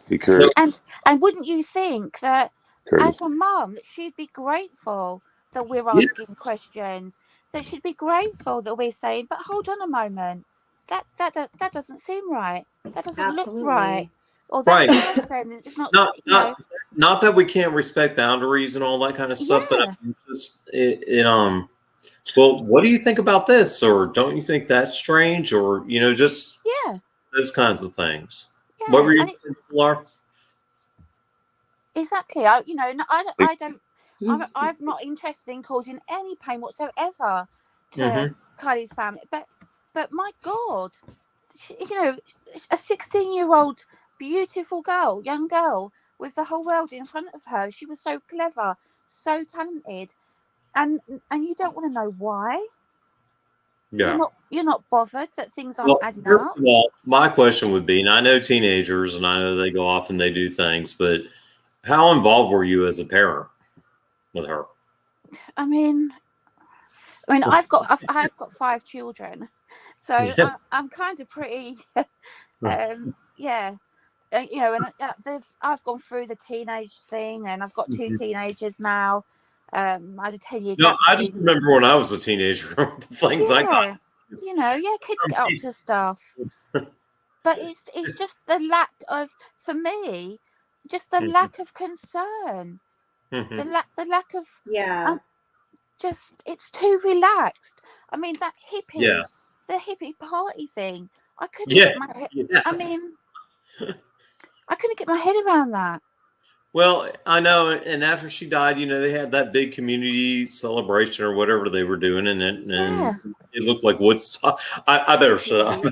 Because and wouldn't you think that Curtis. as a mum that she'd be grateful that we're asking questions, that she'd be grateful that we're saying, but hold on a moment, that doesn't seem right, that doesn't look right, or that person is not, you know. Not that we can't respect boundaries and all that kind of stuff, but I mean, just well, what do you think about this, or don't you think that's strange, or you know, just those kinds of things. What were you saying, Laura? Exactly. You know, I'm not interested in causing any pain whatsoever to Kylie's family. But my God, you know, a 16-year-old beautiful girl, young girl with the whole world in front of her. She was so clever, so talented, and you don't want to know why. Yeah. You're not bothered that things aren't adding up. Well, my question would be, and I know teenagers, and I know they go off and they do things, but how involved were you as a parent with her? I mean, I've got 5 children, so I'm kind of pretty, yeah. You know, and I've gone through the teenage thing, and I've got 2 teenagers now. I had a 10-year gap. I just remember when I was a teenager, the things I got. You know, kids get up to stuff, but it's just the lack of, for me, just the lack of concern, the lack of just, it's too relaxed. I mean, that hippie, the hippie party thing, I couldn't get my head. I mean, I couldn't get my head around that. Well, I know, and after she died, you know, they had that big community celebration or whatever they were doing, and it looked like Woodstock. I better shut up. I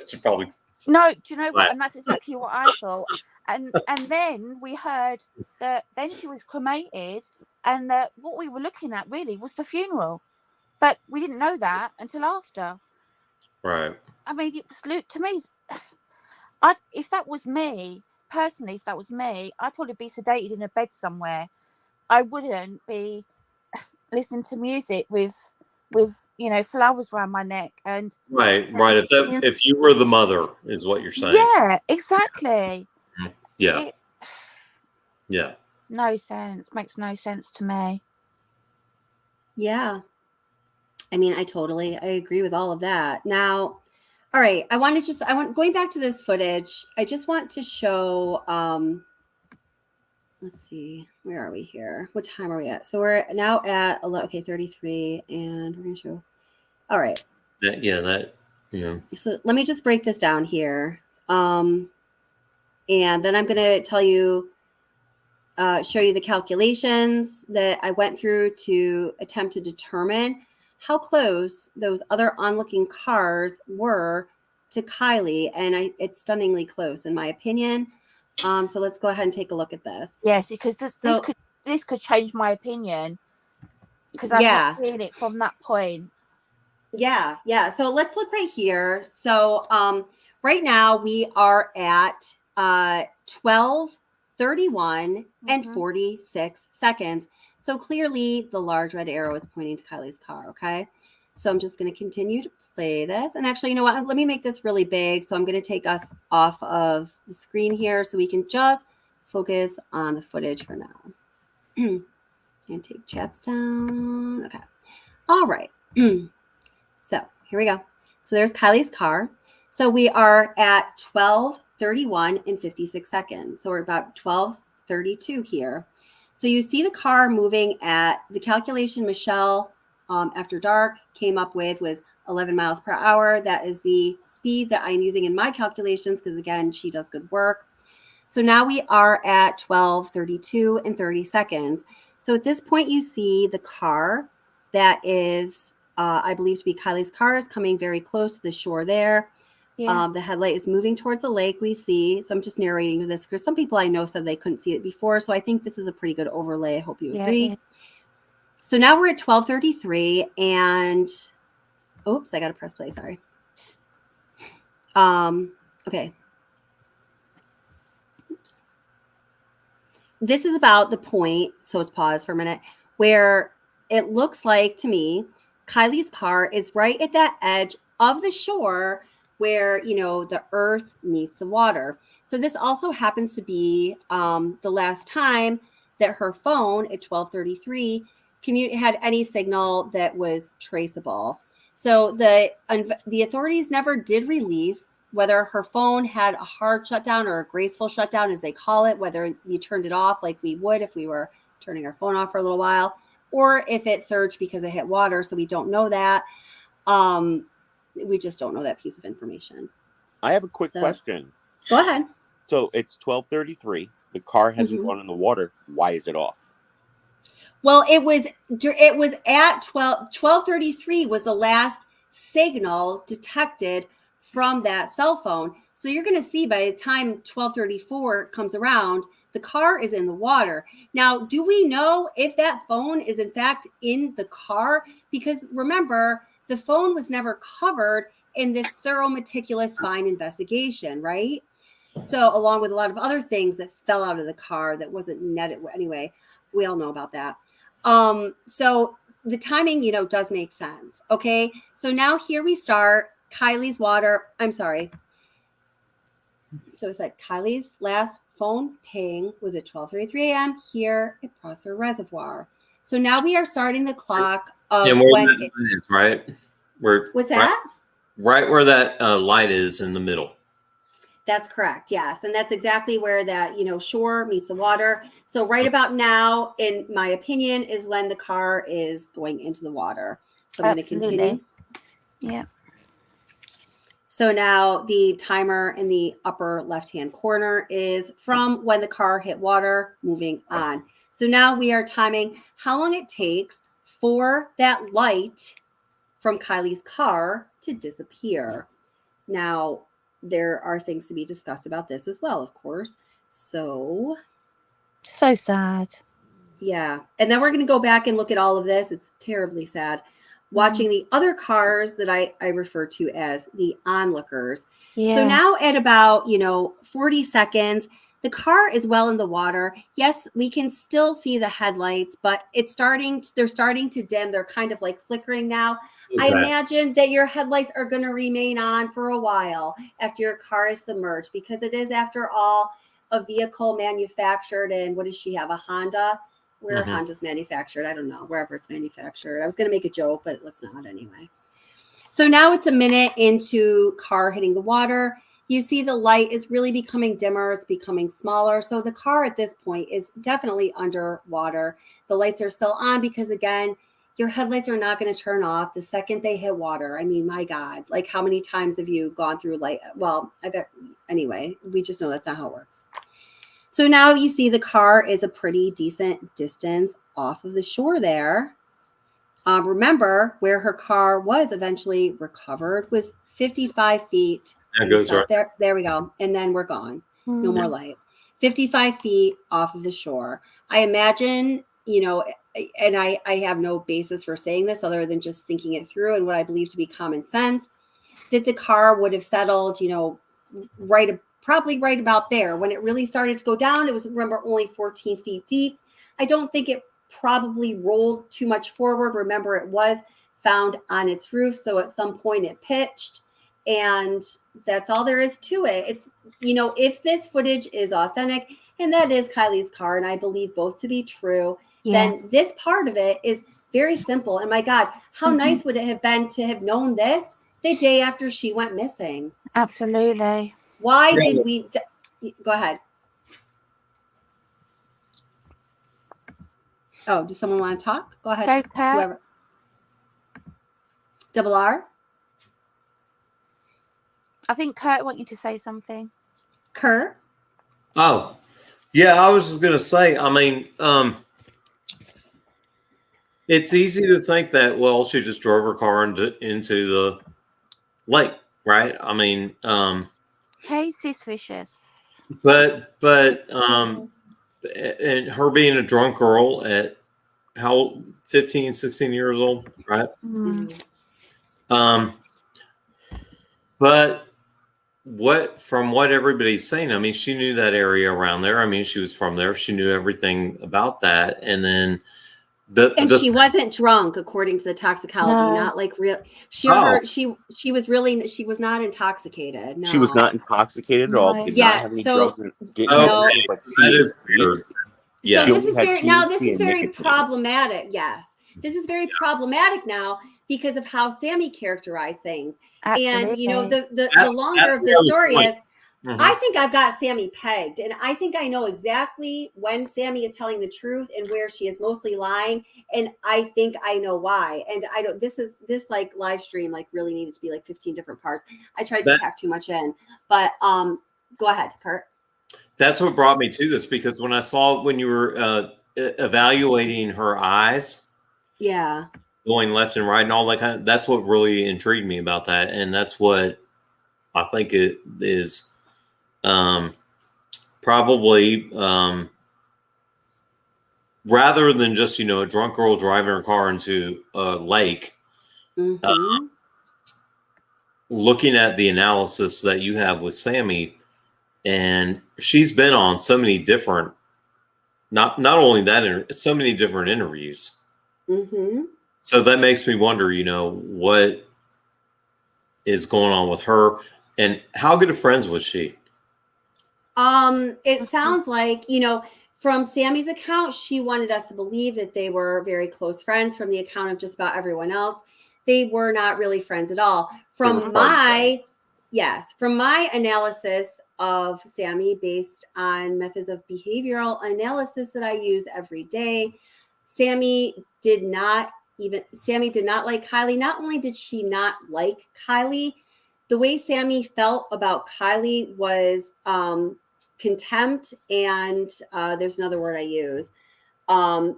should probably. No, do you know what? And that's exactly what I thought. And then we heard that then she was cremated, and that what we were looking at really was the funeral, but we didn't know that until after. Right. I mean, it was to me. If that was me. Personally, if that was me, I'd probably be sedated in a bed somewhere. I wouldn't be listening to music with you know, flowers around my neck and right. If you were the mother, is what you're saying. Yeah, exactly. Yeah. Yeah. No sense. Makes no sense to me. Yeah. I mean, I agree with all of that. Now, all right, going back to this footage, I just want to show, let's see, where are we here? What time are we at? So we're now at 33, and we're going to show, all right. Yeah. So let me just break this down here. And then I'm going to tell you, show you the calculations that I went through to attempt to determine how close those other onlooking cars were to Kiely. And it's stunningly close, in my opinion. So let's go ahead and take a look at this. Yes, because this could change my opinion because I've Yeah. not seen it from that point. Yeah. So let's look right here. So right now we are at 12:31 and 46 seconds. So clearly the large red arrow is pointing to Kiely's car. Okay. So I'm just going to continue to play this. And actually, you know what? Let me make this really big. So I'm going to take us off of the screen here so we can just focus on the footage for now. And take chats down. Okay. All right. So here we go. So there's Kiely's car. So we are at 12:31 and 56 seconds. So we're about 12:32 here. So you see the car moving at the calculation Michelle after dark came up with was 11 miles per hour. That is the speed that I'm using in my calculations because, again, she does good work. So now we are at 12:32 and 30 seconds. So at this point, you see the car that is, I believe to be Kiely's car, is coming very close to the shore there. Yeah. The headlight is moving towards the lake, we see. So I'm just narrating this because some people I know said they couldn't see it before. So I think this is a pretty good overlay. I hope you agree. Yeah. So now we're at 12:33 and, oops, I got to press play. Sorry. Okay. Oops. This is about the point, so let's pause for a minute, where it looks like to me Kiely's car is right at that edge of the shore where, you know, the earth meets the water. So this also happens to be the last time that her phone at 12:33 had any signal that was traceable. So the authorities never did release whether her phone had a hard shutdown or a graceful shutdown, as they call it, whether you turned it off like we would if we were turning our phone off for a little while, or if it surged because it hit water. So we don't know that. We just don't know that piece of information. I have a quick question. Go ahead. So it's 12:33. The car hasn't gone in the water. Why is it off? Well, it was at 12:33 was the last signal detected from that cell phone. So you're going to see by the time 12:34 comes around, the car is in the water. Now, do we know if that phone is in fact in the car? Because remember, the phone was never covered in this thorough, meticulous, fine investigation, right? So along with a lot of other things that fell out of the car that wasn't netted anyway, we all know about that. So the timing, you know, does make sense. Okay. So now here we start Kiely's water. I'm sorry. So it's like Kiely's last phone ping was at 12:33 a.m. here at Prosser Reservoir. So now we are starting the clock of when it is, right? What's that? Right where that light is in the middle. That's correct. Yes. And that's exactly where that, you know, shore meets the water. So right about now, in my opinion, is when the car is going into the water. So I'm going to continue. Yeah. So now the timer in the upper left-hand corner is from when the car hit water, moving on. So now we are timing how long it takes for that light from Kiely's car to disappear. Now, there are things to be discussed about this as well, of course. So sad. Yeah. And then we're going to go back and look at all of this. It's terribly sad. Watching the other cars that I refer to as the onlookers. Yeah. So now at about, 40 seconds, the car is well in the water. Yes, we can still see the headlights, but they're starting to dim. They're kind of like flickering now. Okay. I imagine that your headlights are going to remain on for a while after your car is submerged, because it is, after all, a vehicle manufactured in, what does she have, a Honda? Where Honda's manufactured, I don't know, wherever it's manufactured. I was going to make a joke, but let's not anyway. So now it's a minute into car hitting the water. You see the light is really becoming dimmer. It's becoming smaller. So the car at this point is definitely underwater. The lights are still on because, again, your headlights are not going to turn off the second they hit water. I mean, my God, like how many times have you gone through anyway, we just know that's not how it works. So now you see the car is a pretty decent distance off of the shore there. Remember where her car was eventually recovered was 55 feet. That goes right. There we go. And then we're gone. No more light. 55 feet off of the shore. I imagine, and I have no basis for saying this other than just thinking it through and what I believe to be common sense, that the car would have settled, probably right about there. When it really started to go down, it was, remember, only 14 feet deep. I don't think it probably rolled too much forward. Remember, it was found on its roof. So at some point it pitched, and that's all there is to it. It's, if this footage is authentic, and that is Kiely's car, and I believe both to be true, then this part of it is very simple. And my God, how nice would it have been to have known this the day after she went missing? Absolutely. Why did we go ahead? Oh, does someone want to talk? Go ahead. Go, Kurt. Whoever. Double R. I think Kurt want you to say something. Kurt. Oh, yeah. I was just gonna say. I mean, it's easy to think that she just drove her car into the lake, right? I mean, Case is vicious. but and her being a drunk girl at 15, 16 years old, right? But from what everybody's saying, I mean, she knew that area around there. I mean, she was from there. She knew everything about that. And then she wasn't drunk, according to the toxicology, not like real. She was not intoxicated. No. She was not intoxicated at all. Did not have any drugs. Yeah. So this is very problematic. Yes. This is very problematic now because of how Sami characterized things. Absolutely. And the longer of the story is, I think I've got Sami pegged, and I think I know exactly when Sami is telling the truth and where she is mostly lying, and I think I know why. And I don't. This like live stream really needed to be 15 different parts. I tried to pack too much in, but go ahead, Kurt. That's what brought me to this, because when you were evaluating her eyes, going left and right and all that that's what really intrigued me about that, and that's what I think it is. Probably rather than just a drunk girl driving her car into a lake, looking at the analysis that you have with Sami, and she's been on so many different, not only that, so many different interviews. So that makes me wonder, what is going on with her, and how good of friends was she? It sounds like, from Sami's account, she wanted us to believe that they were very close friends. From the account of just about everyone else, they were not really friends at all. From my analysis of Sami, based on methods of behavioral analysis that I use every day, Sami did not like Kiely. Not only did she not like Kiely, the way Sami felt about Kiely was contempt, and there's another word I use,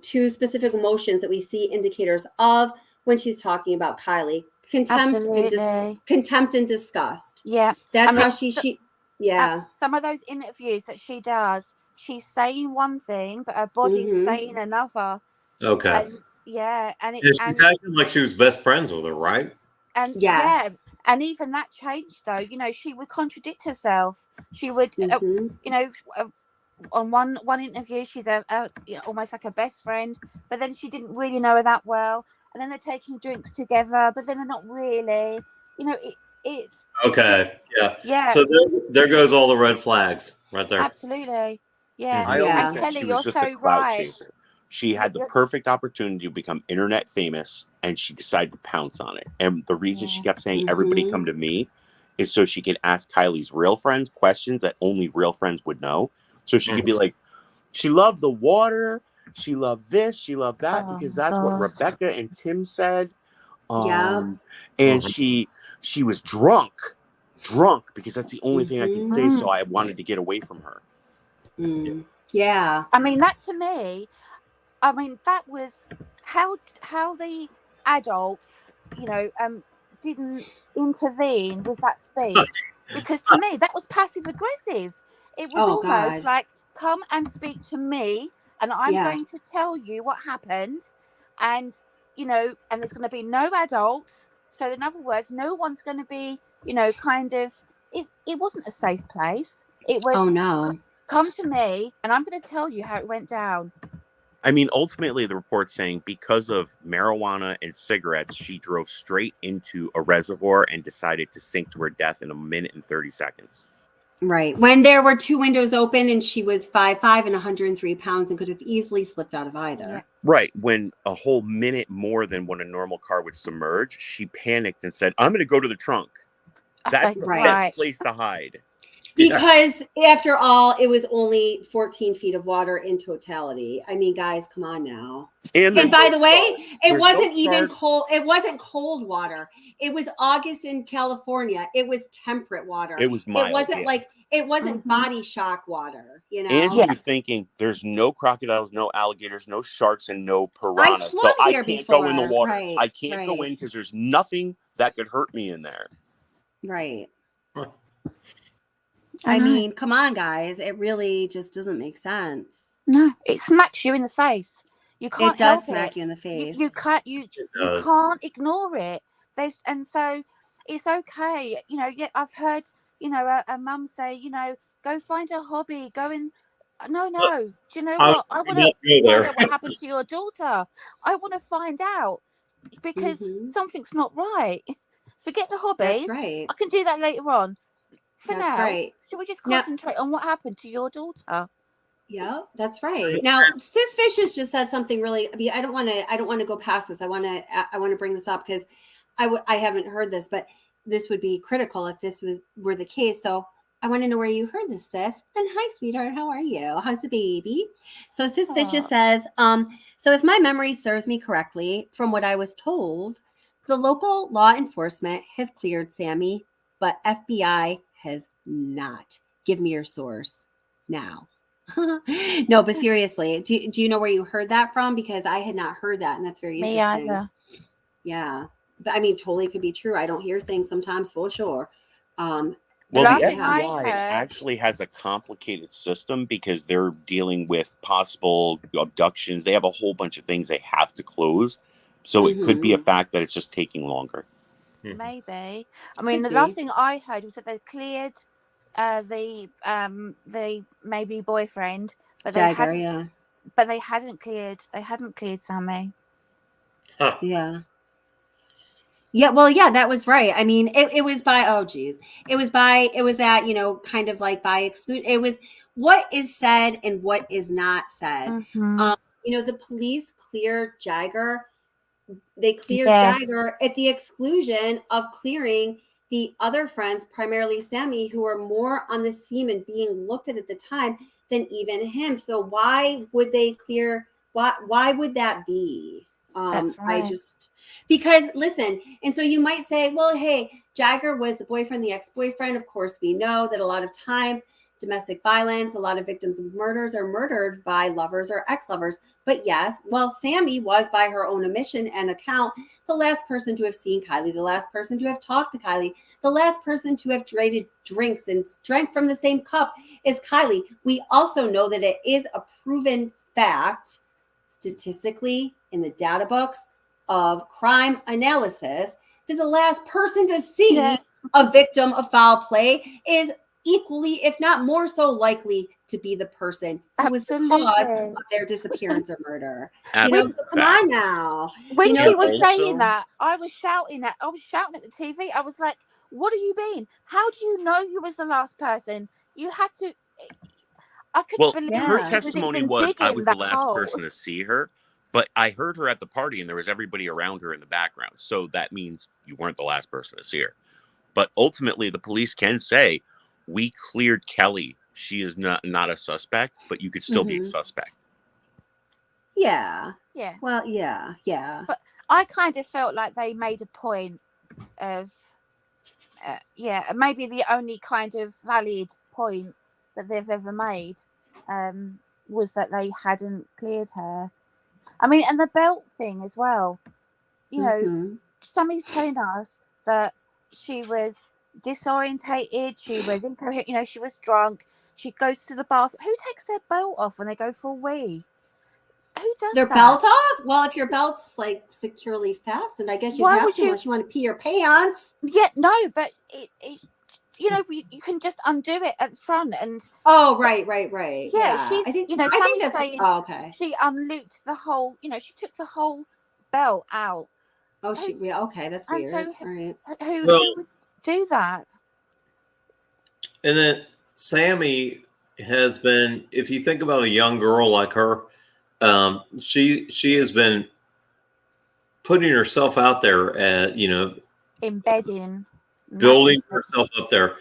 two specific emotions that we see indicators of when she's talking about Kiely: contempt and disgust. Yeah, that's how she. Yeah, some of those interviews that she does, she's saying one thing, but her body's saying another. Okay. And she's acting like she was best friends with her, right? And and even that changed though. She would contradict herself. She would, on one interview, she's almost like a best friend, but then she didn't really know her that well. And then they're taking drinks together, but then they're not really. It's okay. Yeah. So there goes all the red flags right there. Absolutely. Yeah. I always said Kelly, she you're was just so a clout right. chaser. She had the perfect opportunity to become internet famous, and she decided to pounce on it. And the reason she kept saying, everybody come to me, is so she could ask Kylie's real friends questions that only real friends would know. So she could be like, she loved the water, She loved this, she loved that, because that's what Rebecca and Tim said. And she was drunk because that's the only thing I could say. So I wanted to get away from her. Yeah. I mean, that to me, I mean, that was how the adults, didn't intervene with that speech, because to me that was passive aggressive. It was almost like, come and speak to me, and I'm going to tell you what happened, and and there's going to be no adults. So in other words, no one's going to be, kind of. It wasn't a safe place. It was. Come to me, and I'm going to tell you how it went down. I mean, ultimately, the report's saying because of marijuana and cigarettes, she drove straight into a reservoir and decided to sink to her death in 1 minute and 30 seconds. Right. When there were 2 windows open and she was 5'5" and 103 pounds and could have easily slipped out of either. Yeah. Right. When a whole minute more than when a normal car would submerge, she panicked and said, I'm going to go to the trunk. That's the best place to hide. Because after all, it was only 14 feet of water in totality. I mean, guys, come on now. And by the way, it wasn't even cold. It wasn't cold water. It was August in California. It was temperate water. It was mild. It wasn't like, it wasn't body shock water, And you're thinking there's no crocodiles, no alligators, no sharks, and no piranhas. So I can't go in the water. Right, I can't go in because there's nothing that could hurt me in there. Right. I mean, come on, guys. It really just doesn't make sense. No, it smacks you in the face. You can't. It does help smack it. you in the face. You can't. You can't ignore it. And so it's okay. I've heard. A mum say, go find a hobby. Go and. No. Do you know what? I want to find out what happened to your daughter. I want to find out because something's not right. Forget the hobbies. That's right. I can do that later on. For That's now, right. should we just concentrate on what happened to your daughter? Yeah, that's right. Now, Sis Vicious just said something really. I mean, I don't want to go past this. I want to bring this up because I haven't heard this, but this would be critical if this were the case. So I want to know where you heard this, Sis. And hi, sweetheart. How are you? How's the baby? So Sis Vicious says, so if my memory serves me correctly, from what I was told, the local law enforcement has cleared Sami, but FBI has not. Give me your source now. No, but seriously, do you know where you heard that from? Because I had not heard that, and that's very interesting. Me either. Yeah, but I mean, totally could be true. I don't hear things sometimes for sure. Well, the FBI actually has a complicated system because they're dealing with possible abductions. They have a whole bunch of things they have to close. So it could be a fact that it's just taking longer. Maybe. I mean, the last thing I heard was that they cleared the maybe boyfriend, but they hadn't cleared Sami. Yeah. Yeah, well, yeah, that was right. I mean, it was by, it was that, kind of like by exclusion. It was what is said and what is not said. The police cleared Jagger. They cleared Jagger at the exclusion of clearing the other friends, primarily Sami, who were more on the scene and being looked at the time than even him. So why would they clear? Why would that be? That's right. Because listen, and so you might say, well, hey, Jagger was the boyfriend, the ex-boyfriend. Of course, we know that a lot of times domestic violence, a lot of victims of murders are murdered by lovers or ex-lovers. But yes, well, Sami was, by her own admission and account, the last person to have seen Kiely, the last person to have talked to Kiely, the last person to have traded drinks and drank from the same cup as Kiely. We also know that it is a proven fact statistically in the data books of crime analysis that the last person to see a victim of foul play is equally, if not more so, likely to be the person who was the cause of their disappearance or murder. So come on now. When she was saying that, I was shouting at the TV. I was like, what do you mean? How do you know you was the last person? You had to. I couldn't believe her testimony was, I was the last person to see her, but I heard her at the party and there was everybody around her in the background. So that means you weren't the last person to see her. But ultimately, the police can say, we cleared Kelly. She is not a suspect, but you could still be a suspect. Yeah. Yeah. Well, yeah. But I kind of felt like they made a point of, maybe the only kind of valid point that they've ever made was that they hadn't cleared her. I mean, and the belt thing as well. You know, somebody's telling us that she was disorientated, she was incoherent, you know, she was drunk, she goes to the bathroom. Who takes their belt off when they go for a wee? Who does Their that? belt off? Well, if your belt's like securely fastened, I guess you'd Why have would to unless you want to pee your pants. Yeah, no, but it you know, you can just undo it at the front and. Oh, right. Yeah, she's. I think Sammy's that's. saying Okay. she unlooped the whole. You know, she took the whole belt out. Oh, okay, that's weird. So all right. Who would do that? And then Sammy has been, if you think about a young girl like her, she has been putting herself out there at, Embedding. building herself up there.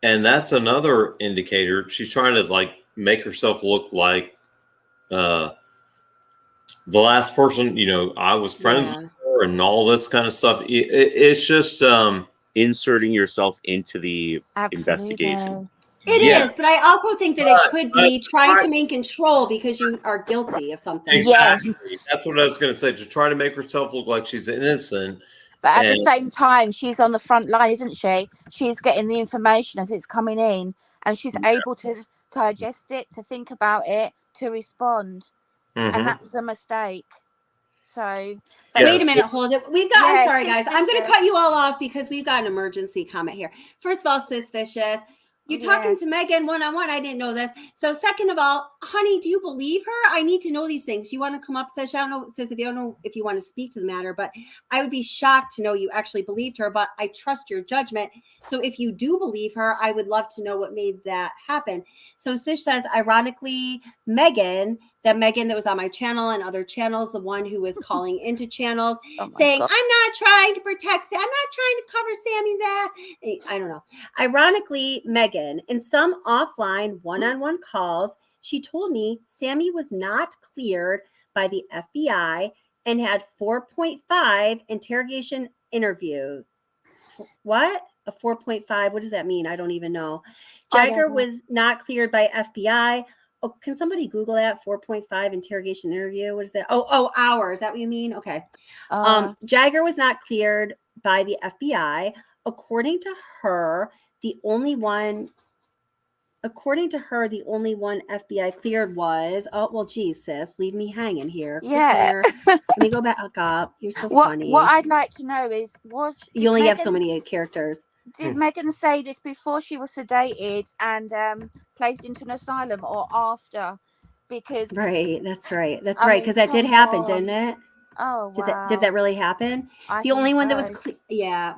And that's another indicator. She's trying to like make herself look like the last person, I was friends with her and all this kind of stuff. It's just inserting yourself into the investigation. It is, but I also think that it could be trying to maintain control because you are guilty of something. Exactly. That's what I was going to say. To try to make herself look like she's innocent. But at the same time, she's on the front line, isn't she? She's getting the information as it's coming in, and she's able to digest it, to think about it, to respond. And that was a mistake. So wait a minute, hold it. I'm sorry, guys. I'm going to cut you all off because we've got an emergency comment here. First of all, Sis Vicious, you're talking to Megan one-on-one. I didn't know this. So second of all, honey, do you believe her? I need to know these things. You want to come up, Sis? I don't know, Sis, if you don't know if you want to speak to the matter, but I would be shocked to know you actually believed her, but I trust your judgment. So if you do believe her, I would love to know what made that happen. So Sis says, ironically, Megan that was on my channel and other channels, the one who was calling into channels saying, God. I'm not trying to protect, I'm not trying to cover Sammy's ass. I don't know. Ironically, Megan, in some offline one-on-one calls, she told me Sammy was not cleared by the FBI and had 4.5 interrogation interview. What? A 4.5? What does that mean? I don't even know. Jagger was not cleared by FBI. Oh, can somebody Google that? 4.5 interrogation interview. What is that? Oh, hours. Is that what you mean? Okay. Jagger was not cleared by the FBI. According to her, the only one FBI cleared was, geez, sis, leave me hanging here. Yeah. Let me go back up. You're so funny. What I'd like to know is, you only have so many characters. Did Megan say this before she was sedated and placed into an asylum, or after? Because that's right. Because that did happen, didn't it? Oh, wow. Did that really happen? The only one that was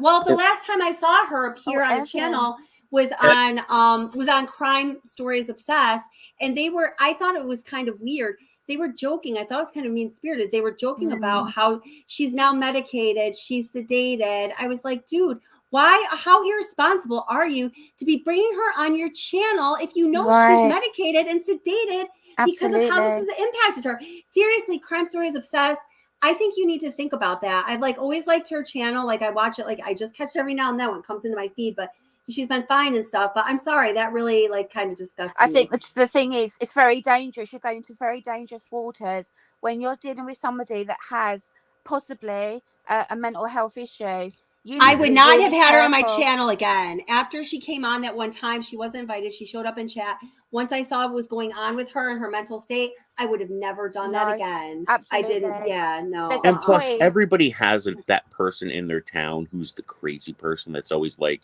Well, the last time I saw her appear on the channel was on Crime Stories Obsessed, and I thought it was kind of weird. They were joking. I thought it was kind of mean-spirited. They were joking about how she's now medicated, she's sedated. I was like, dude, how irresponsible are you to be bringing her on your channel if you know she's medicated and sedated because of how this has impacted her? Seriously, Crime Stories Obsessed. I think you need to think about that. I've always liked her channel. I watch it. I just catch it every now and then when it comes into my feed, but she's been fine and stuff. But I'm sorry, that really kind of disgusts me. I think the thing is, it's very dangerous. You're going into very dangerous waters when you're dealing with somebody that has possibly a mental health issue. I would not have had her on my channel again. After she came on that one time, she wasn't invited. She showed up in chat. Once I saw what was going on with her and her mental state, I would have never done that again. Absolutely. I didn't. Yeah, no. And plus, everybody has that person in their town who's the crazy person that's always like,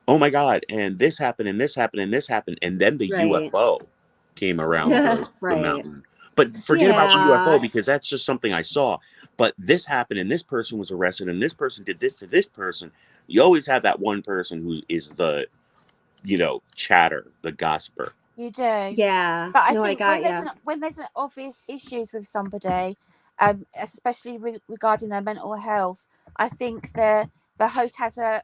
oh my God, and this happened, and this happened, and this happened. And then the UFO came around the mountain. But forget about the UFO, because that's just something I saw. But this happened, and this person was arrested, and this person did this to this person. You always have that one person who is the, chatter, the gossiper. You do. Yeah. But I think when there's an obvious issues with somebody, especially regarding their mental health, I think the host has a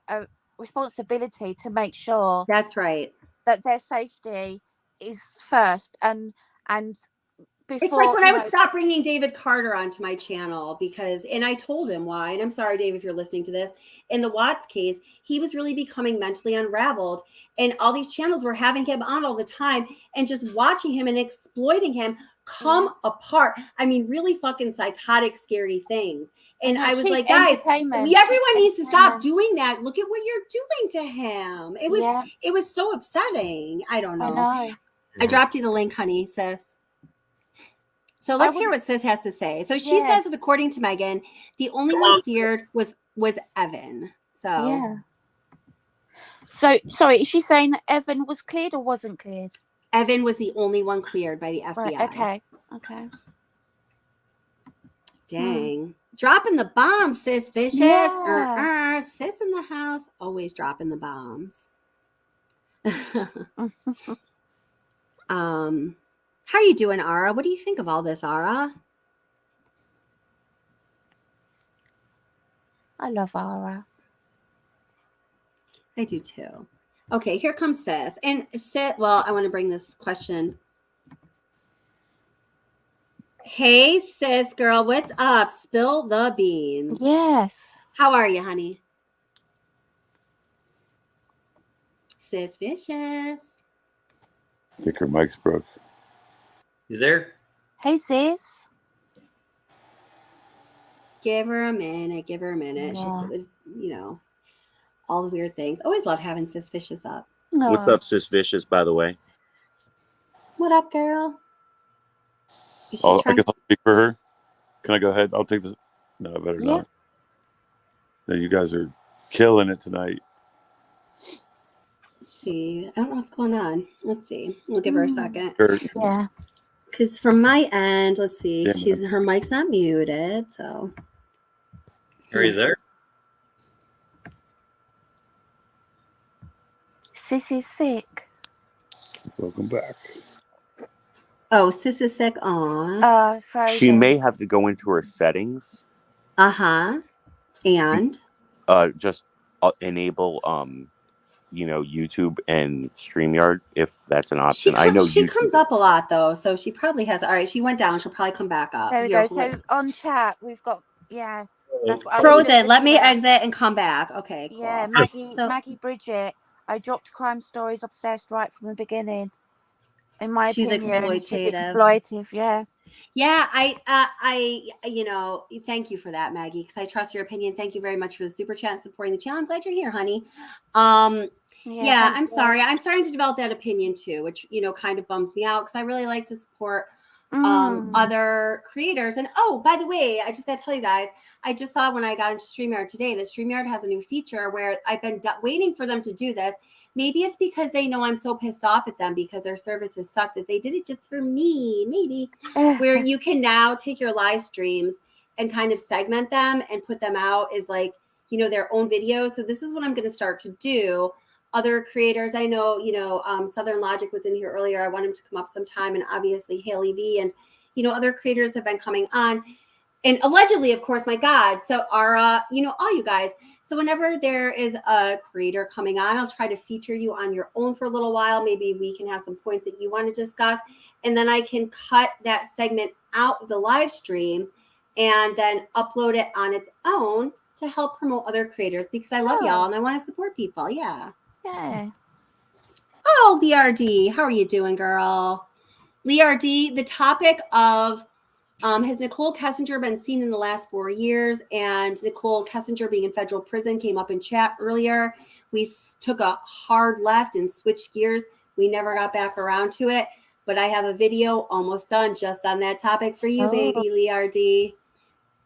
responsibility to make sure that's right, that their safety is first, and before. It's like when you I would know, stop bringing David Carter onto my channel because, and I told him why, and I'm sorry, Dave, if you're listening to this, in the Watts case, he was really becoming mentally unraveled, and all these channels were having him on all the time and just watching him and exploiting him come apart. I mean, really fucking psychotic, scary things. And I was cheap like, guys, entertainment. everyone needs to stop Entertainment. doing that. Look at what you're doing to him. It was so upsetting. I don't know. I know. I dropped you the link, honey, sis. So let's hear what Sis has to say. So she says that according to Megan, the only one cleared was Evan. So yeah. So sorry, is she saying that Evan was cleared or wasn't cleared? Evan was the only one cleared by the FBI. Right, okay. Dang. Dropping the bombs, Sis Vicious. Yeah. Sis in the house, always dropping the bombs. How are you doing, Ara? What do you think of all this, Ara? I love Ara. I do too. Okay, here comes Sis. And Sis, well, I want to bring this question. Hey, Sis girl, what's up? Spill the beans. Yes. How are you, honey? Sis Vicious. I think her mic's broke. You there? Hey, sis. Give her a minute. Give her a minute. Yeah. She's, all the weird things. Always love having Sis Vicious up. What's up, Sis Vicious, by the way? What up, girl? Is she I trying? guess I'll speak for her. Can I go ahead? I'll take this. No, I better not. No, you guys are killing it tonight. Let's see. I don't know what's going on. Let's see. We'll give her a second. Sure. Yeah. Because from my end, let's see. Yeah, Her mic's not muted, so. Are you there? Sis is sick. Welcome back. Oh, Sis is sick. Aw. She may have to go into her settings. Uh-huh. And? Just enable YouTube and StreamYard if that's an option. I know she YouTube. comes up a lot though, so she probably has. All right, she went down. She'll probably come back up. There we go. So on chat, we've got That's what Frozen. Let me exit and come back. Okay, cool. Yeah, Maggie Bridget. I dropped Crime Stories Obsessed right from the beginning. In my opinion, she's exploitive. Yeah. Yeah, I thank you for that, Maggie, because I trust your opinion. Thank you very much for the super chat and supporting the channel. I'm glad you're here, honey. Yeah, I'm sorry. I'm starting to develop that opinion too, which kind of bums me out because I really like to support other creators. And oh, by the way, I just got to tell you guys, I just saw when I got into StreamYard today that StreamYard has a new feature where I've been waiting for them to do this. Maybe it's because they know I'm so pissed off at them because their services suck that they did it just for me, maybe, where you can now take your live streams and kind of segment them and put them out as their own videos. So this is what I'm going to start to do. Other creators, I know, Southern Logic was in here earlier. I want him to come up sometime. And obviously Haley V and, other creators have been coming on. And allegedly, of course, my God. So Ara, all you guys. So whenever there is a creator coming on, I'll try to feature you on your own for a little while. Maybe we can have some points that you want to discuss. And then I can cut that segment out of the live stream and then upload it on its own to help promote other creators because I love y'all and I want to support people. Yeah. Yeah. Oh, LRD, how are you doing, girl? LRD, the topic of has Nicole Kessinger been seen in the last 4 years? And Nicole Kessinger being in federal prison came up in chat earlier. We took a hard left and switched gears. We never got back around to it. But I have a video almost done just on that topic for you, baby, LRD,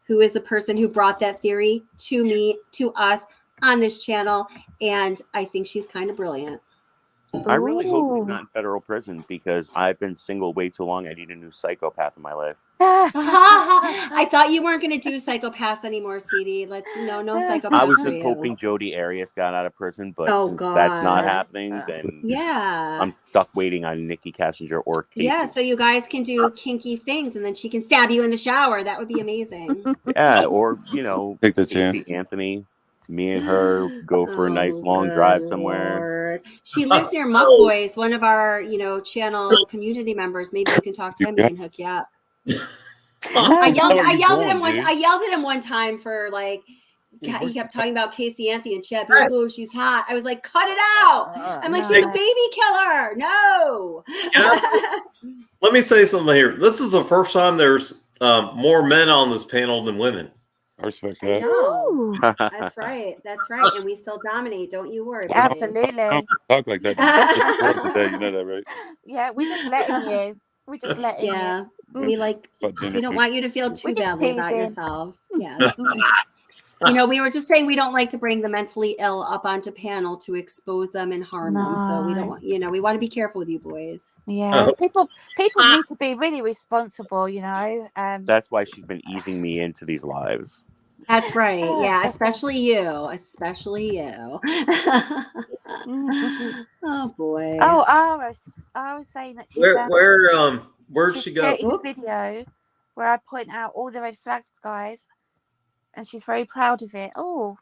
who is the person who brought that theory to me, to us on this channel. And I think she's kind of brilliant. I really hope he's not in federal prison because I've been single way too long. I need a new psychopath in my life. I thought you weren't going to do psychopaths anymore, sweetie. No psychopaths. I was just hoping Jodi Arias got out of prison, but since that's not happening, then I'm stuck waiting on Nikki Kessinger or Casey. Yeah, so you guys can do kinky things, and then she can stab you in the shower. That would be amazing. Yeah, or take the Casey chance. Anthony. Me and her go for a nice Oh, long good drive somewhere. Lord. She lives near Muck Boys, one of our, channel community members. Maybe you can talk to him. He can hook you up. I yelled at him one time for like, he kept talking about Casey Anthony and Chip. Like, oh, she's hot. I was like, cut it out. I'm like, she's a baby killer. No. Let me say something here. This is the first time there's more men on this panel than women. I respect I that. know. That's right. That's right. And we still dominate. Don't you worry. Absolutely. Talk like that. Today, you know that, right? Yeah, we're just letting you. We're just letting Yeah. you. We don't want you to feel too badly about yourselves. Yeah, that's right. We were just saying we don't like to bring the mentally ill up onto panel to expose them and harm them. So we don't want, we want to be careful with you boys. Yeah, people need to be really responsible, That's why she's been easing me into these lives. That's right. Yeah, especially you. Especially you. Oh boy. Oh, I was saying that she's where'd she go? Created a video where I point out all the red flags, guys, and she's very proud of it. Oh,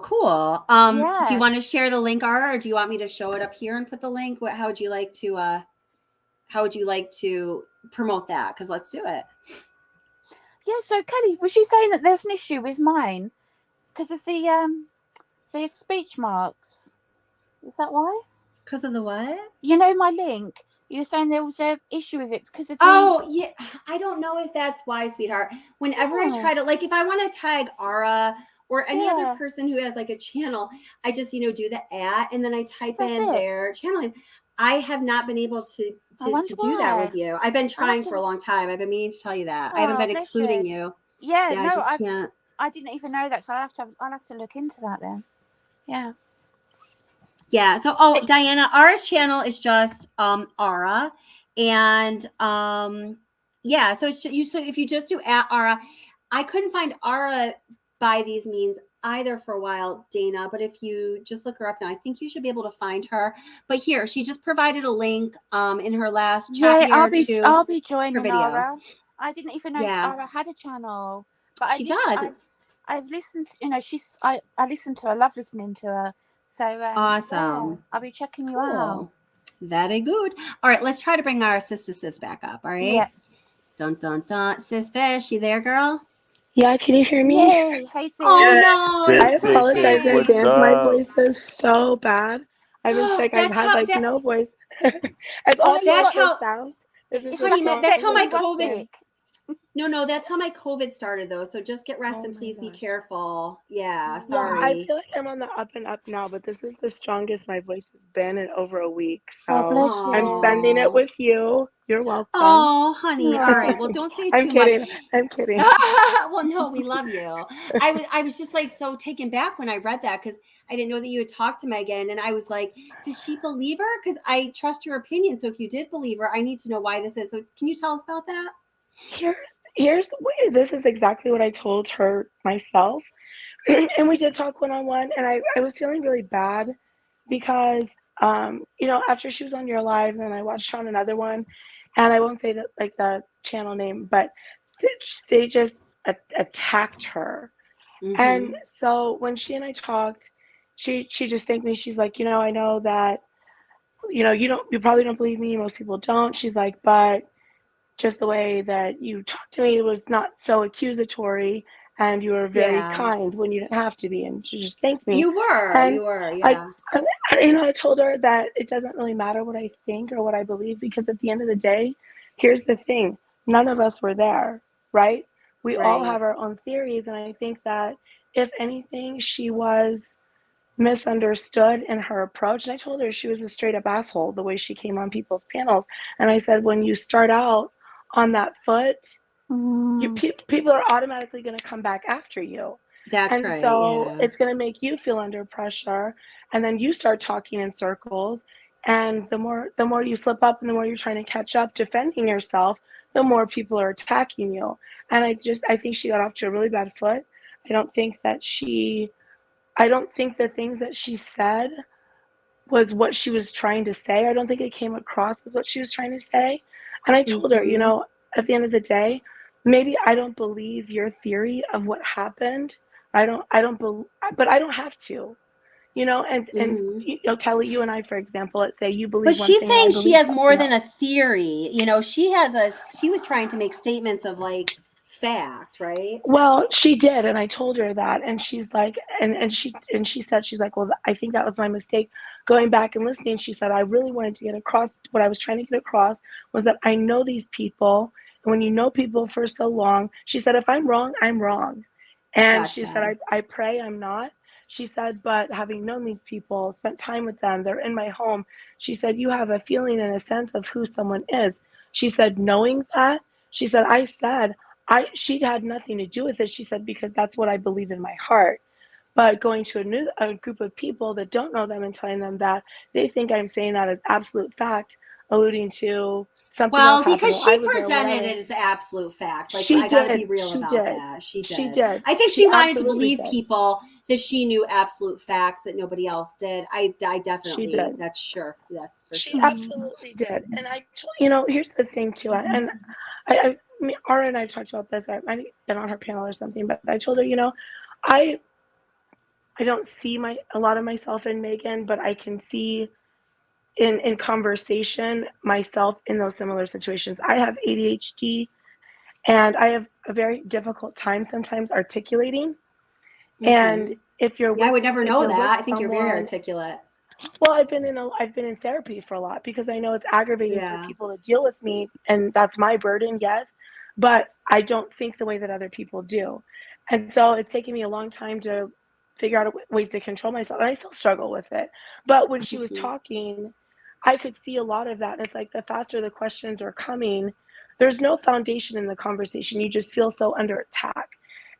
cool. Do you want to share the link, Ara, or do you want me to show it up here and put the link? How would you like to promote that? Because let's do it. Yeah, so Kelly, was you saying that there's an issue with mine because of the speech marks? Is that why? Because of the what? My link. You were saying there was an issue with it because of the... Oh, yeah. I don't know if that's why, sweetheart. Whenever I try to, like, if I want to tag Ara or any other person who has like a channel, I just, do the @ and then I type in their channel name. I have not been able to do that with you. I've been trying for a long time. I've been meaning to tell you that. I haven't been excluding you. Yeah, no, I just can't. I didn't even know that, so I'll have to look into that then. Yeah. Yeah. So, Diana, Ara's channel is just Ara, and yeah. So it's you. So if you just do @Ara, I couldn't find Ara by these means either for a while, Dana. But if you just look her up now, I think you should be able to find her. But here, she just provided a link in her last chat here I'll be joining her video. Ara. I didn't even know Ara had a channel, but she does. I've listened. I listen to her. I love listening to her. So awesome. Yeah, I'll be checking you out. Very good. All right, let's try to bring our sis back up. All right. Yeah. Dun dun dun. Sis Fish, you there, girl? Yeah, can you hear me? Yay. Hey, sis. Oh no! I apologize in advance. My voice is so bad. I've been sick. I've had no voice. It's all that's how sounds. Honey, that's how my COVID. No, that's how my COVID started though. So just get rest and please be careful. Yeah, sorry. Yeah, I feel like I'm on the up and up now, but this is the strongest my voice has been in over a week. So I'm spending it with you. You're welcome. Oh, honey. All right. Well, don't say too much. I'm kidding. Well, no, we love you. I was just like so taken back when I read that because I didn't know that you had talked to Megan, and I was like, does she believe her? Because I trust your opinion. So if you did believe her, I need to know why this is. So can you tell us about that? This is exactly what I told her myself. And we did talk one-on-one, and I was feeling really bad because, after she was on your live, and then I watched on another one, and I won't say that like the channel name, but they just attacked her. Mm-hmm. And so when she and I talked, she just thanked me. She's like, I know that, you probably don't believe me. Most people don't. She's like, but just the way that you talked to me was not so accusatory, and you were very kind when you didn't have to be. And she just thanked me. You were, yeah. I told her that it doesn't really matter what I think or what I believe, because at the end of the day, here's the thing. None of us were there, right? We all have our own theories. And I think that if anything, she was misunderstood in her approach. And I told her she was a straight up asshole, the way she came on people's panels. And I said, when you start out on that foot, people are automatically going to come back after you. That's right. So it's going to make you feel under pressure, and then you start talking in circles. And the more you slip up, and the more you're trying to catch up, defending yourself, the more people are attacking you. And I think she got off to a really bad foot. I don't think the things that she said was what she was trying to say. I don't think it came across as what she was trying to say. And I told her, at the end of the day, maybe I don't believe your theory of what happened, but I don't have to, you know, and Mhm. you know, Kelly, you and I, for example, let's say you But believe one she's thing and I saying she believe has more something than else. a theory. You know, she was trying to make statements of like fact, right? Well, she did, and I told her that, and she's like, and she said, she's like, well, I think that was my mistake. Going back and listening, she said, I really wanted to get across, what I was trying to get across was that I know these people, and when you know people for so long, she said, if I'm wrong, I'm wrong. And she said, Gotcha. I pray I'm not. She said, but having known these people, spent time with them, they're in my home. She said, you have a feeling and a sense of who someone is. She said, knowing that, she said, she had nothing to do with it. She said, because that's what I believe in my heart. But going to a group of people that don't know them and telling them that, they think I'm saying that as absolute fact, alluding to something else Well, happened because while she I was there, presented whatever. it as the absolute fact. Like, She I got to be did. real She about did. that. She She did. did. I think She she wanted to absolutely believe did. people that she knew absolute facts that nobody else did. I She definitely, did. that's sure. That's for She sure. absolutely did. And you know, here's the thing too. And I mean, Ara and I talked about this. I might have been on her panel or something, but I told her, you know, I don't see a lot of myself in Megan, but I can see in conversation myself in those similar situations. I have ADHD and I have a very difficult time sometimes articulating. And if you're Yeah, I would never know with that. I think you're very someone, articulate. well, I've been in therapy for a lot because I know it's aggravating for Yeah. people to deal with me, and that's my burden, yes, but I don't think the way that other people do. And so it's taken me a long time to figure out ways to control myself, and I still struggle with it. But when she was talking, I could see a lot of that, and it's like the faster the questions are coming, there's no foundation in the conversation. You just feel so under attack.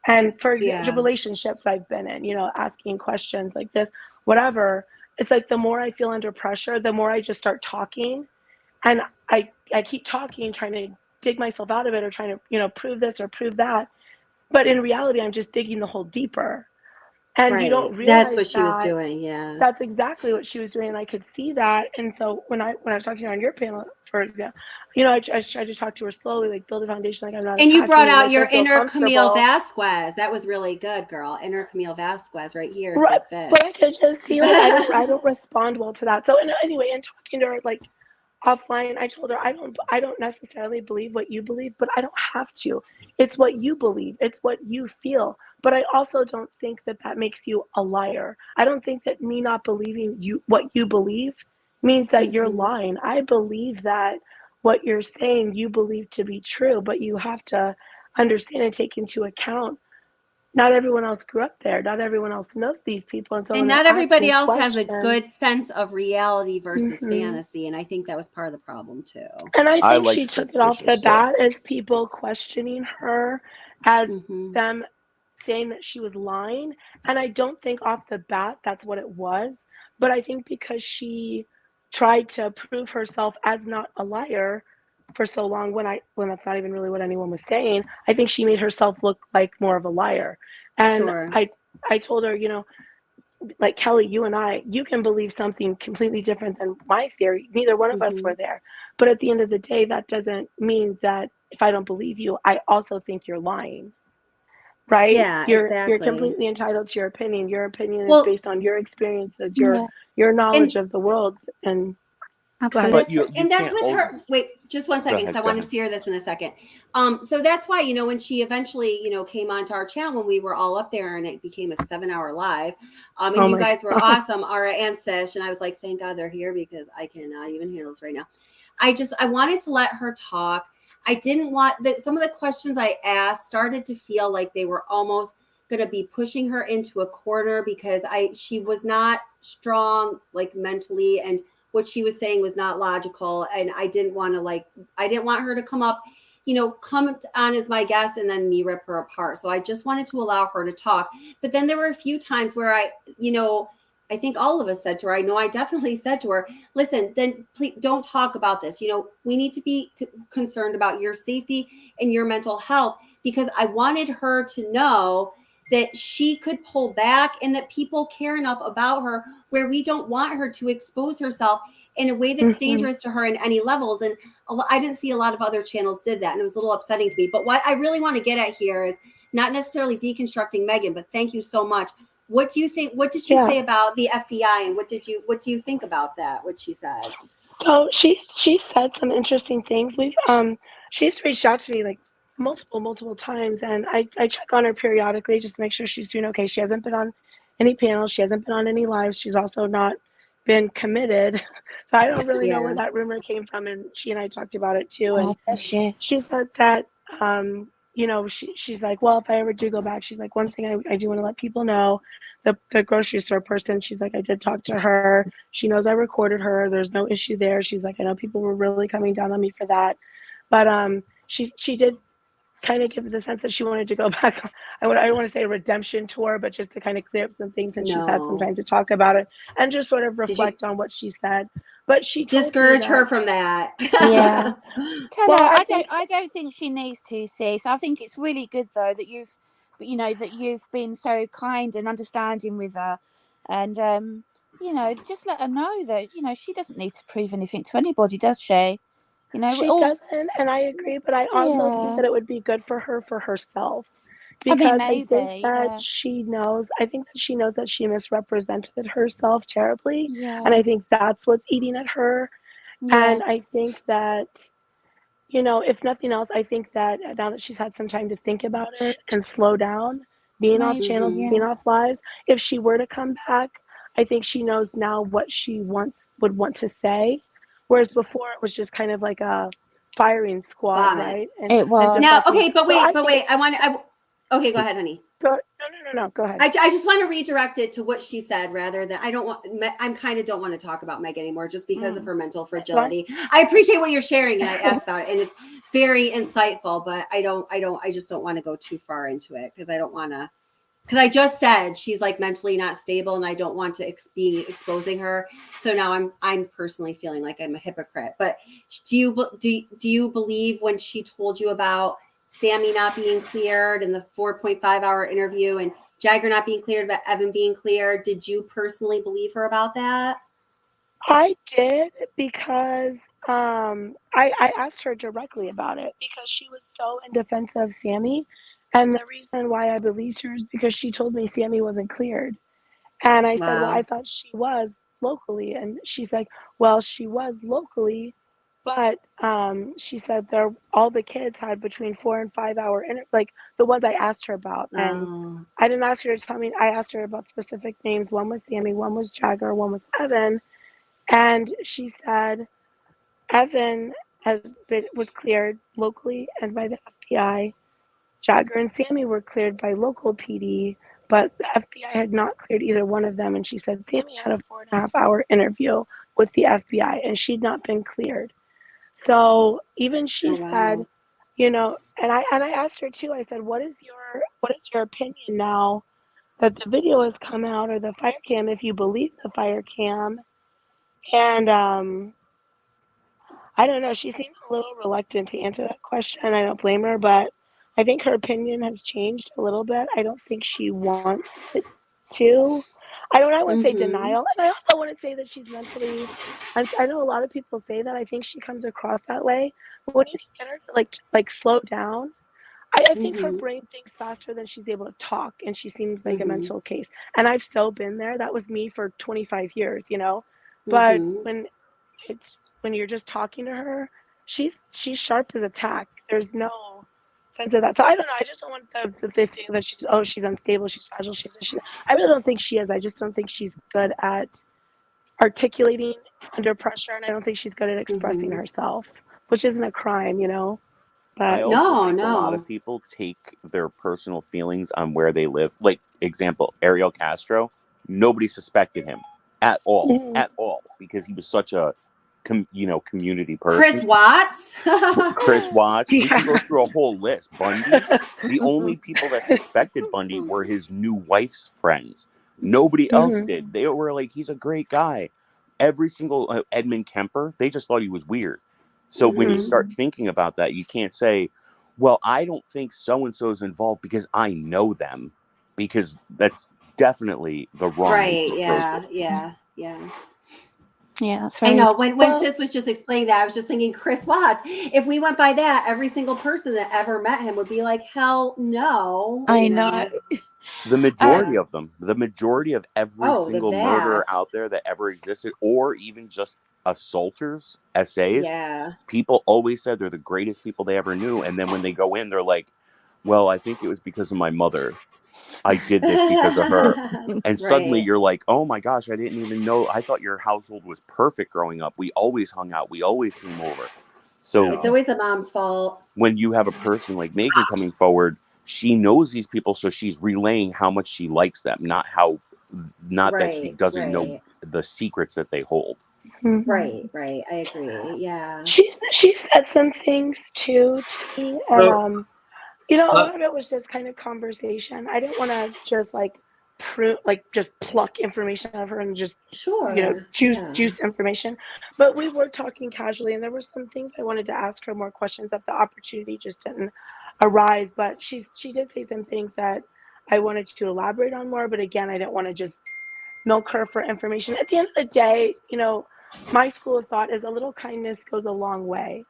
And for example, Yeah. relationships I've been in, you know, asking questions like this, whatever, it's like the more I feel under pressure, the more I just start talking. And I keep talking, trying to dig myself out of it or trying to, you know, prove this or prove that. But in reality, I'm just digging the hole deeper. And you don't Right. That's realize what she was that doing. Yeah. that's exactly what she was doing. And I could see that. And so when I was talking on your panel, for example, you know, I tried to talk to her slowly, like build a foundation, like I'm not And you brought attacking you, out like your I feel inner Camille comfortable. Vasquez. That was really good, girl. Inner Camille Vasquez right here, Right, says Fish. but I could just see like I don't respond well to that. So anyway, in talking to her like offline, I told her I don't necessarily believe what you believe, but I don't have to. It's what you believe. It's what you feel. But I also don't think that that makes you a liar. I don't think that me not believing what you believe means that you're lying. I believe that what you're saying you believe to be true, but you have to understand and take into account not everyone else grew up there. Not everyone else knows these people. And so And when not they're everybody asking else has a questions, good sense of reality versus Mhm. fantasy. And I think that was part of the problem too. And I I think like she took Sis it off the Fish's set. bat as people questioning her, as Mm-hmm. them saying that she was lying. And I don't think off the bat that's what it was. But I think because she tried to prove herself as not a liar for so long, when that's not even really what anyone was saying, I think she made herself look like more of a liar. And Sure. I told her, you know, like Kelly, you and I, you can believe something completely different than my theory. Neither one of us were there. But at the end of the day, that doesn't mean that if I don't believe you, I also think you're lying. Right? Yeah, You're exactly. completely entitled to your opinion. Your opinion is Well, based on your experiences, Yeah, your knowledge and of the world. And go ahead. absolutely. But that's you and that's can't with her. Wait, just one Go second, because I ahead. Go want to ahead. sear this in a second. So that's why, you know, when she eventually, you know, came onto our channel when we were all up there and it became a 7-hour live. And Oh you my guys were God. awesome, Ara and Sish. And I was like, thank God they're here because I cannot even handle this right now. I wanted to let her talk. I didn't want some of the questions I asked started to feel like they were almost going to be pushing her into a corner because she was not strong, like mentally, and what she was saying was not logical. And I didn't want her to come up, you know, come on as my guest and then me rip her apart. So I just wanted to allow her to talk. But then there were a few times where I think all of us said to her, I know I definitely said to her, listen, then please don't talk about this. You know, we need to be concerned about your safety and your mental health, because I wanted her to know that she could pull back and that people care enough about her where we don't want her to expose herself in a way that's dangerous to her in any levels. And I didn't see a lot of other channels did that. And it was a little upsetting to me. But what I really want to get at here is not necessarily deconstructing Megan, but thank you so much. What do you think? What did she say about the FBI, and what do you think about that? What she said? So she said some interesting things. She's reached out to me like multiple times, and I check on her periodically just to make sure she's doing okay. She hasn't been on any panels. She hasn't been on any lives. She's also not been committed. So I don't really know where that rumor came from, and she and I talked about it too. And she said that she's like, well, if I ever do go back, she's like, one thing I do want to let people know, the grocery store person, she's like, I did talk to her. She knows I recorded her. There's no issue there. She's like, I know people were really coming down on me for that. But she did kind of give the sense that she wanted to go back. I don't want to say a redemption tour, but just to kind of clear up some things, and she's had some time to talk about it and just sort of reflect on what she said. But she discourage her from that. Yeah. Tell her I don't think she needs to, sis. I think it's really good though that you've been so kind and understanding with her, and just let her know that she doesn't need to prove anything to anybody, does she? She doesn't, and I agree, but I also think that it would be good for her for herself. Because I think that she knows that she misrepresented herself terribly. Yeah. And I think that's what's eating at her. Yeah. And I think that, if nothing else, I think that now that she's had some time to think about it and slow down, being off channels, being off lives, if she were to come back, I think she knows now what she would want to say. Whereas before it was just kind of like a firing squad, right? It was. Now, okay, but wait. Okay, go ahead, honey. No, go ahead. I just want to redirect it to what she said rather than I kind of don't want to talk about Meg anymore just because of her mental fragility. I appreciate what you're sharing, and I asked about it, and it's very insightful, but I just don't want to go too far into it because I don't want to. Because I just said she's like mentally not stable, and I don't want to be exposing her. So now I'm personally feeling like I'm a hypocrite. But do you believe when she told you about Sami not being cleared and the 4.5-hour interview and Jagger not being cleared, but Evan being cleared? Did you personally believe her about that? I did because I asked her directly about it because she was so in defense of Sami. And the reason why I believed her is because she told me Sami wasn't cleared. And I said, well, I thought she was locally. And she's like, well, she was locally, but she said all the kids had between 4 and 5 hour, like the ones I asked her about. And I didn't ask her to tell me, I asked her about specific names. One was Sami, one was Jagger, one was Evan. And she said, Evan was cleared locally and by the FBI. Jagger and Sami were cleared by local PD, but the FBI had not cleared either one of them. And she said Sami had a 4.5-hour interview with the FBI, and she'd not been cleared. So even she said, and I asked her too. I said, "What is your opinion now that the video has come out, or the fire cam, if you believe the fire cam?" And I don't know. She seemed a little reluctant to answer that question. I don't blame her, but I think her opinion has changed a little bit. I don't think she wants it to. I wouldn't say denial. And I also wouldn't say that she's mentally, I know a lot of people say that. I think she comes across that way. But when you can get her to like slow down, I think her brain thinks faster than she's able to talk. And she seems like a mental case. And I've so been there. That was me for 25 years, But when you're just talking to her, she's sharp as a tack. There's no sense of that. So I don't know. I just don't want the thing that she's unstable, she's fragile, I really don't think she is. I just don't think she's good at articulating under pressure, and I don't think she's good at expressing herself, which isn't a crime, But I also think a lot of people take their personal feelings on where they live. Like, example, Ariel Castro, nobody suspected him at all, because he was such a community person. Chris Watts. We can go through a whole list. Bundy. The only people that suspected Bundy were his new wife's friends. Nobody else did. They were like, he's a great guy. Every single Edmund Kemper, they just thought he was weird. So when you start thinking about that, you can't say, well, I don't think so-and-so is involved because I know them, because that's definitely the wrong right. Yeah. Yeah, that's I very. know when Sis was just explaining that, I was just thinking, Chris Watts, if we went by that, every single person that ever met him would be like, hell no. I know. The majority of them, the majority of every Oh, the single murderer vast. out there that ever existed, or even just assaulters, SAs, Yeah. people always said they're the greatest people they ever knew. And then when they go in, they're like, well, I think it was because of my mother. I did this because of her. And suddenly Right. you're like, oh my gosh, I didn't even know. I thought your household was perfect growing up. We always hung out. We always came over. So It's always the mom's fault. when you have a person like Megan coming forward, she knows these people, so she's relaying how much she likes them, not that she doesn't know the secrets that they hold. Right. I agree. Yeah. She said some things too to me, and a lot of it was just kind of conversation. I didn't want to just just pluck information out of her and just juice information. But we were talking casually, and there were some things I wanted to ask her more questions that the opportunity just didn't arise. But she did say some things that I wanted to elaborate on more. But again, I didn't want to just milk her for information. At the end of the day, my school of thought is a little kindness goes a long way.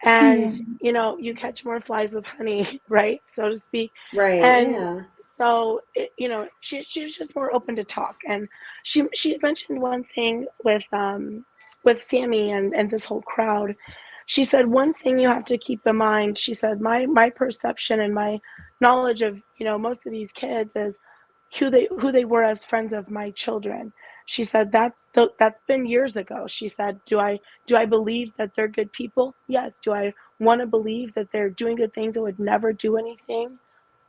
And you catch more flies with honey, right, so to speak. Right. And so she was just more open to talk. And she mentioned one thing with Sami and this whole crowd. She said, one thing you have to keep in mind, she said, my perception and my knowledge of most of these kids is who they were as friends of my children. She said that's been years ago. She said, do I believe that they're good people? Yes. Do I want to believe that they're doing good things and would never do anything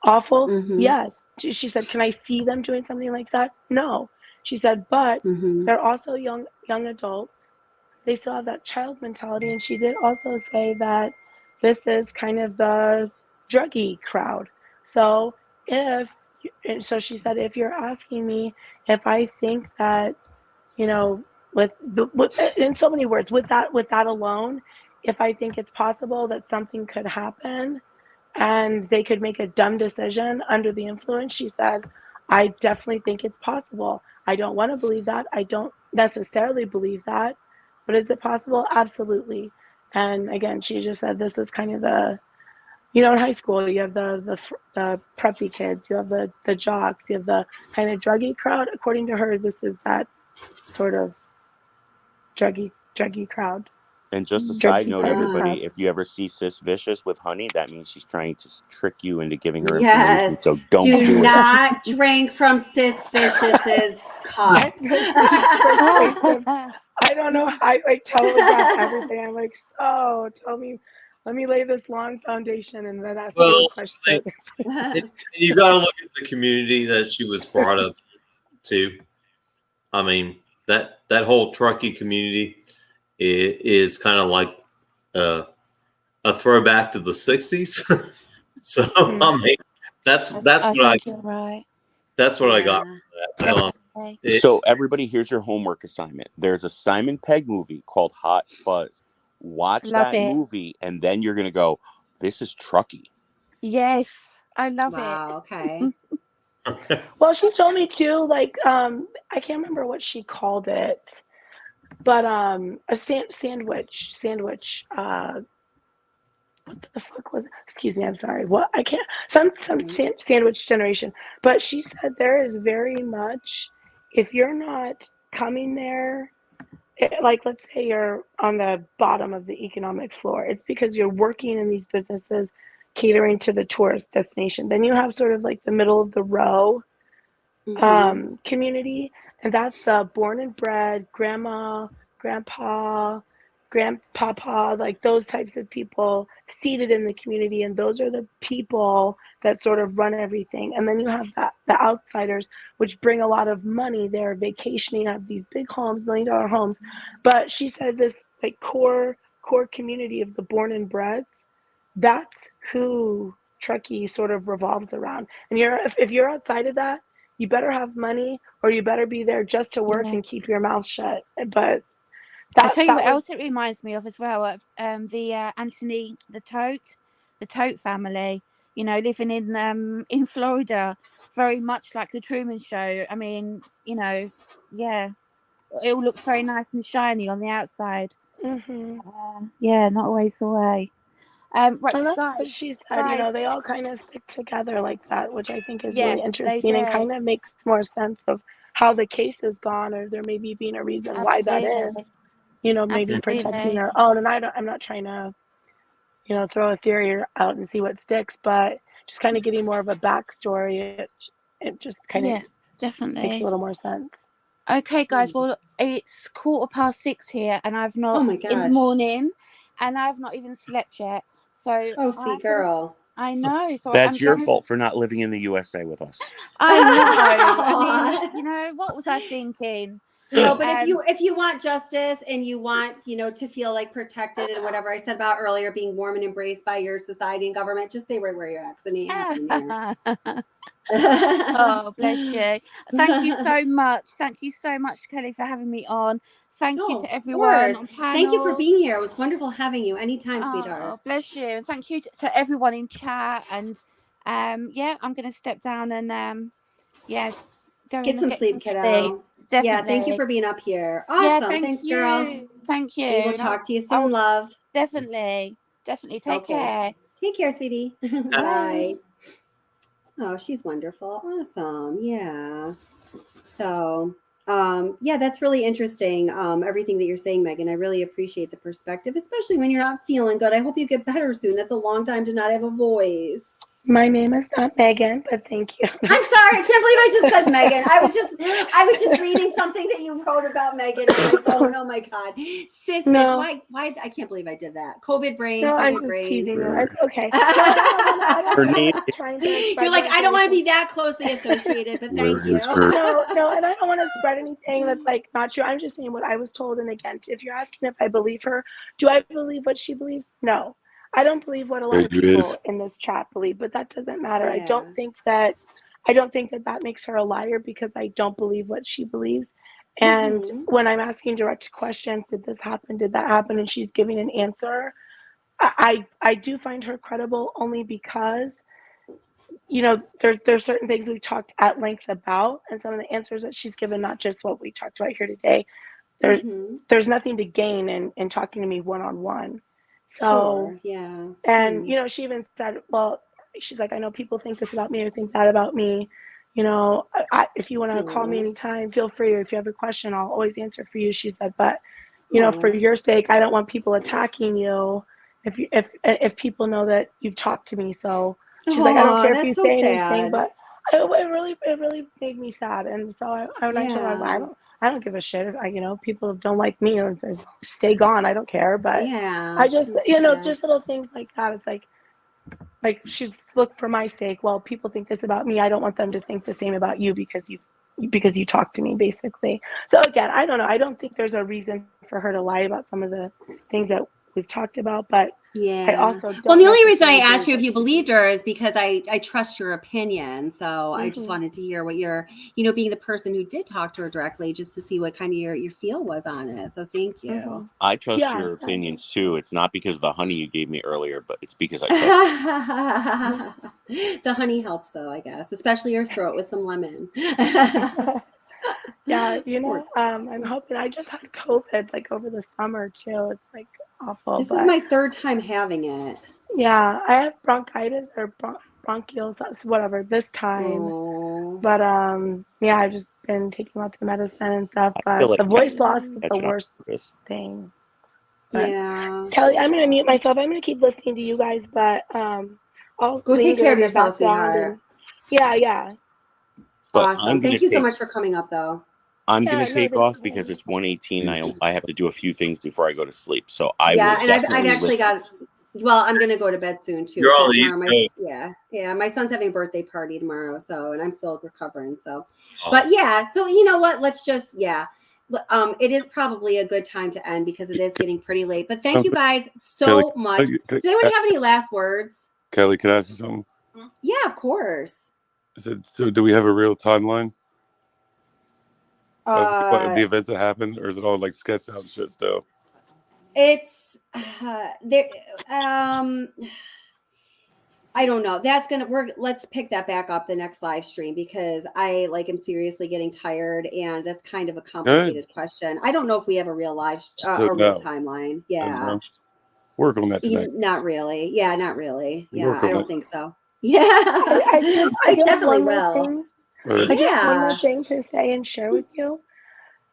awful? Yes. She said, can I see them doing something like that? No. She said, but they're also young adults. They still have that child mentality. And she did also say that this is kind of the druggy crowd. So she said, if you're asking me if I think that, with in so many words, with that alone, if I think it's possible that something could happen and they could make a dumb decision under the influence, she said, I definitely think it's possible. I don't want to believe that. I don't necessarily believe that, but is it possible? Absolutely. And again, she just said this is kind of the, in high school, you have the preppy kids, you have the jocks, you have the kind of druggy crowd. According to her, this is that sort of druggy crowd. And just a side note, everybody, if you ever see Sis Vicious with honey, that means she's trying to trick you into giving her information. So don't do not drink from Sis Vicious's cup. I don't know. I telegraph everything. I'm like, so tell me, let me lay this long foundation and then ask you a question. You got to look at the community that she was brought up to. I mean, that whole truckee community is kind of like a throwback to the 60s. So I mean, that's what that's what I got from that. So everybody, here's your homework assignment. There's a Simon Pegg movie called Hot Fuzz. Watch that movie, and then you're gonna go, this is truckee. Yes, I love it. Okay. Well, she told me too, I can't remember what she called it, but a sandwich. What the fuck was it? Excuse me, I'm sorry. What? I can't. Some sandwich generation. But she said there is very much, if you're not coming there, let's say you're on the bottom of the economic floor, it's because you're working in these businesses catering to the tourist destination. Then you have sort of like the middle of the row community, and that's the born and bred grandma, grandpa, grandpapa, like those types of people seated in the community, and those are the people that sort of run everything. And then you have the outsiders, which bring a lot of money. They're vacationing, have these big homes, $1 million homes. But she said this core community of the born and breds, that's who Truckee sort of revolves around. And if you're outside of that, you better have money, or you better be there just to work and keep your mouth shut. But I'll tell you what else it reminds me of as well, of the Anthony the Tote family, living in Florida, very much like the Truman Show. I mean, yeah. it all looks very nice and shiny on the outside. Mm-hmm. Yeah, not always the way. Right, And that's guys, what she said, you know, they all kind of stick together like that, which I think is really they interesting and do. kind of makes more sense of how the case has gone, or there may be being a reason why that is, you know, maybe protecting their own. And I'm not trying to, you know, throw a theory out and see what sticks, but just kind of getting more of a backstory. It just kind of definitely makes a little more sense. Okay, guys. Well, it's 6:15 here, and I've not Oh my in the gosh. morning, and I've not even slept yet. So Oh, sweet girl. I know. So That's I'm your gonna. fault for not living in the USA with us. I know. I mean, you know, what was I thinking? No, but if you want justice and you want, you know, to feel like protected and whatever I said about earlier, being warm and embraced by your society and government, just stay right where you're at. 'Cause it ain't happening here. Oh, bless you. Thank you so much. Thank you so much, Kelly, for having me on. Thank you to everyone on panel. Thank you for being here. It was wonderful having you anytime, sweetheart. Oh, bless you. And thank you to everyone in chat. And yeah, I'm going to step down and yeah, go Get in some and sleep, kiddo. Definitely. Yeah, thank you for being up here. Yeah, Awesome. Thanks, girl. Thank you. We will talk to you soon, love. Definitely. Take care. Take care, sweetie. Bye. Oh, she's wonderful. Awesome. Yeah. So, yeah, that's really interesting. Everything that you're saying, Megan. I really appreciate the perspective, especially when you're not feeling good. I hope you get better soon. That's a long time to not have a voice. My name is not Megan, but thank you. I'm sorry. I can't believe I just said Megan. I was just reading something that you wrote about Megan on my phone. Oh my God. Sis, No. why I can't believe I did that. COVID brain. No, COVID I'm just brain. teasing you. It's okay. Her name You're like, I don't want to be that closely associated, but thank you. No, and I don't want to spread anything that's like not true. I'm just saying what I was told. And again, if you're asking if I believe her, do I believe what she believes? No. I don't believe what a lot of people in this chat believe, but that doesn't matter. Yeah. I don't think that that makes her a liar because I don't believe what she believes. And when I'm asking direct questions, did this happen? Did that happen? And she's giving an answer. I do find her credible only because, you know, there's certain things we talked at length about, and some of the answers that she's given, not just what we talked about here today. There's nothing to gain in talking to me one-on-one. So, sure, yeah. And, you know, she even said, well, she's like, I know people think this about me or think that about me. You know, if you want to call me anytime, feel free. Or if you have a question, I'll always answer for you. She said, but, you know, for your sake, I don't want people attacking you if people know that you've talked to me. So she's like, I don't care if you say anything, but it really made me sad. And so I don't give a shit. You know, people don't like me or stay gone. I don't care. But I just, you know, just little things like that. It's like she's look for my sake. Well, people think this about me. I don't want them to think the same about you because you talk to me, basically. So again, I don't know. I don't think there's a reason for her to lie about some of the things that we've talked about, but I also don't. Well, the only reason I asked you if you believed her is because I trust your opinion. So I just wanted to hear what your, you know, being the person who did talk to her directly, just to see what kind of your feel was on it. So thank you. I trust your opinions too. It's not because of the honey you gave me earlier, but it's because I trust the honey helps though, I guess, especially your throat with some lemon. Yeah, you know, I'm hoping. I just had COVID like over the summer too. It's like awful. This is my third time having it. Yeah, I have bronchitis or bronchials, whatever, this time. But yeah, I've just been taking lots of medicine and stuff. But like the voice loss is the catching up worst with this. thing. But yeah. Kelly, I'm gonna mute myself. I'm gonna keep listening to you guys, but I'll go take care of in the yourself, background sweetheart. Yeah. But Awesome. Thank you so much for coming up, though. I'm going to take off because it's 1:18. I have to do a few things before I go to sleep. So I will and I've actually listen. well, I'm going to go to bed soon too. You're on the East Yeah. My son's having a birthday party tomorrow, so, and I'm still recovering. So, but yeah, so you know what? Let's just, it is probably a good time to end because it is getting pretty late. But thank you guys so much. Does anyone have any last words? Kelly, can I ask you something? Yeah, of course. So do we have a real timeline of the events that happened, or is it all like sketched out and shit still? It's there. I don't know. Let's pick that back up the next live stream, because I am seriously getting tired, and that's kind of a complicated question. I don't know if we have a real a real timeline. Yeah. Work on that tonight. Not really. Yeah, not really. Yeah, Work on I don't it. think so. Yeah. I do have definitely one more will. thing. Right. I do have one more Yeah. thing to say and share with you.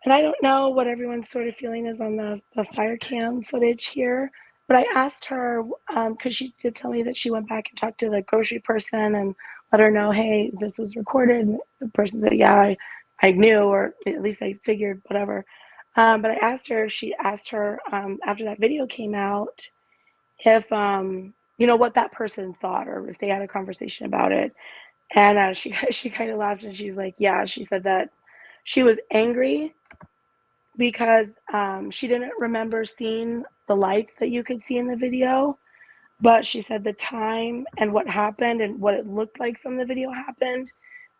And I don't know what everyone's sort of feeling is on the fire cam footage here, but I asked her, because she did tell me that she went back and talked to the grocery person and let her know, hey, this was recorded. And the person said, yeah, I knew, or at least I figured, whatever. But I asked her, after that video came out, if, what that person thought, or if they had a conversation about it. And she kind of laughed, and she's like, yeah, she said that she was angry because she didn't remember seeing the lights that you could see in the video, but she said the time and what happened and what it looked like from the video happened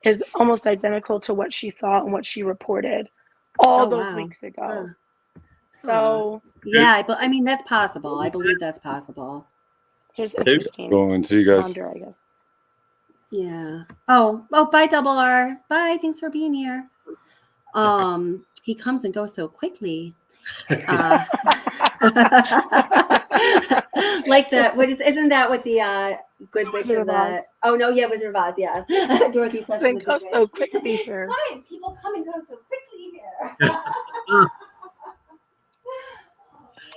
is almost identical to what she saw and what she reported all those weeks ago. So yeah, but I mean, that's possible. I believe that's possible. It's interesting. Going, see you guys. Ponder, I guess. Yeah. Oh, bye, Double R. Bye. Thanks for being here. He comes and goes so quickly. Isn't that what the good witch of the? Oh no, yeah, Wizard of Oz. Yes, Dorothy says. Doesn't go so quickly here. Why people come and go so quickly here?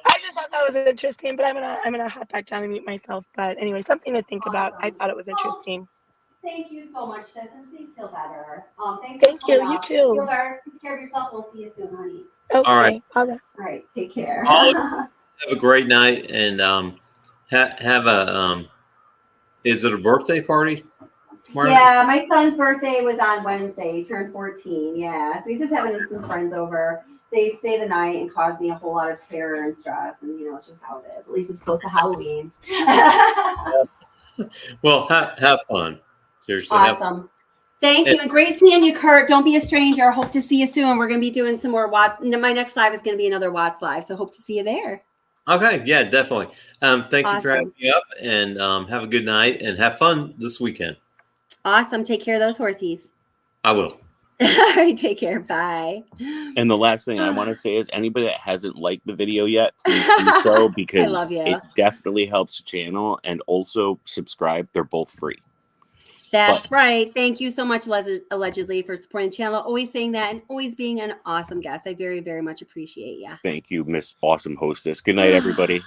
I just thought that was interesting, but I'm gonna hop back down and mute myself. But anyway, something to think about. I thought it was interesting. Thank you so much, sis, and please feel better. Thanks. Thank you. You too. Feel better. Take care of yourself. We'll see you soon, honey. Okay. All right. Take care. Have a great night, and have a is it a birthday party tomorrow? Yeah, my son's birthday was on Wednesday. He turned 14. Yeah, so he's just having some friends over. They stay the night and cause me a whole lot of terror and stress, and it's just how it is. At least it's close to Halloween. Well, have fun. Seriously. Awesome. Thank you, and great seeing you, Kurt. Don't be a stranger. Hope to see you soon. We're going to be doing some more Watts. My next live is going to be another Watts live, so hope to see you there. Okay, yeah, definitely. Thank you for Awesome. having me up, and have a good night, and have fun this weekend. Awesome. Take care of those horsies. I will. All right, take care. Bye. And the last thing I want to say is anybody that hasn't liked the video yet, please do so, because love you. it definitely helps the channel. And also subscribe. They're both free. That's right. Thank you so much, allegedly, for supporting the channel. Always saying that and always being an awesome guest. I very, very much appreciate you. Thank you, Miss Awesome Hostess. Good night, everybody.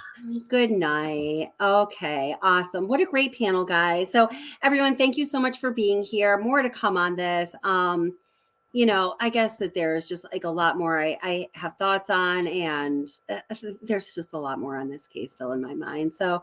Good night. Okay, awesome. What a great panel, guys. So everyone, thank you so much for being here. More to come on this. I guess that there's just a lot more I have thoughts on, and there's just a lot more on this case still in my mind. So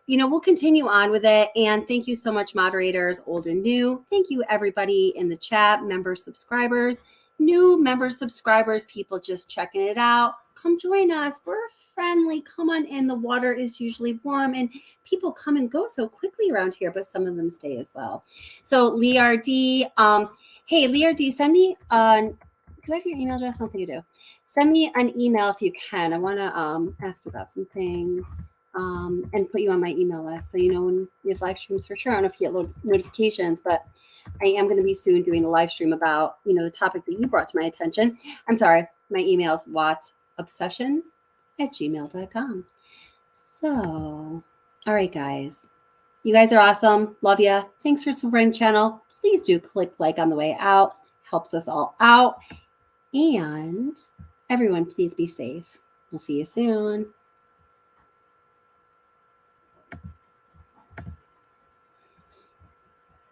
we'll continue on with it. And thank you so much, moderators, old and new. Thank you, everybody in the chat, members, subscribers, new members, subscribers, people just checking it out. Come join us. We're friendly. Come on in. The water is usually warm, and people come and go so quickly around here, but some of them stay as well. So Lee RD, hey, Lee RD, send me do I have your email address? I don't think you do. Send me an email if you can. I want to ask you about some things. And put you on my email list so when we have live streams for sure. I don't know if you get notifications, but I am going to be soon doing a live stream about the topic that you brought to my attention. I'm sorry, my email is wattsobsession@gmail.com. So, all right, guys, you guys are awesome. Love you. Thanks for supporting the channel. Please do click like on the way out. Helps us all out. And everyone, please be safe. We'll see you soon.